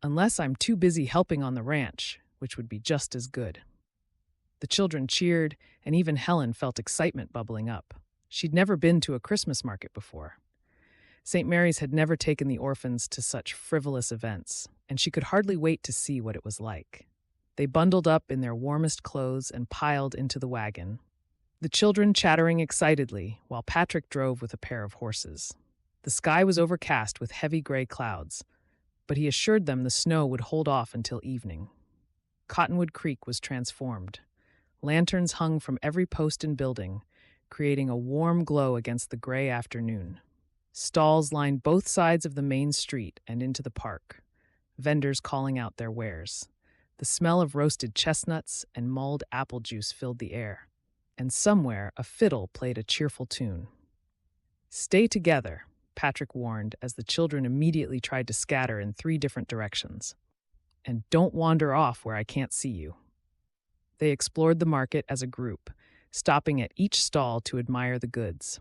Unless I'm too busy helping on the ranch, which would be just as good. The children cheered, and even Helen felt excitement bubbling up. She'd never been to a Christmas market before. St. Mary's had never taken the orphans to such frivolous events, and she could hardly wait to see what it was like. They bundled up in their warmest clothes and piled into the wagon, the children chattering excitedly while Patrick drove with a pair of horses. The sky was overcast with heavy gray clouds, but he assured them the snow would hold off until evening. Cottonwood Creek was transformed. Lanterns hung from every post and building, creating a warm glow against the gray afternoon. Stalls lined both sides of the main street and into the park, vendors calling out their wares. The smell of roasted chestnuts and mulled apple juice filled the air, and somewhere a fiddle played a cheerful tune. Stay together, Patrick warned as the children immediately tried to scatter in 3 different directions. And don't wander off where I can't see you. They explored the market as a group, stopping at each stall to admire the goods.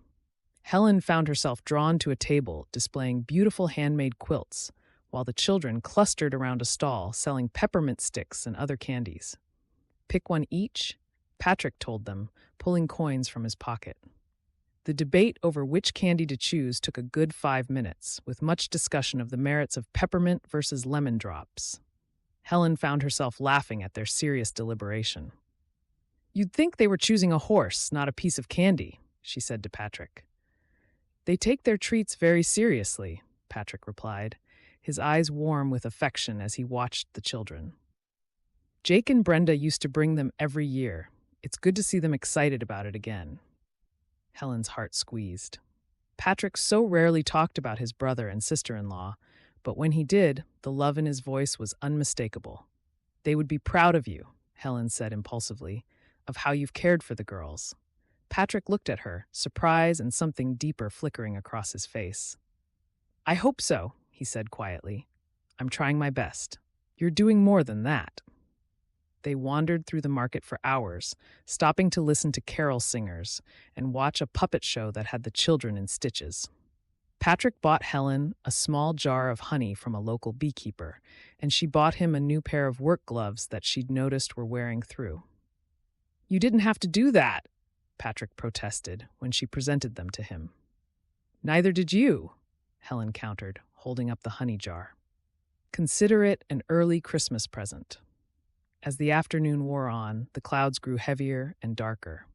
Helen found herself drawn to a table displaying beautiful handmade quilts, while the children clustered around a stall selling peppermint sticks and other candies. Pick one each, Patrick told them, pulling coins from his pocket. The debate over which candy to choose took a good 5 minutes, with much discussion of the merits of peppermint versus lemon drops. Helen found herself laughing at their serious deliberation. You'd think they were choosing a horse, not a piece of candy, she said to Patrick. They take their treats very seriously, Patrick replied, his eyes warm with affection as he watched the children. Jake and Brenda used to bring them every year. It's good to see them excited about it again. Helen's heart squeezed. Patrick so rarely talked about his brother and sister-in-law, but when he did, the love in his voice was unmistakable. They would be proud of you, Helen said impulsively, of how you've cared for the girls. Patrick looked at her, surprise and something deeper flickering across his face. I hope so, he said quietly. I'm trying my best. You're doing more than that. They wandered through the market for hours, stopping to listen to carol singers and watch a puppet show that had the children in stitches. Patrick bought Helen a small jar of honey from a local beekeeper, and she bought him a new pair of work gloves that she'd noticed were wearing through. You didn't have to do that, Patrick protested when she presented them to him. Neither did you, Helen countered, holding up the honey jar. Consider it an early Christmas present. As the afternoon wore on, the clouds grew heavier and darker.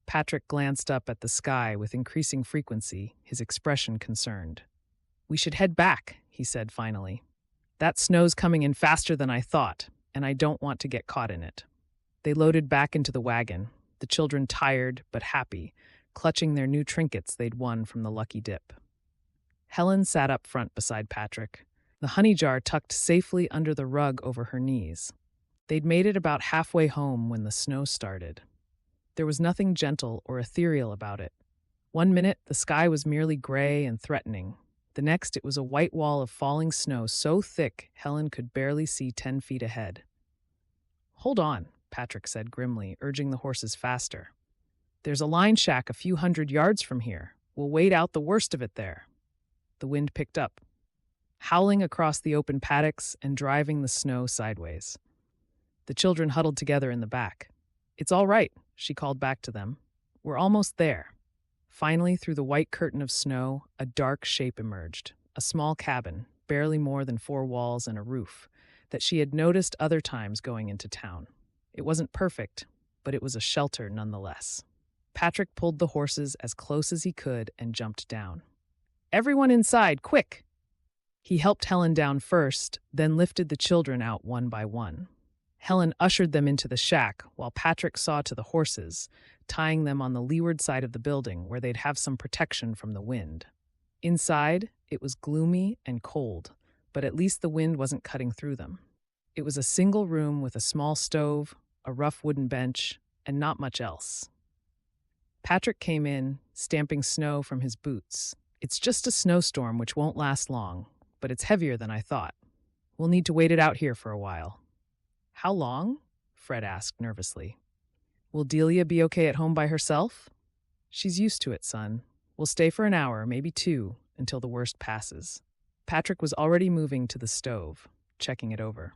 Patrick glanced up at the sky with increasing frequency, his expression concerned. We should head back, he said finally. That snow's coming in faster than I thought, and I don't want to get caught in it. They loaded back into the wagon, the children tired but happy, clutching their new trinkets they'd won from the lucky dip. Helen sat up front beside Patrick, the honey jar tucked safely under the rug over her knees. They'd made it about halfway home when the snow started. There was nothing gentle or ethereal about it. 1 minute, the sky was merely gray and threatening. The next, it was a white wall of falling snow so thick Helen could barely see 10 feet ahead. Hold on, Patrick said grimly, urging the horses faster. There's a line shack a few 100 yards from here. We'll wait out the worst of it there. The wind picked up, howling across the open paddocks and driving the snow sideways. The children huddled together in the back. It's all right, she called back to them. We're almost there. Finally, through the white curtain of snow, a dark shape emerged, a small cabin, barely more than 4 walls and a roof, that she had noticed other times going into town. It wasn't perfect, but it was a shelter nonetheless. Patrick pulled the horses as close as he could and jumped down. Everyone inside, quick! He helped Helen down first, then lifted the children out one by one. Helen ushered them into the shack while Patrick saw to the horses, tying them on the leeward side of the building where they'd have some protection from the wind. Inside, it was gloomy and cold, but at least the wind wasn't cutting through them. It was a single room with a small stove, a rough wooden bench, and not much else. Patrick came in, stamping snow from his boots. "It's just a snowstorm which won't last long, but it's heavier than I thought. We'll need to wait it out here for a while." "How long?" Fred asked nervously. "Will Delia be okay at home by herself?" "She's used to it, son. We'll stay for an hour, maybe 2, until the worst passes." Patrick was already moving to the stove, checking it over.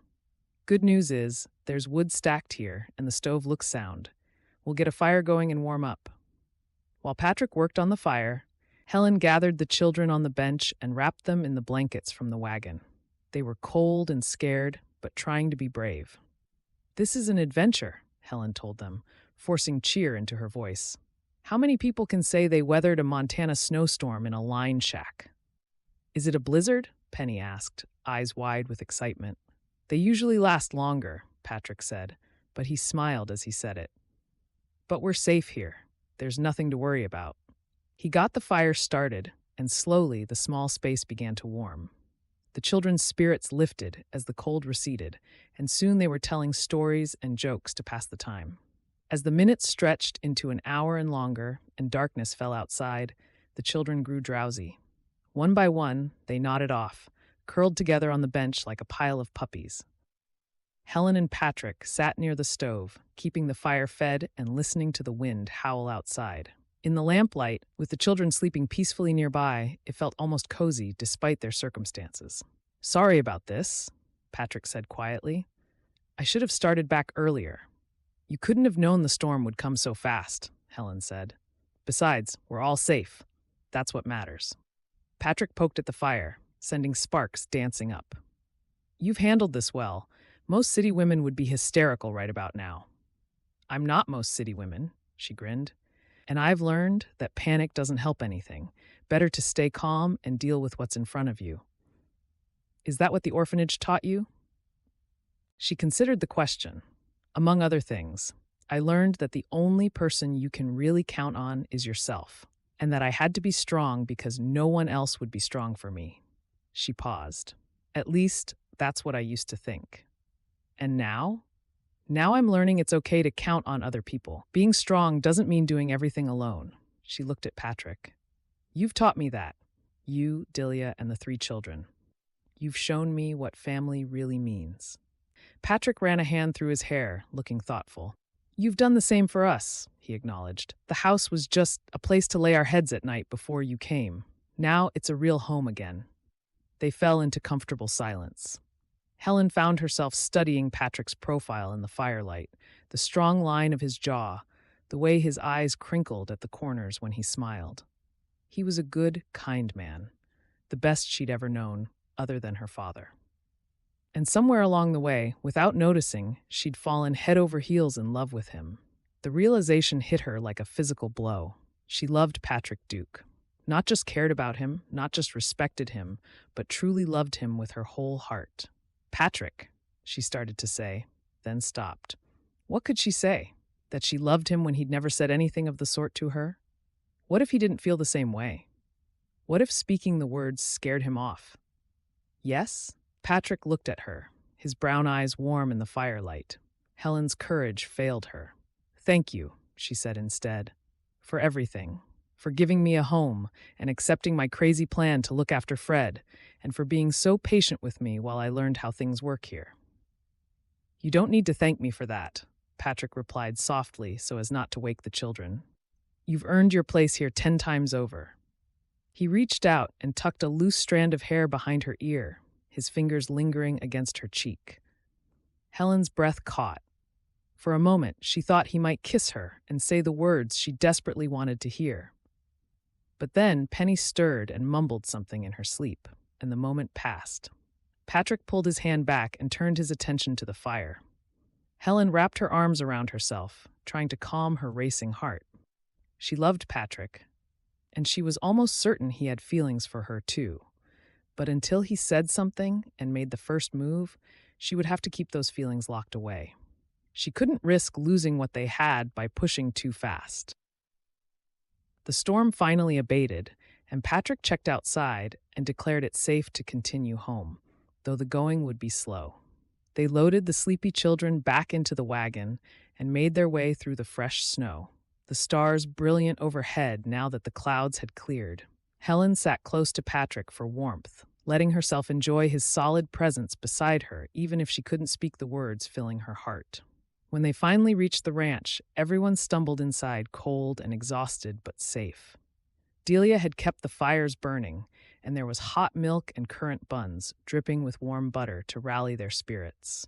"Good news is, there's wood stacked here, and the stove looks sound. We'll get a fire going and warm up." While Patrick worked on the fire, Helen gathered the children on the bench and wrapped them in the blankets from the wagon. They were cold and scared, but trying to be brave. "This is an adventure," Helen told them, forcing cheer into her voice. "How many people can say they weathered a Montana snowstorm in a line shack?" "Is it a blizzard?" Penny asked, eyes wide with excitement. "They usually last longer," Patrick said, but he smiled as he said it. "But we're safe here. There's nothing to worry about." He got the fire started, and slowly the small space began to warm. The children's spirits lifted as the cold receded, and soon they were telling stories and jokes to pass the time. As the minutes stretched into an hour and longer, and darkness fell outside, the children grew drowsy. One by one, they nodded off, curled together on the bench like a pile of puppies. Helen and Patrick sat near the stove, keeping the fire fed and listening to the wind howl outside. In the lamplight, with the children sleeping peacefully nearby, it felt almost cozy despite their circumstances. "Sorry about this," Patrick said quietly. "I should have started back earlier." "You couldn't have known the storm would come so fast," Helen said. "Besides, we're all safe. That's what matters." Patrick poked at the fire, sending sparks dancing up. "You've handled this well. Most city women would be hysterical right about now." "I'm not most city women," she grinned. "And I've learned that panic doesn't help anything. Better to stay calm and deal with what's in front of you." "Is that what the orphanage taught you?" She considered the question. "Among other things, I learned that the only person you can really count on is yourself, and that I had to be strong because no one else would be strong for me." She paused. "At least, that's what I used to think. And now? Now I'm learning it's okay to count on other people. Being strong doesn't mean doing everything alone." She looked at Patrick. "You've taught me that. You, Delia, and the 3 children. You've shown me what family really means." Patrick ran a hand through his hair, looking thoughtful. "You've done the same for us," he acknowledged. "The house was just a place to lay our heads at night before you came. Now it's a real home again." They fell into comfortable silence. Helen found herself studying Patrick's profile in the firelight, the strong line of his jaw, the way his eyes crinkled at the corners when he smiled. He was a good, kind man, the best she'd ever known, other than her father. And somewhere along the way, without noticing, she'd fallen head over heels in love with him. The realization hit her like a physical blow. She loved Patrick Duke. Not just cared about him, not just respected him, but truly loved him with her whole heart. "Patrick," she started to say, then stopped. What could she say? That she loved him when he'd never said anything of the sort to her? What if he didn't feel the same way? What if speaking the words scared him off? "Yes?" Patrick looked at her, his brown eyes warm in the firelight. Helen's courage failed her. "Thank you," she said instead, "for everything. For giving me a home and accepting my crazy plan to look after Fred, and for being so patient with me while I learned how things work here." "You don't need to thank me for that," Patrick replied softly so as not to wake the children. "You've earned your place here 10 times over." He reached out and tucked a loose strand of hair behind her ear, his fingers lingering against her cheek. Helen's breath caught. For a moment, she thought he might kiss her and say the words she desperately wanted to hear. But then Penny stirred and mumbled something in her sleep, and the moment passed. Patrick pulled his hand back and turned his attention to the fire. Helen wrapped her arms around herself, trying to calm her racing heart. She loved Patrick, and she was almost certain he had feelings for her too. But until he said something and made the first move, she would have to keep those feelings locked away. She couldn't risk losing what they had by pushing too fast. The storm finally abated, and Patrick checked outside and declared it safe to continue home, though the going would be slow. They loaded the sleepy children back into the wagon and made their way through the fresh snow, the stars brilliant overhead now that the clouds had cleared. Helen sat close to Patrick for warmth, letting herself enjoy his solid presence beside her, even if she couldn't speak the words filling her heart. When they finally reached the ranch, everyone stumbled inside, cold and exhausted but safe. Delia had kept the fires burning, and there was hot milk and currant buns dripping with warm butter to rally their spirits.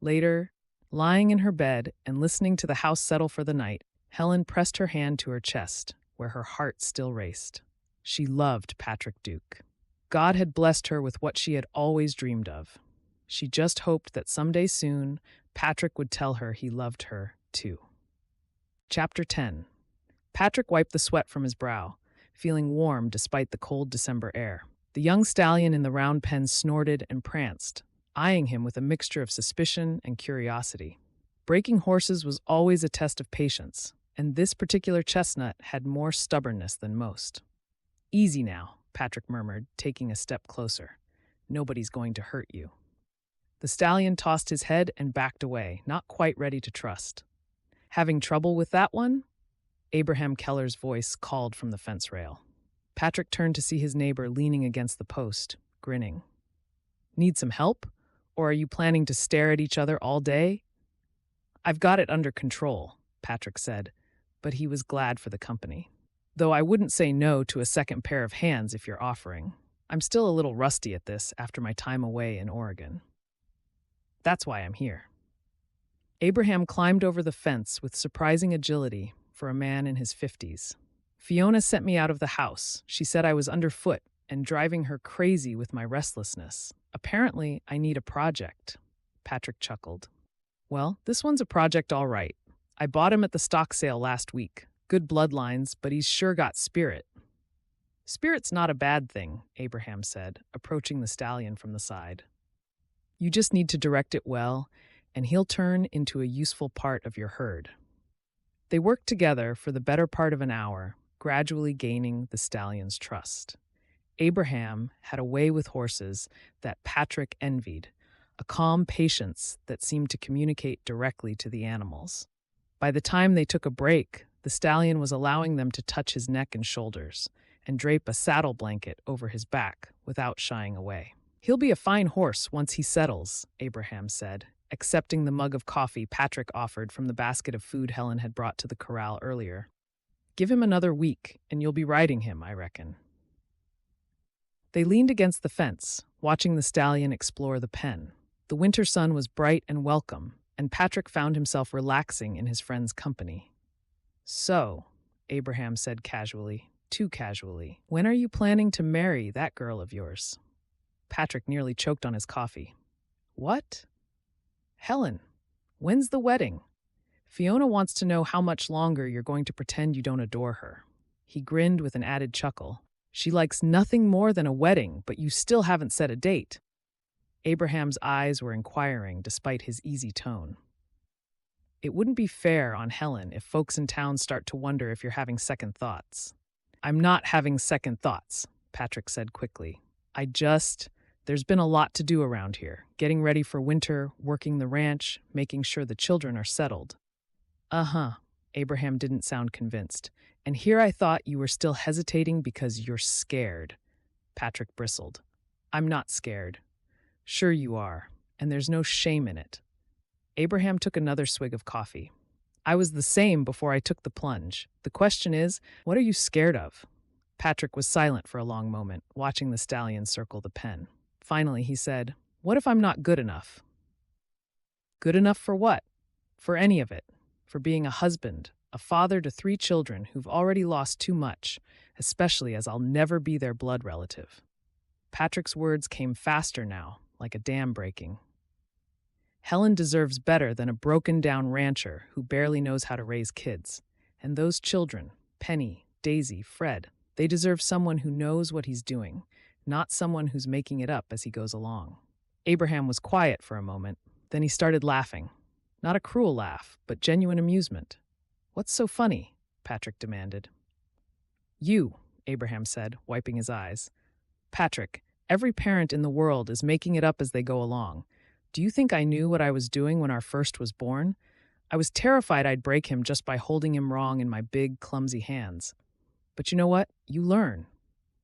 Later, lying in her bed and listening to the house settle for the night, Helen pressed her hand to her chest, where her heart still raced. She loved Patrick Duke. God had blessed her with what she had always dreamed of. She just hoped that someday soon, Patrick would tell her he loved her, too. Chapter 10. Patrick wiped the sweat from his brow, feeling warm despite the cold December air. The young stallion in the round pen snorted and pranced, eyeing him with a mixture of suspicion and curiosity. Breaking horses was always a test of patience, and this particular chestnut had more stubbornness than most. "Easy now," Patrick murmured, taking a step closer. "Nobody's going to hurt you." The stallion tossed his head and backed away, not quite ready to trust. "Having trouble with that one?" Abraham Keller's voice called from the fence rail. Patrick turned to see his neighbor leaning against the post, grinning. "Need some help? Or are you planning to stare at each other all day?" "I've got it under control," Patrick said, but he was glad for the company. "Though I wouldn't say no to a second pair of hands if you're offering. I'm still a little rusty at this after my time away in Oregon. That's why I'm here." Abraham climbed over the fence with surprising agility for a man in his 50s. "Fiona sent me out of the house. She said I was underfoot and driving her crazy with my restlessness. Apparently, I need a project." Patrick chuckled. "Well, this one's a project all right. I bought him at the stock sale last week. Good bloodlines, but he's sure got spirit." "Spirit's not a bad thing," Abraham said, approaching the stallion from the side. "You just need to direct it well, and he'll turn into a useful part of your herd." They worked together for the better part of an hour, gradually gaining the stallion's trust. Abraham had a way with horses that Patrick envied, a calm patience that seemed to communicate directly to the animals. By the time they took a break, the stallion was allowing them to touch his neck and shoulders and drape a saddle blanket over his back without shying away. "He'll be a fine horse once he settles," Abraham said, accepting the mug of coffee Patrick offered from the basket of food Helen had brought to the corral earlier. "Give him another week, and you'll be riding him, I reckon." They leaned against the fence, watching the stallion explore the pen. The winter sun was bright and welcome, and Patrick found himself relaxing in his friend's company. "So," Abraham said casually, too casually, "when are you planning to marry that girl of yours?" Patrick nearly choked on his coffee. "What?" "Helen, when's the wedding? Fiona wants to know how much longer you're going to pretend you don't adore her." He grinned with an added chuckle. "She likes nothing more than a wedding, but you still haven't set a date." Abraham's eyes were inquiring despite his easy tone. "It wouldn't be fair on Helen if folks in town start to wonder if you're having second thoughts." "I'm not having second thoughts," Patrick said quickly. There's been a lot to do around here. Getting ready for winter, working the ranch, making sure the children are settled." "Uh-huh." Abraham didn't sound convinced. "And here I thought you were still hesitating because you're scared." Patrick bristled. "I'm not scared." "Sure you are, and there's no shame in it." Abraham took another swig of coffee. "I was the same before I took the plunge. The question is, what are you scared of?" Patrick was silent for a long moment, watching the stallion circle the pen. Finally, he said, "What if I'm not good enough?" "Good enough for what?" "For any of it. For being a husband, a father to 3 children who've already lost too much, especially as I'll never be their blood relative." Patrick's words came faster now, like a dam breaking. "Helen deserves better than a broken-down rancher who barely knows how to raise kids. And those children, Penny, Daisy, Fred, they deserve someone who knows what he's doing, not someone who's making it up as he goes along." Abraham was quiet for a moment. Then he started laughing. Not a cruel laugh, but genuine amusement. "What's so funny?" Patrick demanded. "You," Abraham said, wiping his eyes. "Patrick, every parent in the world is making it up as they go along. Do you think I knew what I was doing when our first was born? I was terrified I'd break him just by holding him wrong in my big, clumsy hands. But you know what? You learn.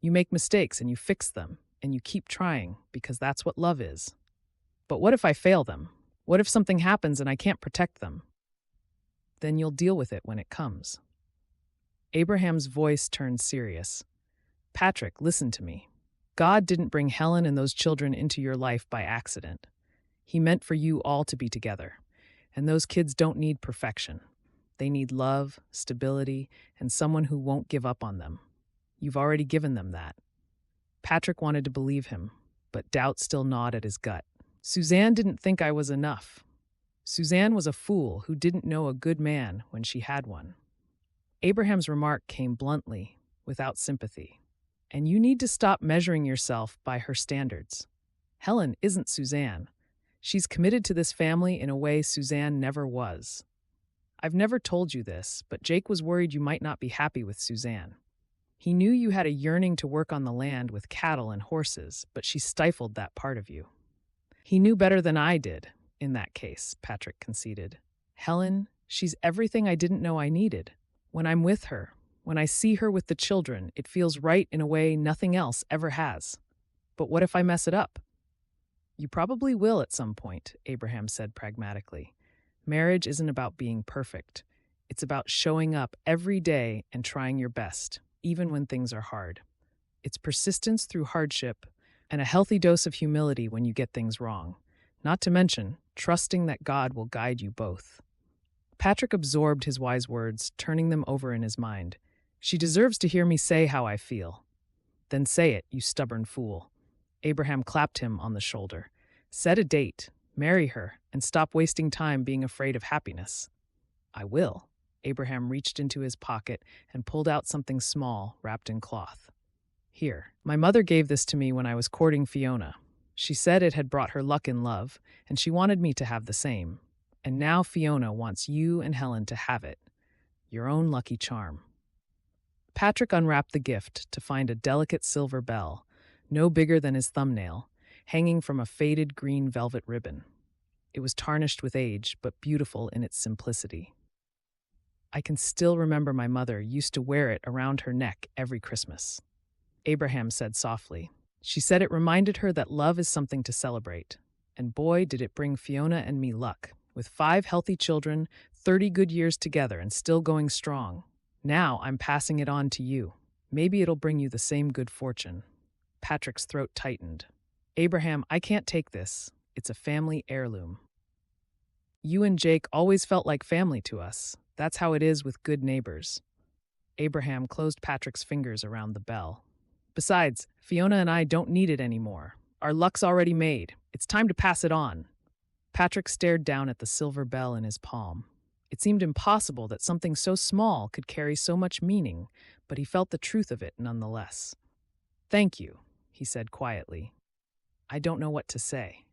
You make mistakes and you fix them, and you keep trying, because that's what love is. But what if I fail them? What if something happens and I can't protect them? Then you'll deal with it when it comes." Abraham's voice turned serious. "Patrick, listen to me. God didn't bring Helen and those children into your life by accident. He meant for you all to be together. And those kids don't need perfection. They need love, stability, and someone who won't give up on them. You've already given them that." Patrick wanted to believe him, but doubt still gnawed at his gut. "Suzanne didn't think I was enough. Suzanne was a fool who didn't know a good man when she had one." Abraham's remark came bluntly, without sympathy. "And you need to stop measuring yourself by her standards. Helen isn't Suzanne. She's committed to this family in a way Suzanne never was. I've never told you this, but Jake was worried you might not be happy with Suzanne. He knew you had a yearning to work on the land with cattle and horses, but she stifled that part of you." "He knew better than I did, in that case," Patrick conceded. "Helen, she's everything I didn't know I needed. When I'm with her, when I see her with the children, it feels right in a way nothing else ever has. But what if I mess it up?" "You probably will at some point," Abraham said pragmatically. "Marriage isn't about being perfect. It's about showing up every day and trying your best, even when things are hard. It's persistence through hardship and a healthy dose of humility when you get things wrong, not to mention trusting that God will guide you both." Patrick absorbed his wise words, turning them over in his mind. "She deserves to hear me say how I feel." "Then say it, you stubborn fool." Abraham clapped him on the shoulder. "Set a date, marry her, and stop wasting time being afraid of happiness." "I will." Abraham reached into his pocket and pulled out something small, wrapped in cloth. "Here, my mother gave this to me when I was courting Fiona. She said it had brought her luck in love, and she wanted me to have the same. And now Fiona wants you and Helen to have it. Your own lucky charm." Patrick unwrapped the gift to find a delicate silver bell, no bigger than his thumbnail, hanging from a faded green velvet ribbon. It was tarnished with age, but beautiful in its simplicity. "I can still remember my mother used to wear it around her neck every Christmas," Abraham said softly. "She said it reminded her that love is something to celebrate. And boy, did it bring Fiona and me luck. With 5 healthy children, 30 good years together, and still going strong. Now I'm passing it on to you. Maybe it'll bring you the same good fortune." Patrick's throat tightened. "Abraham, I can't take this. It's a family heirloom. You and Jake always felt like family to us. That's how it is with good neighbors." Abraham closed Patrick's fingers around the bell. "Besides, Fiona and I don't need it anymore. Our luck's already made. It's time to pass it on." Patrick stared down at the silver bell in his palm. It seemed impossible that something so small could carry so much meaning, but he felt the truth of it nonetheless. "Thank you," he said quietly. "I don't know what to say."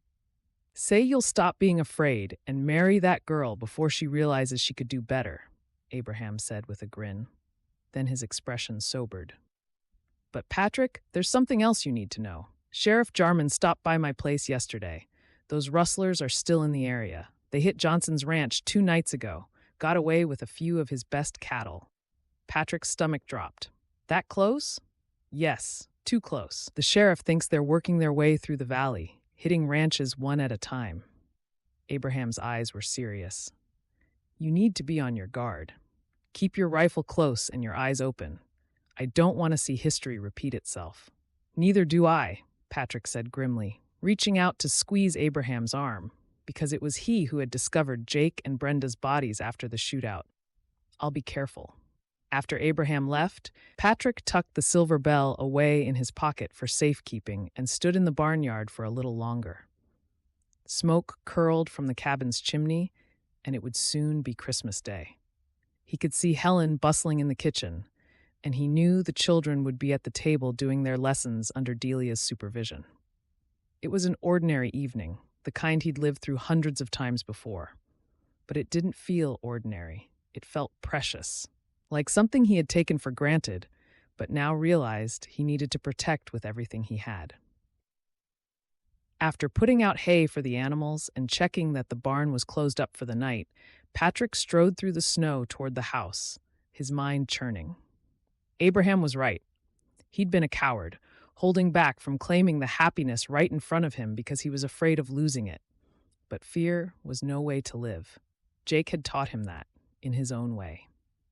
"Say you'll stop being afraid and marry that girl before she realizes she could do better," Abraham said with a grin. Then his expression sobered. "But Patrick, there's something else you need to know. Sheriff Jarman stopped by my place yesterday. Those rustlers are still in the area. They hit Johnson's ranch 2 nights ago, got away with a few of his best cattle." Patrick's stomach dropped. "That close?" "Yes, too close. The sheriff thinks they're working their way through the valley, hitting ranches one at a time." Abraham's eyes were serious. "You need to be on your guard. Keep your rifle close and your eyes open. I don't want to see history repeat itself." "Neither do I," Patrick said grimly, reaching out to squeeze Abraham's arm, because it was he who had discovered Jake and Brenda's bodies after the shootout. "I'll be careful." After Abraham left, Patrick tucked the silver bell away in his pocket for safekeeping and stood in the barnyard for a little longer. Smoke curled from the cabin's chimney, and it would soon be Christmas Day. He could see Helen bustling in the kitchen, and he knew the children would be at the table doing their lessons under Delia's supervision. It was an ordinary evening, the kind he'd lived through hundreds of times before. But it didn't feel ordinary. It felt precious, like something he had taken for granted, but now realized he needed to protect with everything he had. After putting out hay for the animals and checking that the barn was closed up for the night, Patrick strode through the snow toward the house, his mind churning. Abraham was right. He'd been a coward, holding back from claiming the happiness right in front of him because he was afraid of losing it. But fear was no way to live. Jake had taught him that, in his own way.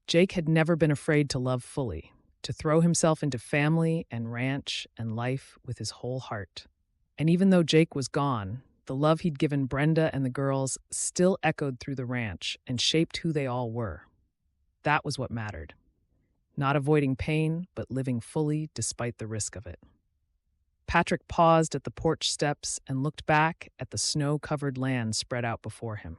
Jake had never been afraid to love fully, to throw himself into family and ranch and life with his whole heart. And even though Jake was gone, the love he'd given Brenda and the girls still echoed through the ranch and shaped who they all were. That was what mattered. Not avoiding pain, but living fully despite the risk of it. Patrick paused at the porch steps and looked back at the snow-covered land spread out before him.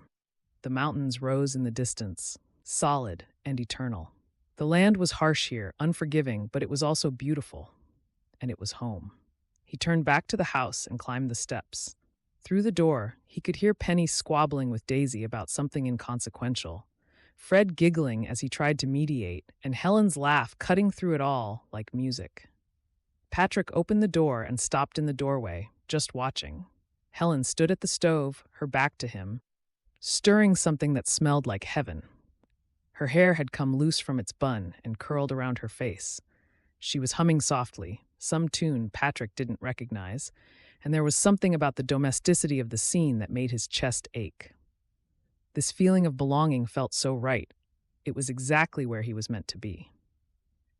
The mountains rose in the distance, solid and eternal. The land was harsh here, unforgiving, but it was also beautiful. And it was home. He turned back to the house and climbed the steps. Through the door, he could hear Penny squabbling with Daisy about something inconsequential, Fred giggling as he tried to mediate, and Helen's laugh cutting through it all like music. Patrick opened the door and stopped in the doorway, just watching. Helen stood at the stove, her back to him, stirring something that smelled like heaven. Her hair had come loose from its bun and curled around her face. She was humming softly, some tune Patrick didn't recognize, and there was something about the domesticity of the scene that made his chest ache. This feeling of belonging felt so right. It was exactly where he was meant to be.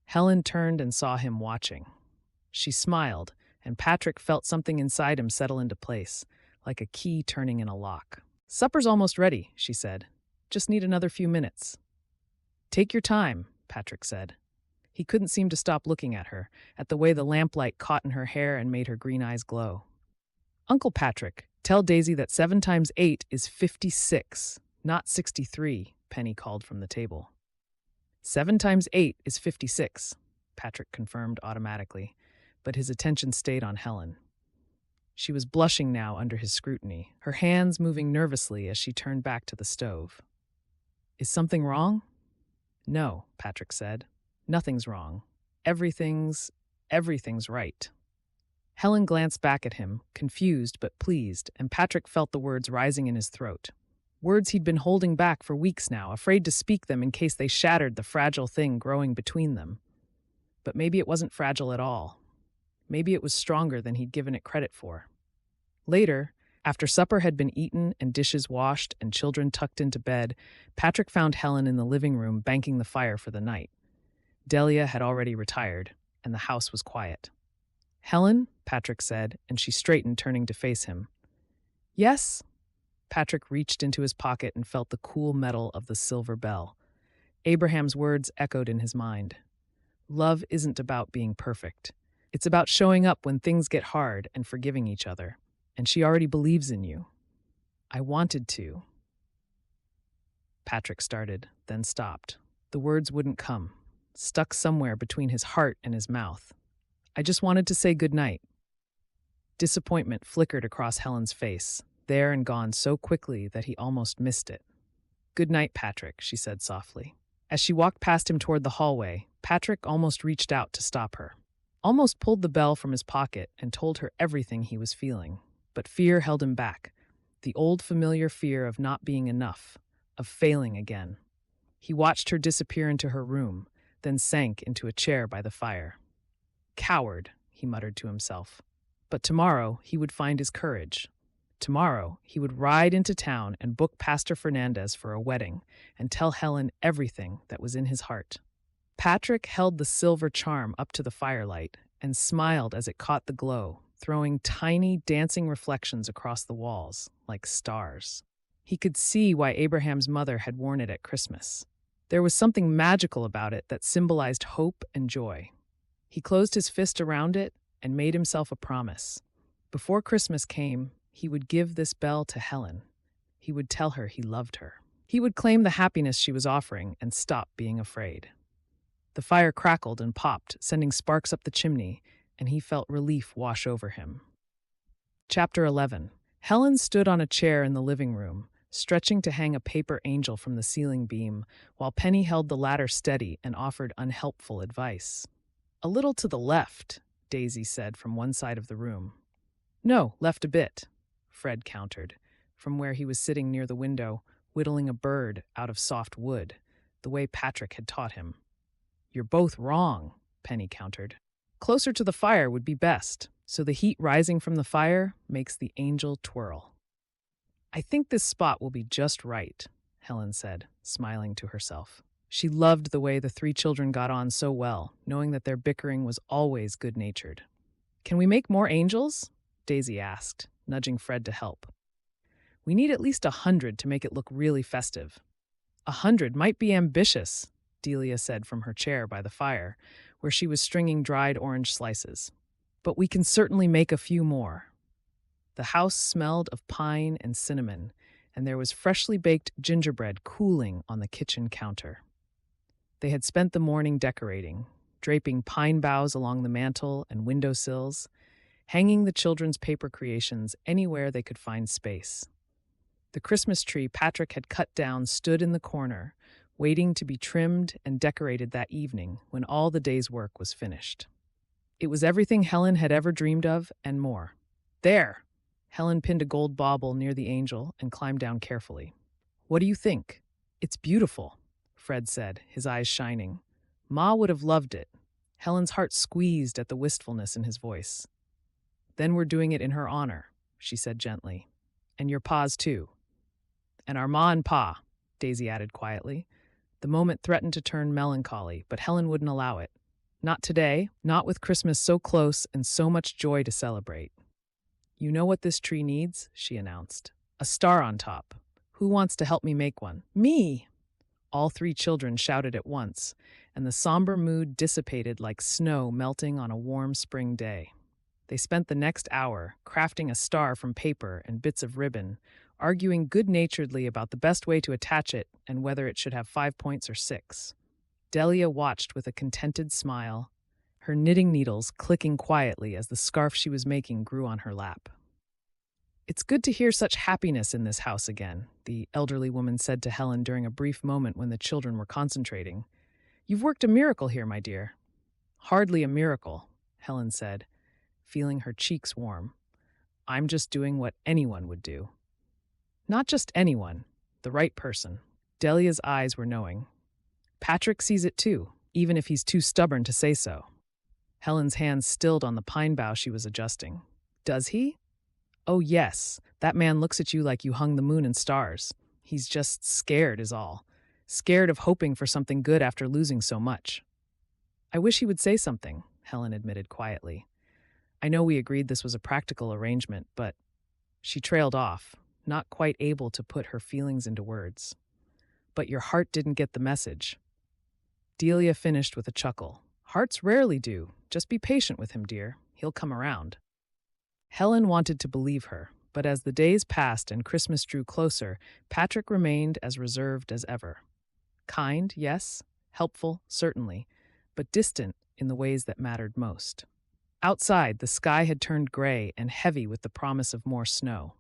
Helen turned and saw him watching. She smiled, and Patrick felt something inside him settle into place, like a key turning in a lock. "Supper's almost ready," she said. "Just need another few minutes." "Take your time," Patrick said. He couldn't seem to stop looking at her, at the way the lamplight caught in her hair and made her green eyes glow. "Uncle Patrick, tell Daisy that 7 times 8 is 56, not 63, Penny called from the table. 7 times 8 is 56, Patrick confirmed automatically, but his attention stayed on Helen. She was blushing now under his scrutiny, her hands moving nervously as she turned back to the stove. "Is something wrong?" "No," Patrick said. "Nothing's wrong. Everything's right." Helen glanced back at him, confused but pleased, and Patrick felt the words rising in his throat. Words he'd been holding back for weeks now, afraid to speak them in case they shattered the fragile thing growing between them. But maybe it wasn't fragile at all. Maybe it was stronger than he'd given it credit for. Later, after supper had been eaten and dishes washed and children tucked into bed, Patrick found Helen in the living room banking the fire for the night. Delia had already retired, and the house was quiet. "Helen," Patrick said, and she straightened, turning to face him. "Yes?" Patrick reached into his pocket and felt the cool metal of the silver bell. Abraham's words echoed in his mind. Love isn't about being perfect. It's about showing up when things get hard and forgiving each other. And she already believes in you. "I wanted to." Patrick started, then stopped. The words wouldn't come, stuck somewhere between his heart and his mouth. "I just wanted to say goodnight." Disappointment flickered across Helen's face, there and gone so quickly that he almost missed it. "Good night, Patrick," she said softly. As she walked past him toward the hallway, Patrick almost reached out to stop her. Almost pulled the bell from his pocket and told her everything he was feeling. But fear held him back, the old familiar fear of not being enough, of failing again. He watched her disappear into her room, then sank into a chair by the fire. "Coward," he muttered to himself. But tomorrow he would find his courage. Tomorrow he would ride into town and book Pastor Fernandez for a wedding and tell Helen everything that was in his heart. Patrick held the silver charm up to the firelight and smiled as it caught the glow, throwing tiny, dancing reflections across the walls, like stars. He could see why Abraham's mother had worn it at Christmas. There was something magical about it that symbolized hope and joy. He closed his fist around it and made himself a promise. Before Christmas came, he would give this bell to Helen. He would tell her he loved her. He would claim the happiness she was offering and stop being afraid. The fire crackled and popped, sending sparks up the chimney, and he felt relief wash over him. Chapter 11. Helen stood on a chair in the living room, stretching to hang a paper angel from the ceiling beam, while Penny held the ladder steady and offered unhelpful advice. "A little to the left," Daisy said from one side of the room. "No, left a bit," Fred countered, from where he was sitting near the window, whittling a bird out of soft wood, the way Patrick had taught him. "You're both wrong," Penny countered. "Closer to the fire would be best, so the heat rising from the fire makes the angel twirl." "I think this spot will be just right," Helen said, smiling to herself. She loved the way the three children got on so well, knowing that their bickering was always good-natured. "Can we make more angels?" Daisy asked, nudging Fred to help. "We need at least 100 to make it look really festive." 100 might be ambitious," Delia said from her chair by the fire, where she was stringing dried orange slices. "But we can certainly make a few more." The house smelled of pine and cinnamon, and there was freshly baked gingerbread cooling on the kitchen counter. They had spent the morning decorating, draping pine boughs along the mantel and windowsills, hanging the children's paper creations anywhere they could find space. The Christmas tree Patrick had cut down stood in the corner, waiting to be trimmed and decorated that evening when all the day's work was finished. It was everything Helen had ever dreamed of and more. "There!" Helen pinned a gold bauble near the angel and climbed down carefully. "What do you think?" "It's beautiful," Fred said, his eyes shining. "Ma would have loved it." Helen's heart squeezed at the wistfulness in his voice. "Then we're doing it in her honor," she said gently. "And your pa's too." "And our ma and pa," Daisy added quietly. The moment threatened to turn melancholy, but Helen wouldn't allow it. Not today, not with Christmas so close and so much joy to celebrate. "You know what this tree needs?" she announced. "A star on top. Who wants to help me make one?" "Me!" All three children shouted at once, and the somber mood dissipated like snow melting on a warm spring day. They spent the next hour crafting a star from paper and bits of ribbon, arguing good-naturedly about the best way to attach it and whether it should have 5 points or 6. Delia watched with a contented smile, her knitting needles clicking quietly as the scarf she was making grew on her lap. "It's good to hear such happiness in this house again," the elderly woman said to Helen during a brief moment when the children were concentrating. "You've worked a miracle here, my dear." "Hardly a miracle," Helen said, feeling her cheeks warm. "I'm just doing what anyone would do." "Not just anyone, the right person." Delia's eyes were knowing. "Patrick sees it too, even if he's too stubborn to say so." Helen's hands stilled on the pine bough she was adjusting. "Does he?" "Oh yes, that man looks at you like you hung the moon and stars. He's just scared is all. Scared of hoping for something good after losing so much." "I wish he would say something," Helen admitted quietly. "I know we agreed this was a practical arrangement, but..." She trailed off, not quite able to put her feelings into words. "But your heart didn't get the message." Delia finished with a chuckle. "Hearts rarely do. Just be patient with him, dear. He'll come around." Helen wanted to believe her, but as the days passed and Christmas drew closer, Patrick remained as reserved as ever. Kind, yes, helpful, certainly, but distant in the ways that mattered most. Outside, the sky had turned gray and heavy with the promise of more snow.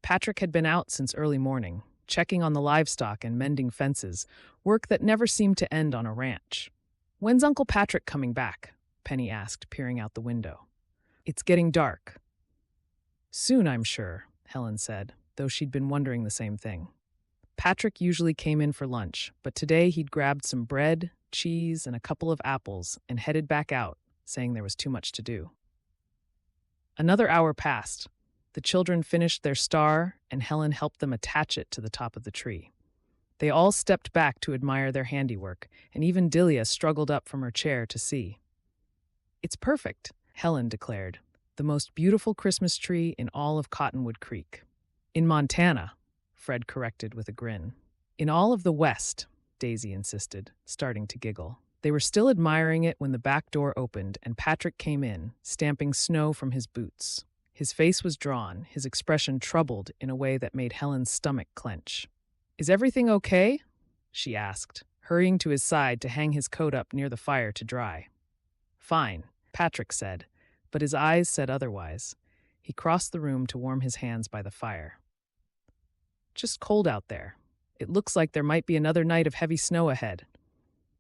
Patrick had been out since early morning, checking on the livestock and mending fences, work that never seemed to end on a ranch. "When's Uncle Patrick coming back?" Penny asked, peering out the window. "It's getting dark." "Soon, I'm sure," Helen said, though she'd been wondering the same thing. Patrick usually came in for lunch, but today he'd grabbed some bread, cheese, and a couple of apples and headed back out, saying there was too much to do. Another hour passed. The children finished their star, and Helen helped them attach it to the top of the tree. They all stepped back to admire their handiwork, and even Delia struggled up from her chair to see. "It's perfect," Helen declared. "The most beautiful Christmas tree in all of Cottonwood Creek." "In Montana," Fred corrected with a grin. "In all of the West," Daisy insisted, starting to giggle. They were still admiring it when the back door opened and Patrick came in, stamping snow from his boots. His face was drawn, his expression troubled in a way that made Helen's stomach clench. "Is everything okay?" she asked, hurrying to his side to hang his coat up near the fire to dry. "Fine," Patrick said, but his eyes said otherwise. He crossed the room to warm his hands by the fire. Just cold out there. It looks like there might be another night of heavy snow ahead.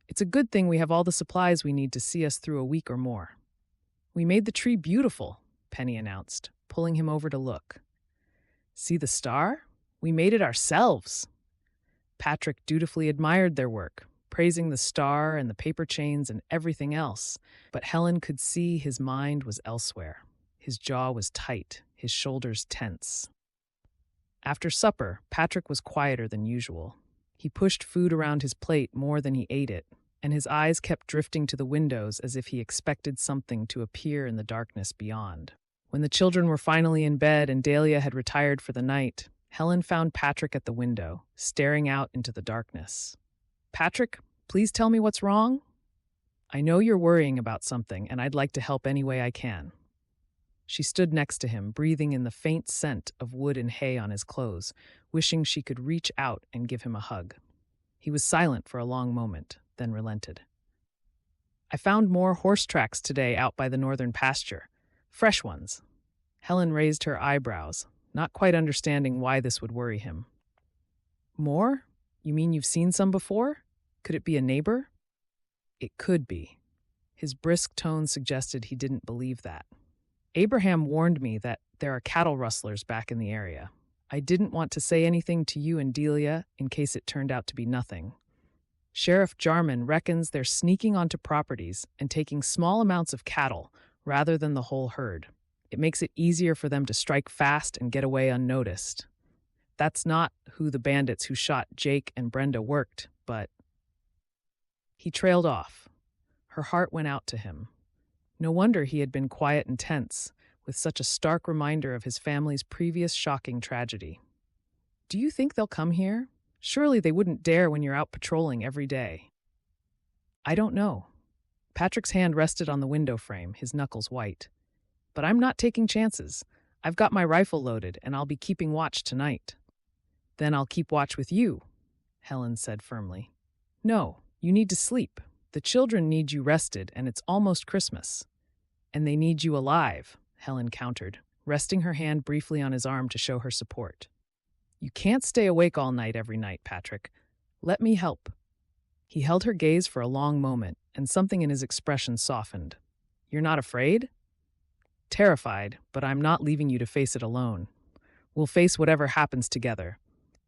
It's a good thing we have all the supplies we need to see us through a week or more. We made the tree beautiful, Penny announced, pulling him over to look. See the star? We made it ourselves. Patrick dutifully admired their work, praising the star and the paper chains and everything else, but Helen could see his mind was elsewhere. His jaw was tight, his shoulders tense. After supper, Patrick was quieter than usual. He pushed food around his plate more than he ate it, and his eyes kept drifting to the windows as if he expected something to appear in the darkness beyond. When the children were finally in bed and Dahlia had retired for the night, Helen found Patrick at the window, staring out into the darkness. Patrick, please tell me what's wrong? I know you're worrying about something, and I'd like to help any way I can. She stood next to him, breathing in the faint scent of wood and hay on his clothes, wishing she could reach out and give him a hug. He was silent for a long moment, then relented. I found more horse tracks today out by the northern pasture. Fresh ones. Helen raised her eyebrows, not quite understanding why this would worry him. More? You mean you've seen some before? Could it be a neighbor? It could be. His brisk tone suggested he didn't believe that. Abraham warned me that there are cattle rustlers back in the area. I didn't want to say anything to you and Delia in case it turned out to be nothing. Sheriff Jarman reckons they're sneaking onto properties and taking small amounts of cattle rather than the whole herd. It makes it easier for them to strike fast and get away unnoticed. That's not who the bandits who shot Jake and Brenda worked, but... He trailed off. Her heart went out to him. No wonder he had been quiet and tense, with such a stark reminder of his family's previous shocking tragedy. Do you think they'll come here? Surely they wouldn't dare when you're out patrolling every day. I don't know. Patrick's hand rested on the window frame, his knuckles white. But I'm not taking chances. I've got my rifle loaded, and I'll be keeping watch tonight. Then I'll keep watch with you, Helen said firmly. No, you need to sleep. The children need you rested, and it's almost Christmas. And they need you alive, Helen countered, resting her hand briefly on his arm to show her support. You can't stay awake all night every night, Patrick. Let me help. He held her gaze for a long moment, and something in his expression softened. You're not afraid? Terrified, but I'm not leaving you to face it alone. We'll face whatever happens together.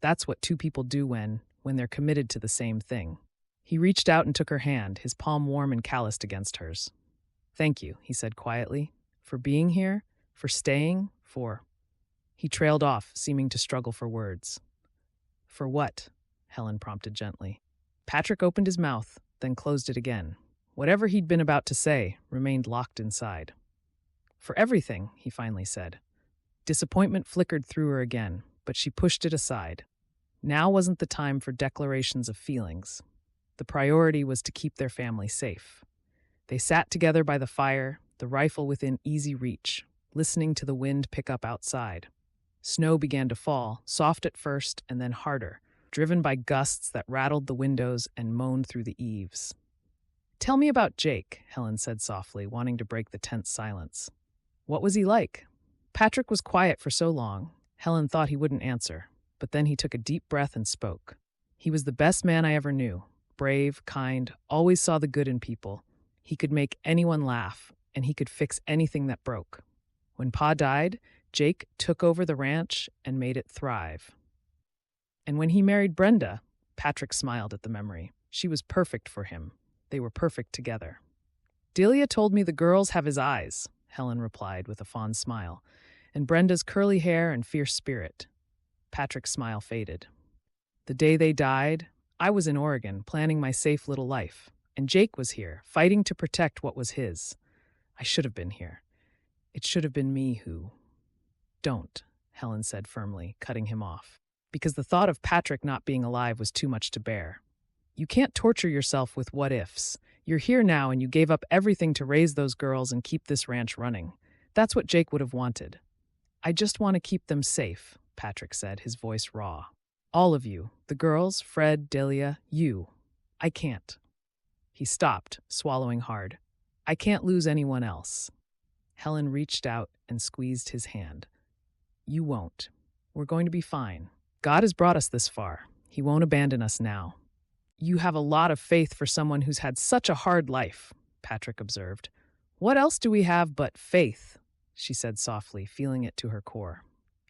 That's what two people do when they're committed to the same thing. He reached out and took her hand, his palm warm and calloused against hers. Thank you, he said quietly, for being here, for staying, for... He trailed off, seeming to struggle for words. For what? Helen prompted gently. Patrick opened his mouth, then closed it again. Whatever he'd been about to say remained locked inside. For everything, he finally said. Disappointment flickered through her again, but she pushed it aside. Now wasn't the time for declarations of feelings. The priority was to keep their family safe. They sat together by the fire, the rifle within easy reach, listening to the wind pick up outside. Snow began to fall, soft at first and then harder, driven by gusts that rattled the windows and moaned through the eaves. Tell me about Jake, Helen said softly, wanting to break the tense silence. What was he like? Patrick was quiet for so long, Helen thought he wouldn't answer, but then he took a deep breath and spoke. He was the best man I ever knew. Brave, kind, always saw the good in people. He could make anyone laugh, and he could fix anything that broke. When Pa died, Jake took over the ranch and made it thrive. And when he married Brenda, Patrick smiled at the memory. She was perfect for him. They were perfect together. Delia told me the girls have his eyes, Helen replied with a fond smile, and Brenda's curly hair and fierce spirit. Patrick's smile faded. The day they died, I was in Oregon, planning my safe little life, and Jake was here, fighting to protect what was his. I should have been here. It should have been me who... Don't, Helen said firmly, cutting him off, because the thought of Patrick not being alive was too much to bear. You can't torture yourself with what-ifs. You're here now, and you gave up everything to raise those girls and keep this ranch running. That's what Jake would have wanted. I just want to keep them safe, Patrick said, his voice raw. All of you, the girls, Fred, Delia, you. I can't. He stopped, swallowing hard. I can't lose anyone else. Helen reached out and squeezed his hand. You won't. We're going to be fine. God has brought us this far. He won't abandon us now. You have a lot of faith for someone who's had such a hard life, Patrick observed. What else do we have but faith? She said softly, feeling it to her core.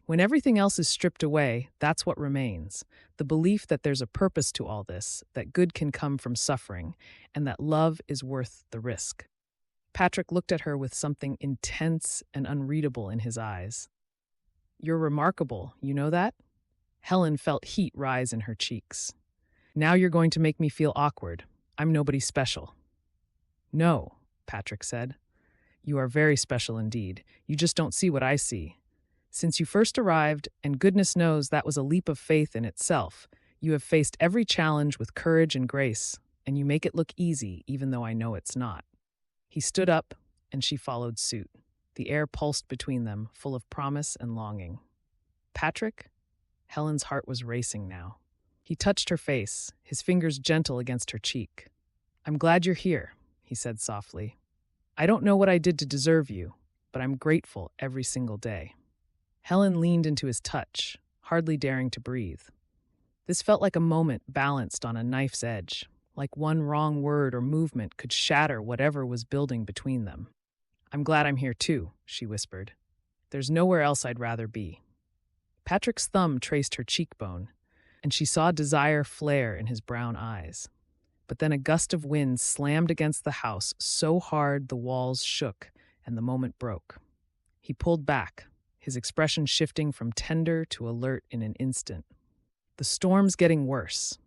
When everything else is stripped away, that's what remains. The belief that there's a purpose to all this, that good can come from suffering, and that love is worth the risk. Patrick looked at her with something intense and unreadable in his eyes. You're remarkable, you know that? Helen felt heat rise in her cheeks. Now you're going to make me feel awkward. I'm nobody special. No, Patrick said. You are very special indeed. You just don't see what I see. Since you first arrived, and goodness knows that was a leap of faith in itself, you have faced every challenge with courage and grace, and you make it look easy even though I know it's not. He stood up, and she followed suit. The air pulsed between them, full of promise and longing. Patrick? Helen's heart was racing now. He touched her face, his fingers gentle against her cheek. I'm glad you're here, he said softly. I don't know what I did to deserve you, but I'm grateful every single day. Helen leaned into his touch, hardly daring to breathe. This felt like a moment balanced on a knife's edge, like one wrong word or movement could shatter whatever was building between them. I'm glad I'm here too, she whispered. There's nowhere else I'd rather be. Patrick's thumb traced her cheekbone, and she saw desire flare in his brown eyes. But then a gust of wind slammed against the house so hard the walls shook and the moment broke. He pulled back, his expression shifting from tender to alert in an instant. The storm's getting worse.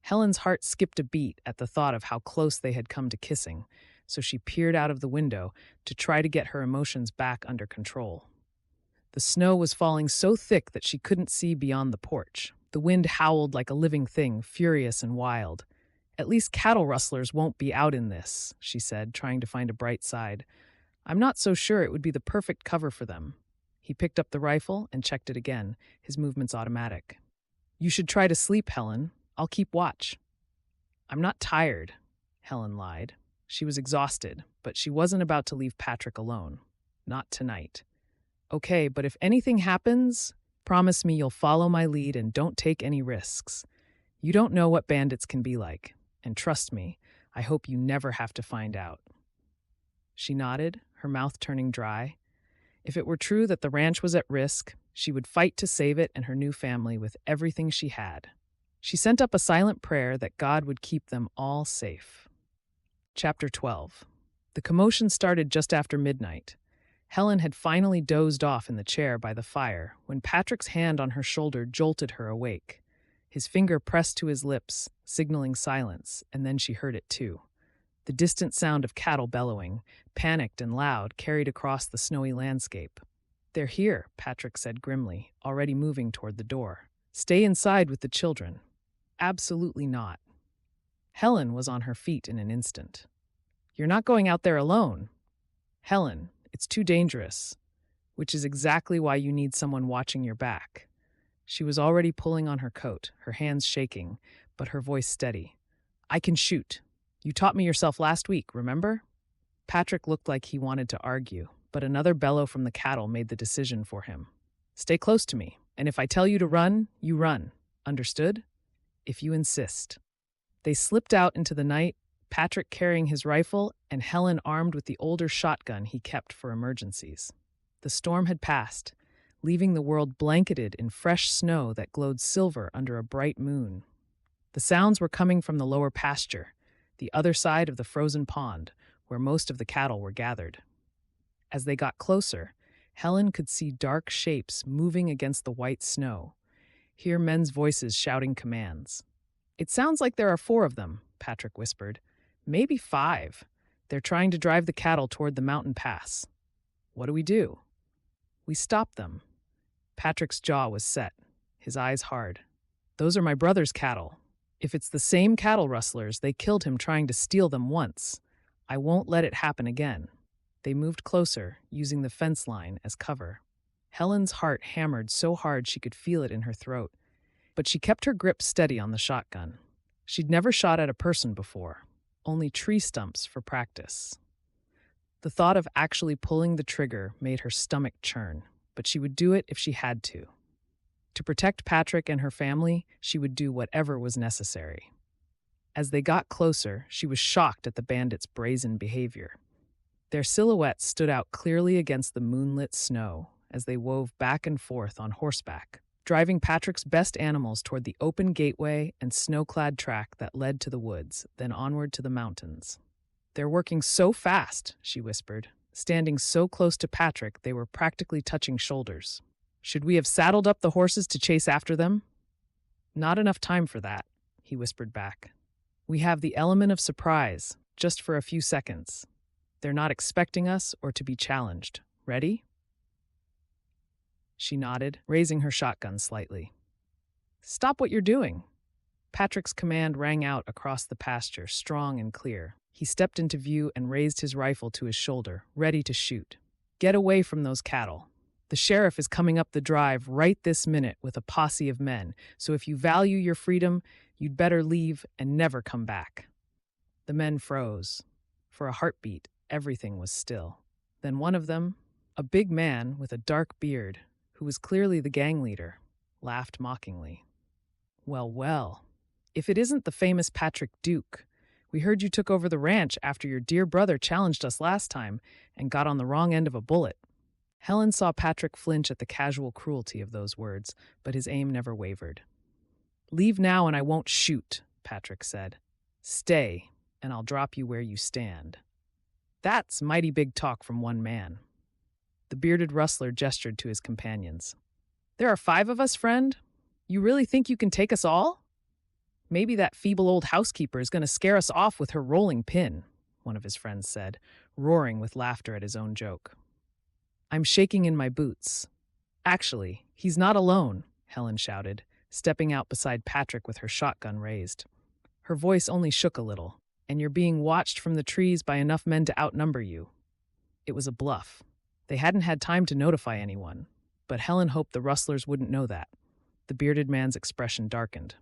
Helen's heart skipped a beat at the thought of how close they had come to kissing, so she peered out of the window to try to get her emotions back under control. The snow was falling so thick that she couldn't see beyond the porch. The wind howled like a living thing, furious and wild. At least cattle rustlers won't be out in this, she said, trying to find a bright side. I'm not so sure it would be the perfect cover for them. He picked up the rifle and checked it again, his movements automatic. You should try to sleep, Helen. I'll keep watch. I'm not tired, Helen lied. She was exhausted, but she wasn't about to leave Patrick alone. Not tonight. Okay, but if anything happens, promise me you'll follow my lead and don't take any risks. You don't know what bandits can be like, and trust me, I hope you never have to find out. She nodded, her mouth turning dry. If it were true that the ranch was at risk, she would fight to save it and her new family with everything she had. She sent up a silent prayer that God would keep them all safe. Chapter 12. The commotion started just after midnight. Helen had finally dozed off in the chair by the fire when Patrick's hand on her shoulder jolted her awake. His finger pressed to his lips, signaling silence, and then she heard it too. The distant sound of cattle bellowing, panicked and loud, carried across the snowy landscape. They're here, Patrick said grimly, already moving toward the door. Stay inside with the children. Absolutely not. Helen was on her feet in an instant. You're not going out there alone. Helen, it's too dangerous, which is exactly why you need someone watching your back. She was already pulling on her coat, her hands shaking, but her voice steady. I can shoot. You taught me yourself last week, remember? Patrick looked like he wanted to argue, but another bellow from the cattle made the decision for him. Stay close to me, and if I tell you to run, you run. Understood? If you insist. They slipped out into the night, Patrick carrying his rifle and Helen armed with the older shotgun he kept for emergencies. The storm had passed, leaving the world blanketed in fresh snow that glowed silver under a bright moon. The sounds were coming from the lower pasture, the other side of the frozen pond, where most of the cattle were gathered. As they got closer, Helen could see dark shapes moving against the white snow, hear men's voices shouting commands. It sounds like there are 4 of them, Patrick whispered. Maybe 5. They're trying to drive the cattle toward the mountain pass. What do we do? We stop them. Patrick's jaw was set, his eyes hard. Those are my brother's cattle. If it's the same cattle rustlers, they killed him trying to steal them once. I won't let it happen again. They moved closer, using the fence line as cover. Helen's heart hammered so hard she could feel it in her throat, but she kept her grip steady on the shotgun. She'd never shot at a person before, only tree stumps for practice. The thought of actually pulling the trigger made her stomach churn, but she would do it if she had to. To protect Patrick and her family, she would do whatever was necessary. As they got closer, she was shocked at the bandits' brazen behavior. Their silhouettes stood out clearly against the moonlit snow as they wove back and forth on horseback, driving Patrick's best animals toward the open gateway and snow-clad track that led to the woods, then onward to the mountains. "They're working so fast," she whispered. Standing so close to Patrick, they were practically touching shoulders. "Should we have saddled up the horses to chase after them?" "Not enough time for that," he whispered back. "We have the element of surprise, just for a few seconds. They're not expecting us or to be challenged. Ready?" She nodded, raising her shotgun slightly. "Stop what you're doing." Patrick's command rang out across the pasture, strong and clear. He stepped into view and raised his rifle to his shoulder, ready to shoot. "Get away from those cattle. The sheriff is coming up the drive right this minute with a posse of men, so if you value your freedom, you'd better leave and never come back." The men froze. For a heartbeat, everything was still. Then one of them, a big man with a dark beard, who was clearly the gang leader, laughed mockingly. "Well, well, if it isn't the famous Patrick Duke. We heard you took over the ranch after your dear brother challenged us last time and got on the wrong end of a bullet." Helen saw Patrick flinch at the casual cruelty of those words, but his aim never wavered. "Leave now and I won't shoot," Patrick said. "Stay, and I'll drop you where you stand." "That's mighty big talk from one man." The bearded rustler gestured to his companions. "There are 5 of us, friend? You really think you can take us all?" "Maybe that feeble old housekeeper is going to scare us off with her rolling pin," one of his friends said, roaring with laughter at his own joke. "I'm shaking in my boots." "Actually, he's not alone," Helen shouted, stepping out beside Patrick with her shotgun raised. Her voice only shook a little. "And you're being watched from the trees by enough men to outnumber you." It was a bluff. They hadn't had time to notify anyone, but Helen hoped the rustlers wouldn't know that. The bearded man's expression darkened.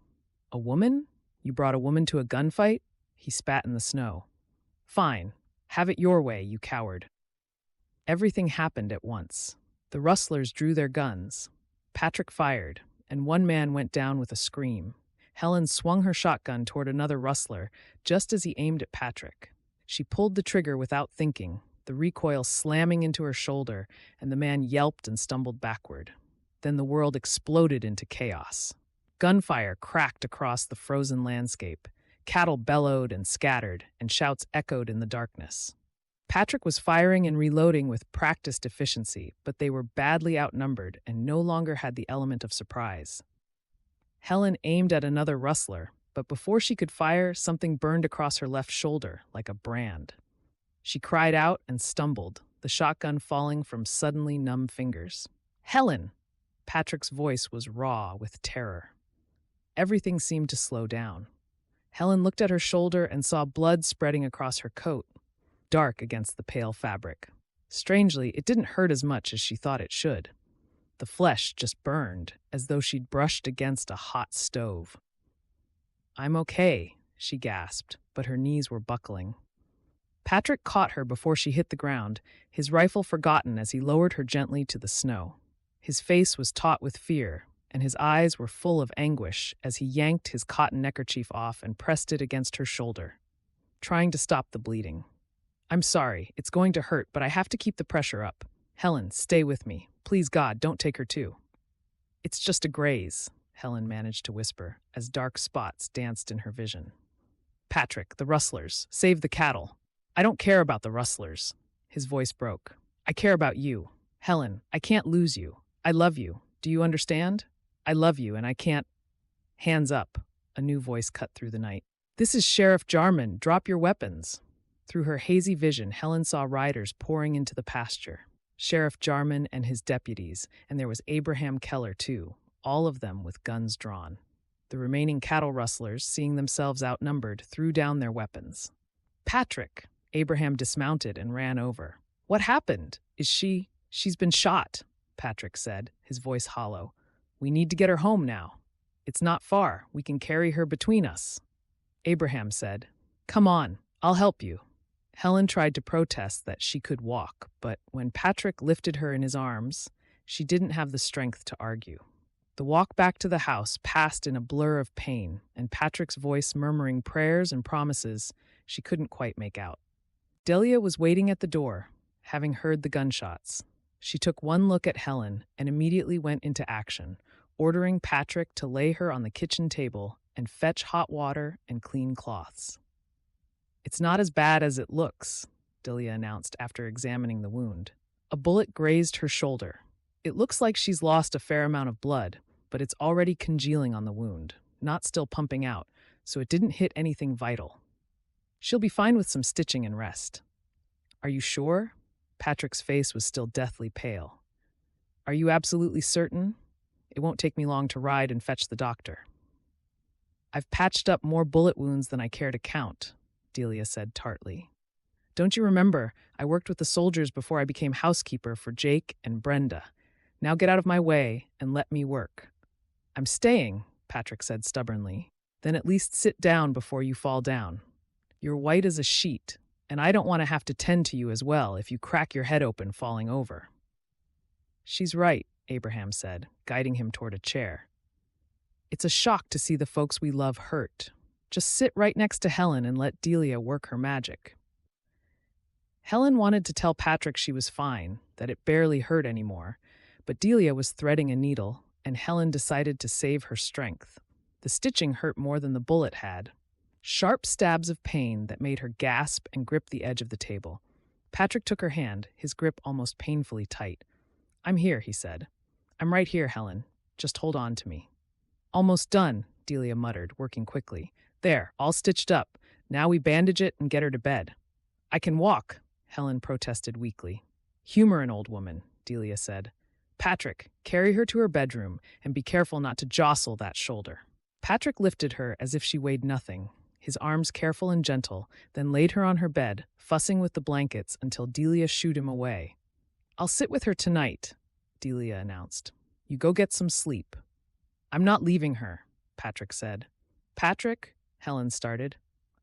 "A woman? You brought a woman to a gunfight?" He spat in the snow. "Fine. Have it your way, you coward." Everything happened at once. The rustlers drew their guns. Patrick fired, and one man went down with a scream. Helen swung her shotgun toward another rustler just as he aimed at Patrick. She pulled the trigger without thinking, the recoil slamming into her shoulder, and the man yelped and stumbled backward. Then the world exploded into chaos. Gunfire cracked across the frozen landscape. Cattle bellowed and scattered, and shouts echoed in the darkness. Patrick was firing and reloading with practiced efficiency, but they were badly outnumbered and no longer had the element of surprise. Helen aimed at another rustler, but before she could fire, something burned across her left shoulder like a brand. She cried out and stumbled, the shotgun falling from suddenly numb fingers. "Helen!" Patrick's voice was raw with terror. Everything seemed to slow down. Helen looked at her shoulder and saw blood spreading across her coat, dark against the pale fabric. Strangely, it didn't hurt as much as she thought it should. The flesh just burned, as though she'd brushed against a hot stove. "I'm okay," she gasped, but her knees were buckling. Patrick caught her before she hit the ground, his rifle forgotten as he lowered her gently to the snow. His face was taut with fear, and his eyes were full of anguish as he yanked his cotton neckerchief off and pressed it against her shoulder, trying to stop the bleeding. "I'm sorry, it's going to hurt, but I have to keep the pressure up. Helen, stay with me. Please God, don't take her too." "It's just a graze," Helen managed to whisper, as dark spots danced in her vision. "Patrick, the rustlers, save the cattle." "I don't care about the rustlers." His voice broke. "I care about you. Helen, I can't lose you. I love you. Do you understand? I love you, and I can't—" "Hands up," a new voice cut through the night. "This is Sheriff Jarman. Drop your weapons." Through her hazy vision, Helen saw riders pouring into the pasture. Sheriff Jarman and his deputies, and there was Abraham Keller, too, all of them with guns drawn. The remaining cattle rustlers, seeing themselves outnumbered, threw down their weapons. "Patrick!" Abraham dismounted and ran over. "What happened? She's been shot," Patrick said, his voice hollow. "We need to get her home now. It's not far. We can carry her between us." Abraham said, "Come on, I'll help you." Helen tried to protest that she could walk, but when Patrick lifted her in his arms, she didn't have the strength to argue. The walk back to the house passed in a blur of pain, and Patrick's voice murmuring prayers and promises she couldn't quite make out. Delia was waiting at the door, having heard the gunshots. She took one look at Helen and immediately went into action, ordering Patrick to lay her on the kitchen table and fetch hot water and clean cloths. "It's not as bad as it looks," Delia announced after examining the wound. A bullet grazed her shoulder. "It looks like she's lost a fair amount of blood, but it's already congealing on the wound, not still pumping out, so it didn't hit anything vital. She'll be fine with some stitching and rest." "Are you sure?" Patrick's face was still deathly pale. "Are you absolutely certain? It won't take me long to ride and fetch the doctor." "I've patched up more bullet wounds than I care to count," Delia said tartly. "Don't you remember, I worked with the soldiers before I became housekeeper for Jake and Brenda. Now get out of my way and let me work." "I'm staying," Patrick said stubbornly. "Then at least sit down before you fall down. You're white as a sheet, and I don't want to have to tend to you as well if you crack your head open falling over." "She's right," Abraham said, guiding him toward a chair. "It's a shock to see the folks we love hurt. Just sit right next to Helen and let Delia work her magic." Helen wanted to tell Patrick she was fine, that it barely hurt anymore, but Delia was threading a needle, and Helen decided to save her strength. The stitching hurt more than the bullet had. Sharp stabs of pain that made her gasp and grip the edge of the table. Patrick took her hand, his grip almost painfully tight. "I'm here," he said. "I'm right here, Helen. Just hold on to me." "Almost done," Delia muttered, working quickly. "There, all stitched up. Now we bandage it and get her to bed." "I can walk," Helen protested weakly. "Humor an old woman," Delia said. "Patrick, carry her to her bedroom and be careful not to jostle that shoulder." Patrick lifted her as if she weighed nothing, his arms careful and gentle, then laid her on her bed, fussing with the blankets until Delia shooed him away. "I'll sit with her tonight," Delia announced. "You go get some sleep." "I'm not leaving her," Patrick said. "Patrick," Helen started.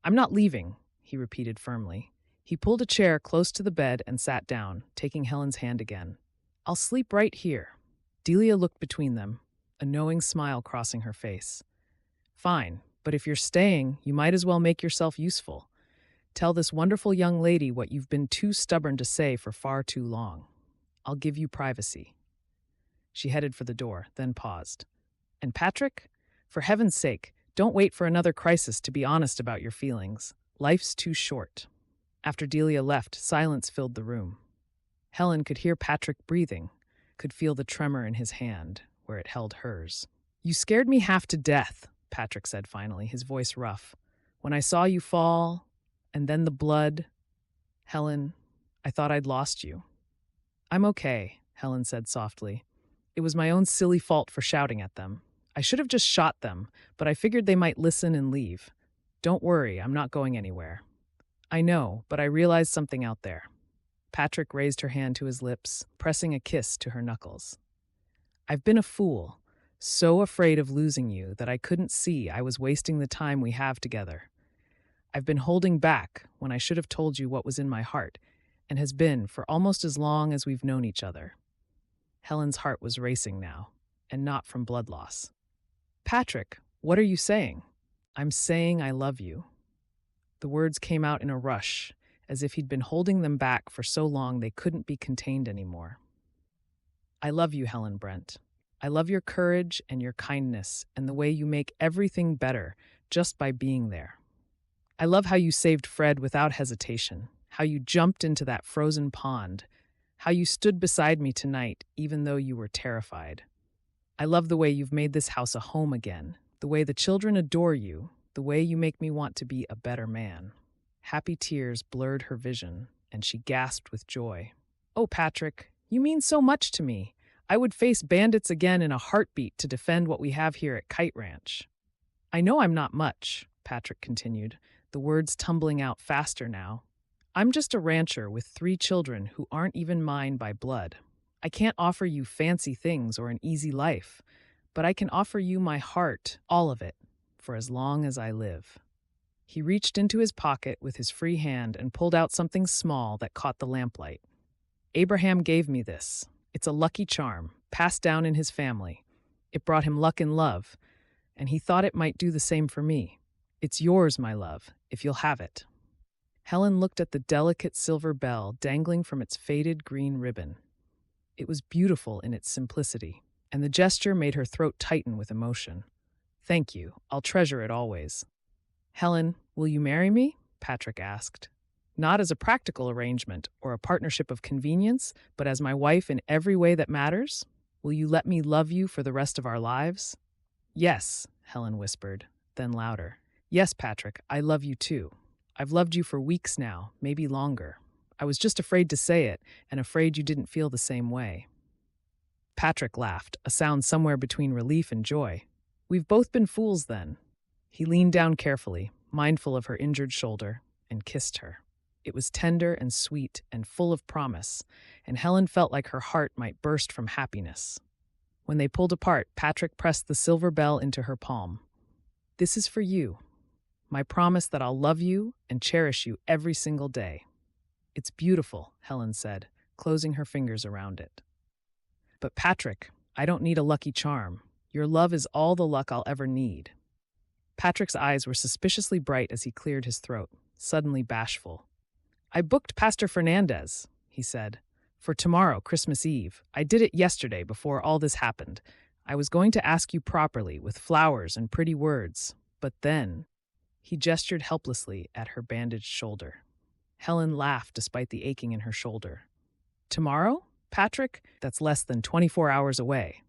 "I'm not leaving," he repeated firmly. He pulled a chair close to the bed and sat down, taking Helen's hand again. "I'll sleep right here." Delia looked between them, a knowing smile crossing her face. "Fine, but if you're staying, you might as well make yourself useful. Tell this wonderful young lady what you've been too stubborn to say for far too long. I'll give you privacy." She headed for the door, then paused. "And Patrick, for heaven's sake, don't wait for another crisis to be honest about your feelings. Life's too short." After Delia left, silence filled the room. Helen could hear Patrick breathing, could feel the tremor in his hand, where it held hers. "You scared me half to death," Patrick said finally, his voice rough. "When I saw you fall, and then the blood. Helen, I thought I'd lost you." "I'm okay," Helen said softly. "It was my own silly fault for shouting at them. I should have just shot them, but I figured they might listen and leave. Don't worry, I'm not going anywhere." "I know, but I realized something out there." Patrick raised her hand to his lips, pressing a kiss to her knuckles. "I've been a fool, so afraid of losing you that I couldn't see I was wasting the time we have together. I've been holding back when I should have told you what was in my heart, and has been for almost as long as we've known each other." Helen's heart was racing now, and not from blood loss. "Patrick, what are you saying?" "I'm saying I love you." The words came out in a rush, as if he'd been holding them back for so long they couldn't be contained anymore. "I love you, Helen Brent. I love your courage and your kindness and the way you make everything better just by being there. I love how you saved Fred without hesitation, how you jumped into that frozen pond, how you stood beside me tonight even though you were terrified. I love the way you've made this house a home again, the way the children adore you, the way you make me want to be a better man." Happy tears blurred her vision, and she gasped with joy. "Oh, Patrick, you mean so much to me. I would face bandits again in a heartbeat to defend what we have here at Kite Ranch." "I know I'm not much," Patrick continued, the words tumbling out faster now. "I'm just a rancher with 3 children who aren't even mine by blood. I can't offer you fancy things or an easy life, but I can offer you my heart, all of it, for as long as I live." He reached into his pocket with his free hand and pulled out something small that caught the lamplight. Abraham gave me this. It's a lucky charm, passed down in his family. It brought him luck in love, and he thought it might do the same for me. It's yours, my love, if you'll have it. Helen looked at the delicate silver bell dangling from its faded green ribbon. It was beautiful in its simplicity, and the gesture made her throat tighten with emotion. Thank you. I'll treasure it always. Helen, will you marry me? Patrick asked. Not as a practical arrangement or a partnership of convenience, but as my wife in every way that matters? Will you let me love you for the rest of our lives? Yes, Helen whispered, then louder. Yes, Patrick, I love you too. I've loved you for weeks now, maybe longer. I was just afraid to say it, and afraid you didn't feel the same way. Patrick laughed, a sound somewhere between relief and joy. We've both been fools then. He leaned down carefully, mindful of her injured shoulder, and kissed her. It was tender and sweet and full of promise, and Helen felt like her heart might burst from happiness. When they pulled apart, Patrick pressed the silver bell into her palm. This is for you. My promise that I'll love you and cherish you every single day. It's beautiful, Helen said, closing her fingers around it. But Patrick, I don't need a lucky charm. Your love is all the luck I'll ever need. Patrick's eyes were suspiciously bright as he cleared his throat, suddenly bashful. I booked Pastor Fernandez, he said, for tomorrow, Christmas Eve. I did it yesterday before all this happened. I was going to ask you properly with flowers and pretty words, but then... He gestured helplessly at her bandaged shoulder. Helen laughed despite the aching in her shoulder. Tomorrow, Patrick? That's less than 24 hours away.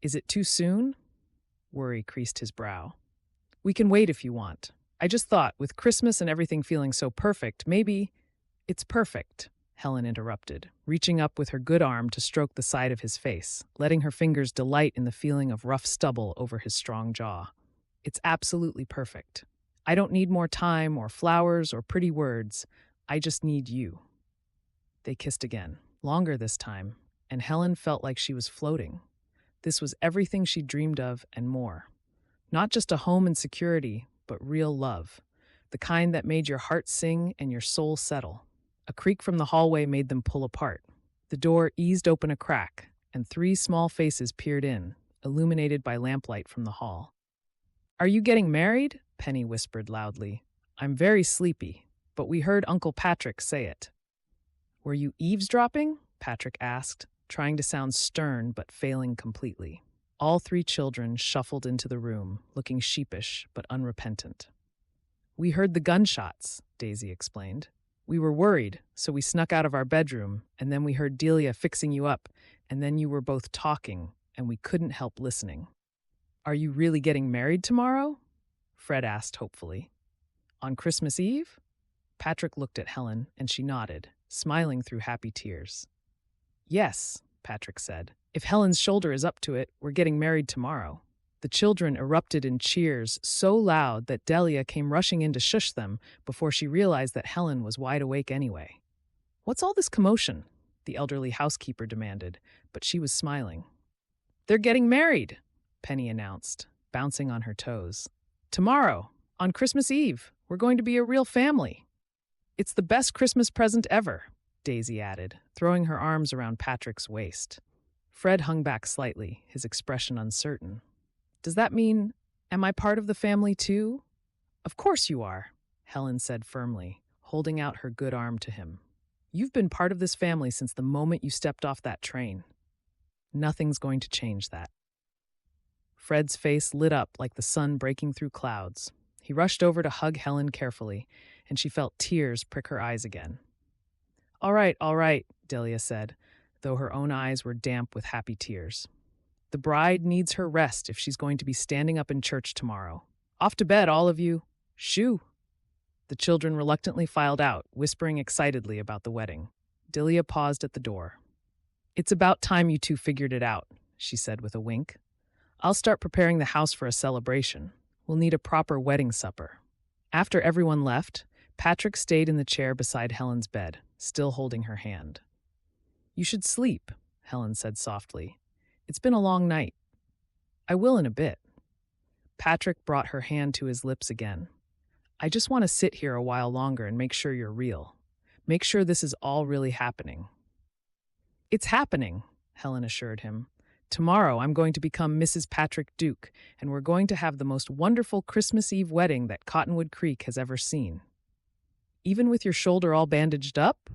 Is it too soon? Worry creased his brow. We can wait if you want. I just thought, with Christmas and everything feeling so perfect, maybe... It's perfect, Helen interrupted, reaching up with her good arm to stroke the side of his face, letting her fingers delight in the feeling of rough stubble over his strong jaw. It's absolutely perfect. I don't need more time or flowers or pretty words. I just need you. They kissed again, longer this time, and Helen felt like she was floating. This was everything she dreamed of and more. Not just a home and security, but real love. The kind that made your heart sing and your soul settle. A creak from the hallway made them pull apart. The door eased open a crack, and 3 small faces peered in, illuminated by lamplight from the hall. Are you getting married? Penny whispered loudly. I'm very sleepy, but we heard Uncle Patrick say it. Were you eavesdropping? Patrick asked, trying to sound stern but failing completely. All 3 children shuffled into the room, looking sheepish but unrepentant. We heard the gunshots, Daisy explained. We were worried, so we snuck out of our bedroom, and then we heard Delia fixing you up, and then you were both talking, and we couldn't help listening. Are you really getting married tomorrow? Fred asked hopefully. On Christmas Eve? Patrick looked at Helen, and she nodded, smiling through happy tears. Yes, Patrick said. If Helen's shoulder is up to it, we're getting married tomorrow. The children erupted in cheers so loud that Delia came rushing in to shush them before she realized that Helen was wide awake anyway. What's all this commotion? The elderly housekeeper demanded, but she was smiling. They're getting married, Penny announced, bouncing on her toes. Tomorrow, on Christmas Eve, we're going to be a real family. It's the best Christmas present ever, Daisy added, throwing her arms around Patrick's waist. Fred hung back slightly, his expression uncertain. Does that mean, am I part of the family too? Of course you are, Helen said firmly, holding out her good arm to him. You've been part of this family since the moment you stepped off that train. Nothing's going to change that. Fred's face lit up like the sun breaking through clouds. He rushed over to hug Helen carefully, and she felt tears prick her eyes again. All right, Delia said, though her own eyes were damp with happy tears. The bride needs her rest if she's going to be standing up in church tomorrow. Off to bed, all of you. Shoo! The children reluctantly filed out, whispering excitedly about the wedding. Delia paused at the door. It's about time you 2 figured it out, she said with a wink. I'll start preparing the house for a celebration. We'll need a proper wedding supper. After everyone left, Patrick stayed in the chair beside Helen's bed, still holding her hand. You should sleep, Helen said softly. It's been a long night. I will in a bit. Patrick brought her hand to his lips again. I just want to sit here a while longer and make sure you're real. Make sure this is all really happening." "It's happening," Helen assured him. "Tomorrow I'm going to become Mrs. Patrick Duke, and we're going to have the most wonderful Christmas Eve wedding that Cottonwood Creek has ever seen." "Even with your shoulder all bandaged up?"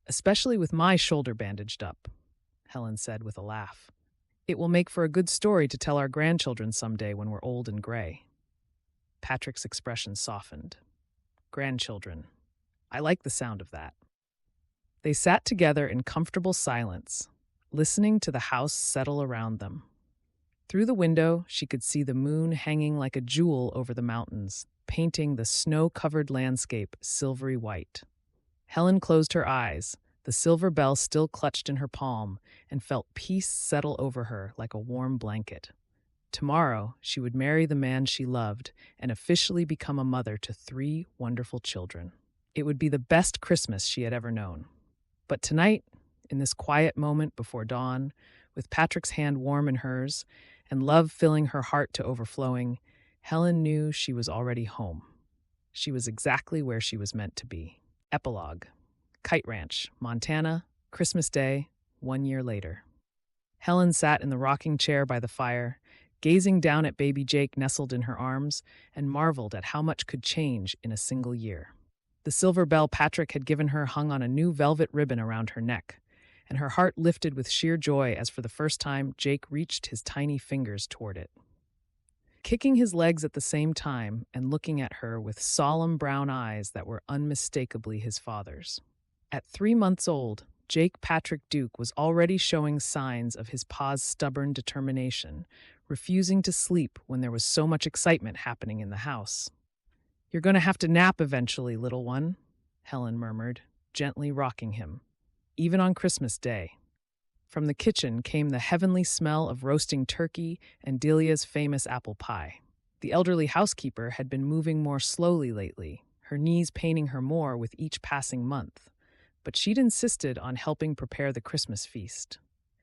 "Especially with my shoulder bandaged up," Helen said with a laugh. "It will make for a good story to tell our grandchildren someday when we're old and gray." Patrick's expression softened. Grandchildren. I like the sound of that. They sat together in comfortable silence, listening to the house settle around them. Through the window, she could see the moon hanging like a jewel over the mountains, painting the snow-covered landscape silvery white. Helen closed her eyes, the silver bell still clutched in her palm, and felt peace settle over her like a warm blanket. Tomorrow, she would marry the man she loved and officially become a mother to 3 wonderful children. It would be the best Christmas she had ever known. But tonight, in this quiet moment before dawn, with Patrick's hand warm in hers and love filling her heart to overflowing, Helen knew she was already home. She was exactly where she was meant to be. Epilogue. Kite Ranch, Montana, Christmas Day, 1 year later. Helen sat in the rocking chair by the fire, gazing down at baby Jake nestled in her arms, and marveled at how much could change in a single year. The silver bell Patrick had given her hung on a new velvet ribbon around her neck, and her heart lifted with sheer joy as for the first time Jake reached his tiny fingers toward it. Kicking his legs at the same time and looking at her with solemn brown eyes that were unmistakably his father's. At 3 months old, Jake Patrick Duke was already showing signs of his pa's stubborn determination, refusing to sleep when there was so much excitement happening in the house. "You're going to have to nap eventually, little one," Helen murmured, gently rocking him, even on Christmas Day. From the kitchen came the heavenly smell of roasting turkey and Delia's famous apple pie. The elderly housekeeper had been moving more slowly lately, her knees paining her more with each passing month, but she'd insisted on helping prepare the Christmas feast.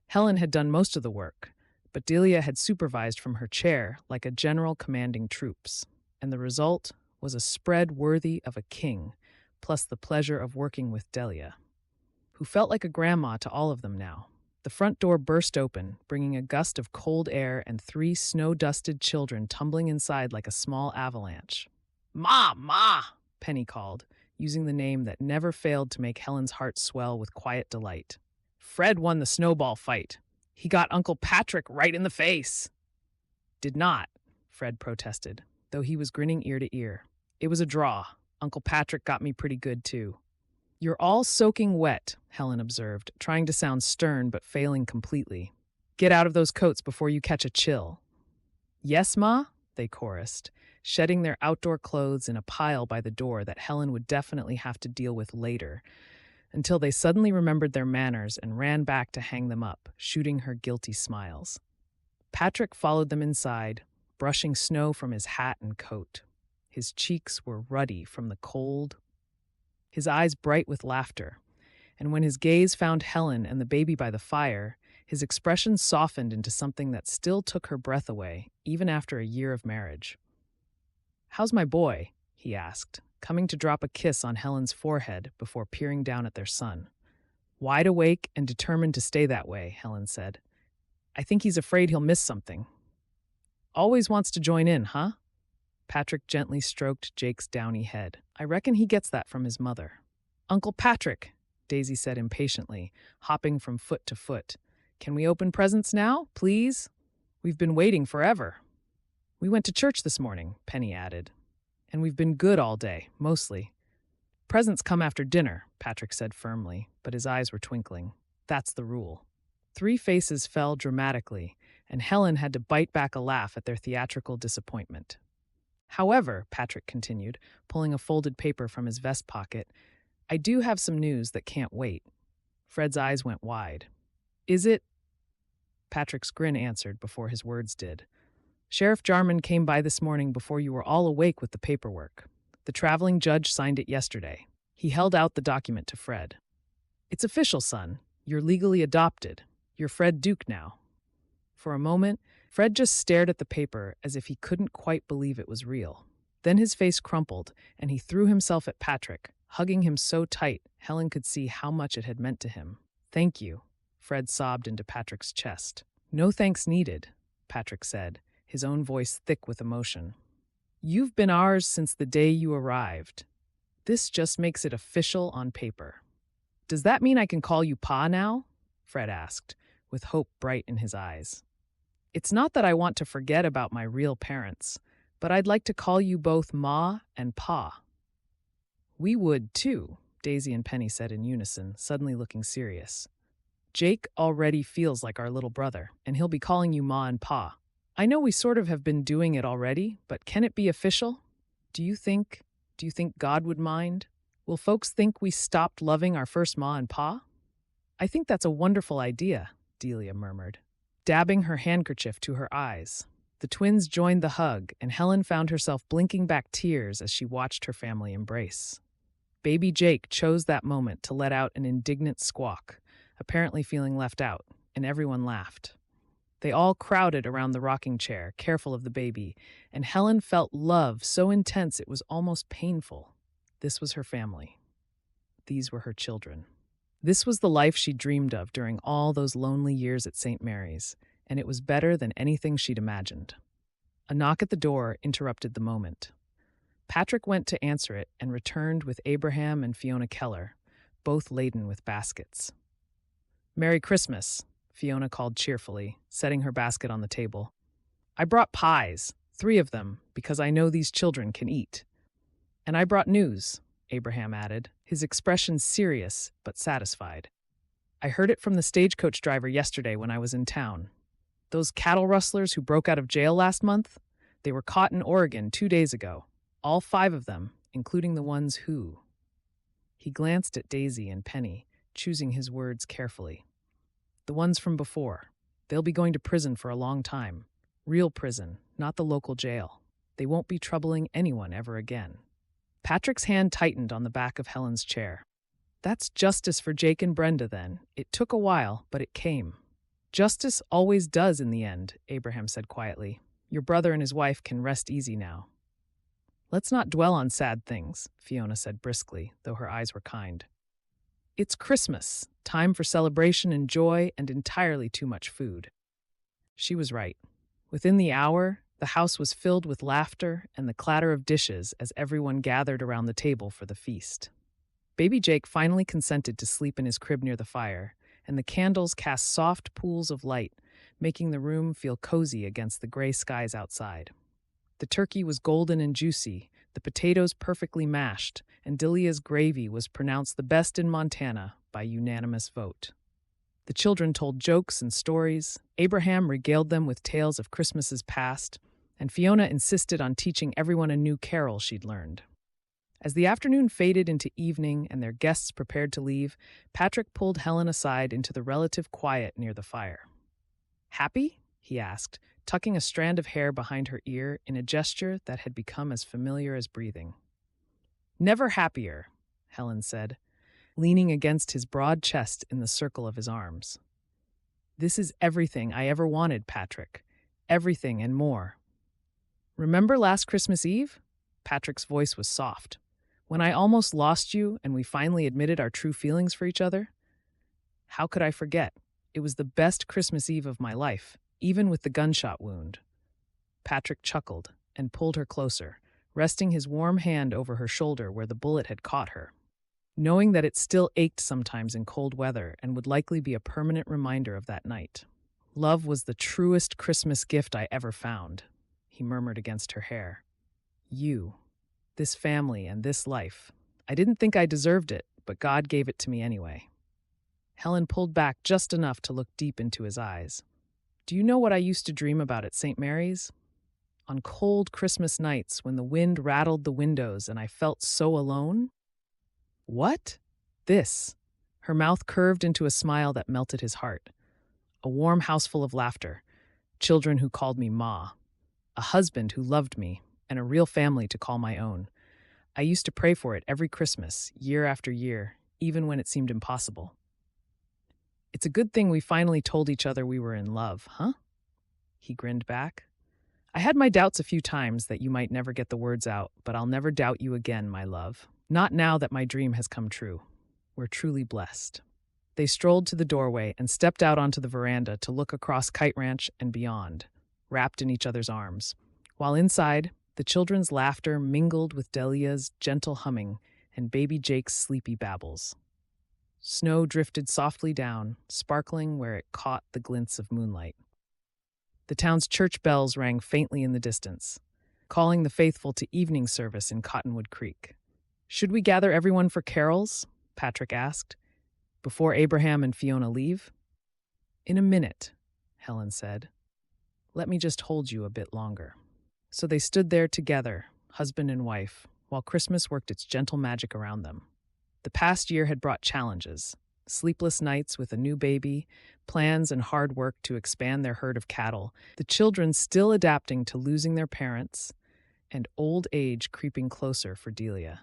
Helen had done most of the work, but Delia had supervised from her chair like a general commanding troops, and the result was a spread worthy of a king, plus the pleasure of working with Delia, who felt like a grandma to all of them now. The front door burst open, bringing a gust of cold air and 3 snow-dusted children tumbling inside like a small avalanche. "Ma, Ma!" Penny called, using the name that never failed to make Helen's heart swell with quiet delight. "Fred won the snowball fight. He got Uncle Patrick right in the face." "Did not," Fred protested, though he was grinning ear to ear. "It was a draw. Uncle Patrick got me pretty good, too." "You're all soaking wet," Helen observed, trying to sound stern but failing completely. "Get out of those coats before you catch a chill." "Yes, Ma?" they chorused, shedding their outdoor clothes in a pile by the door that Helen would definitely have to deal with later, until they suddenly remembered their manners and ran back to hang them up, shooting her guilty smiles. Patrick followed them inside, brushing snow from his hat and coat. His cheeks were ruddy from the cold, his eyes bright with laughter, and when his gaze found Helen and the baby by the fire, his expression softened into something that still took her breath away, even after a year of marriage. "How's my boy?" he asked, coming to drop a kiss on Helen's forehead before peering down at their son. "Wide awake and determined to stay that way," Helen said. "I think he's afraid he'll miss something." "Always wants to join in, huh?" Patrick gently stroked Jake's downy head. "I reckon he gets that from his mother." "Uncle Patrick," Daisy said impatiently, hopping from foot to foot. "Can we open presents now, please? We've been waiting forever." "We went to church this morning," Penny added. "And we've been good all day, mostly." "Presents come after dinner," Patrick said firmly, but his eyes were twinkling. "That's the rule." 3 faces fell dramatically, and Helen had to bite back a laugh at their theatrical disappointment. "However," Patrick continued, pulling a folded paper from his vest pocket, "I do have some news that can't wait." Fred's eyes went wide. "Is it?" Patrick's grin answered before his words did. "Sheriff Jarman came by this morning before you were all awake with the paperwork. The traveling judge signed it yesterday." He held out the document to Fred. "It's official, son. You're legally adopted. You're Fred Duke now." For a moment, Fred just stared at the paper as if he couldn't quite believe it was real. Then his face crumpled, and he threw himself at Patrick, hugging him so tight Helen could see how much it had meant to him. "Thank you," Fred sobbed into Patrick's chest. "No thanks needed," Patrick said, his own voice thick with emotion. "You've been ours since the day you arrived. This just makes it official on paper." "Does that mean I can call you Pa now?" Fred asked, with hope bright in his eyes. "It's not that I want to forget about my real parents, but I'd like to call you both Ma and Pa." "We would, too," Daisy and Penny said in unison, suddenly looking serious. "Jake already feels like our little brother, and he'll be calling you Ma and Pa. I know we sort of have been doing it already, but can it be official? Do you think God would mind? Will folks think we stopped loving our first Ma and Pa?" "I think that's a wonderful idea," Delia murmured, dabbing her handkerchief to her eyes. The twins joined the hug, and Helen found herself blinking back tears as she watched her family embrace. Baby Jake chose that moment to let out an indignant squawk, apparently feeling left out, and everyone laughed. They all crowded around the rocking chair, careful of the baby, and Helen felt love so intense it was almost painful. This was her family. These were her children. This was the life she dreamed of during all those lonely years at St. Mary's, and it was better than anything she'd imagined. A knock at the door interrupted the moment. Patrick went to answer it and returned with Abraham and Fiona Keller, both laden with baskets. "Merry Christmas," Fiona called cheerfully, setting her basket on the table. "I brought pies, 3 of them, because I know these children can eat. And I brought news," Abraham added, his expression serious but satisfied. "I heard it from the stagecoach driver yesterday when I was in town. Those cattle rustlers who broke out of jail last month, they were caught in Oregon 2 days ago. All 5 of them, including the ones who." He glanced at Daisy and Penny, choosing his words carefully. "The ones from before. They'll be going to prison for a long time. Real prison, not the local jail. They won't be troubling anyone ever again." Patrick's hand tightened on the back of Helen's chair. "That's justice for Jake and Brenda, then. It took a while, but it came." "Justice always does in the end," Abraham said quietly. "Your brother and his wife can rest easy now." "Let's not dwell on sad things," Fiona said briskly, though her eyes were kind. "It's Christmas, time for celebration and joy and entirely too much food." She was right. Within the hour, the house was filled with laughter and the clatter of dishes as everyone gathered around the table for the feast. Baby Jake finally consented to sleep in his crib near the fire, and the candles cast soft pools of light, making the room feel cozy against the gray skies outside. The turkey was golden and juicy, the potatoes perfectly mashed, and Delia's gravy was pronounced the best in Montana by unanimous vote. The children told jokes and stories, Abraham regaled them with tales of Christmases past, and Fiona insisted on teaching everyone a new carol she'd learned. As the afternoon faded into evening and their guests prepared to leave, Patrick pulled Helen aside into the relative quiet near the fire. "Happy?" he asked, tucking a strand of hair behind her ear in a gesture that had become as familiar as breathing. "Never happier," Helen said, leaning against his broad chest in the circle of his arms. "This is everything I ever wanted, Patrick. Everything and more." "Remember last Christmas Eve?" Patrick's voice was soft. "When I almost lost you and we finally admitted our true feelings for each other? How could I forget? It was the best Christmas Eve of my life, even with the gunshot wound." Patrick chuckled and pulled her closer, resting his warm hand over her shoulder where the bullet had caught her. Knowing that it still ached sometimes in cold weather and would likely be a permanent reminder of that night. "Love was the truest Christmas gift I ever found," he murmured against her hair. "You, this family and this life. I didn't think I deserved it, but God gave it to me anyway." Helen pulled back just enough to look deep into his eyes. "Do you know what I used to dream about at St. Mary's? On cold Christmas nights when the wind rattled the windows and I felt so alone?" "What?" "This." Her mouth curved into a smile that melted his heart. "A warm house full of laughter, children who called me Ma, a husband who loved me, and a real family to call my own. I used to pray for it every Christmas, year after year, even when it seemed impossible." "It's a good thing we finally told each other we were in love, huh?" He grinned back. I had my doubts a few times that you might never get the words out, but I'll never doubt you again, my love. Not now that my dream has come true. We're truly blessed. They strolled to the doorway and stepped out onto the veranda to look across Kite Ranch and beyond, wrapped in each other's arms. While inside, the children's laughter mingled with Delia's gentle humming and baby Jake's sleepy babbles. Snow drifted softly down, sparkling where it caught the glints of moonlight. The town's church bells rang faintly in the distance, calling the faithful to evening service in Cottonwood Creek. "Should we gather everyone for carols?" Patrick asked, "before Abraham and Fiona leave?" "In a minute," Helen said. "Let me just hold you a bit longer." So they stood there together, husband and wife, while Christmas worked its gentle magic around them. The past year had brought challenges: sleepless nights with a new baby, plans and hard work to expand their herd of cattle, the children still adapting to losing their parents, and old age creeping closer for Delia.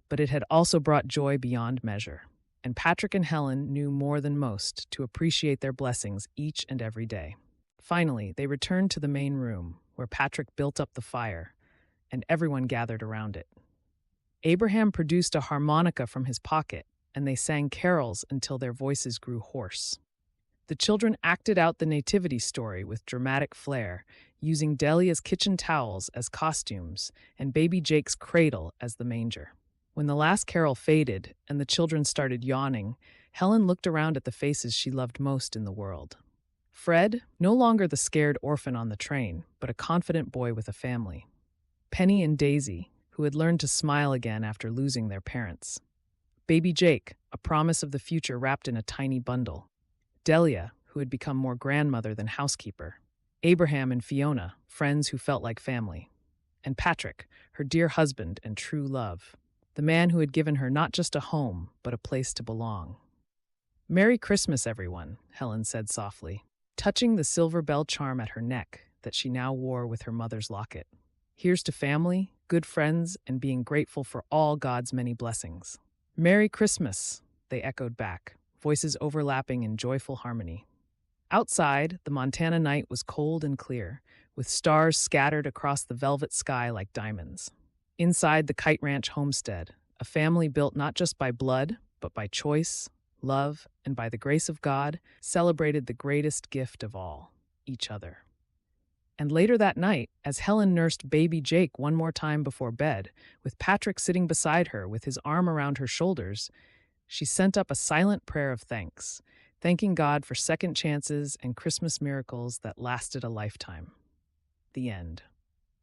But it had also brought joy beyond measure, and Patrick and Helen knew more than most to appreciate their blessings each and every day. Finally, they returned to the main room, where Patrick built up the fire, and everyone gathered around it. Abraham produced a harmonica from his pocket, and they sang carols until their voices grew hoarse. The children acted out the nativity story with dramatic flair, using Delia's kitchen towels as costumes and baby Jake's cradle as the manger. When the last carol faded and the children started yawning, Helen looked around at the faces she loved most in the world. Fred, no longer the scared orphan on the train, but a confident boy with a family. Penny and Daisy, who had learned to smile again after losing their parents. Baby Jake, a promise of the future wrapped in a tiny bundle. Delia, who had become more grandmother than housekeeper. Abraham and Fiona, friends who felt like family. And Patrick, her dear husband and true love. The man who had given her not just a home, but a place to belong. "Merry Christmas, everyone," Helen said softly, touching the silver bell charm at her neck that she now wore with her mother's locket. "Here's to family, good friends, and being grateful for all God's many blessings." "Merry Christmas," they echoed back, voices overlapping in joyful harmony. Outside, the Montana night was cold and clear, with stars scattered across the velvet sky like diamonds. Inside the Kite Ranch homestead, a family built not just by blood, but by choice, love, and by the grace of God, celebrated the greatest gift of all, each other. And later that night, as Helen nursed baby Jake one more time before bed, with Patrick sitting beside her with his arm around her shoulders, she sent up a silent prayer of thanks, thanking God for second chances and Christmas miracles that lasted a lifetime. The end.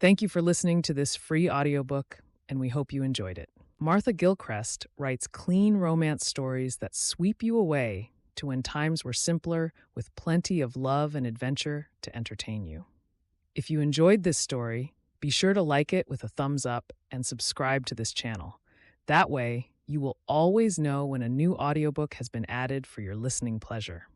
Thank you for listening to this free audiobook, and we hope you enjoyed it. Martha Gillcrest writes clean romance stories that sweep you away to when times were simpler, with plenty of love and adventure to entertain you. If you enjoyed this story, be sure to like it with a thumbs up and subscribe to this channel. That way, you will always know when a new audiobook has been added for your listening pleasure.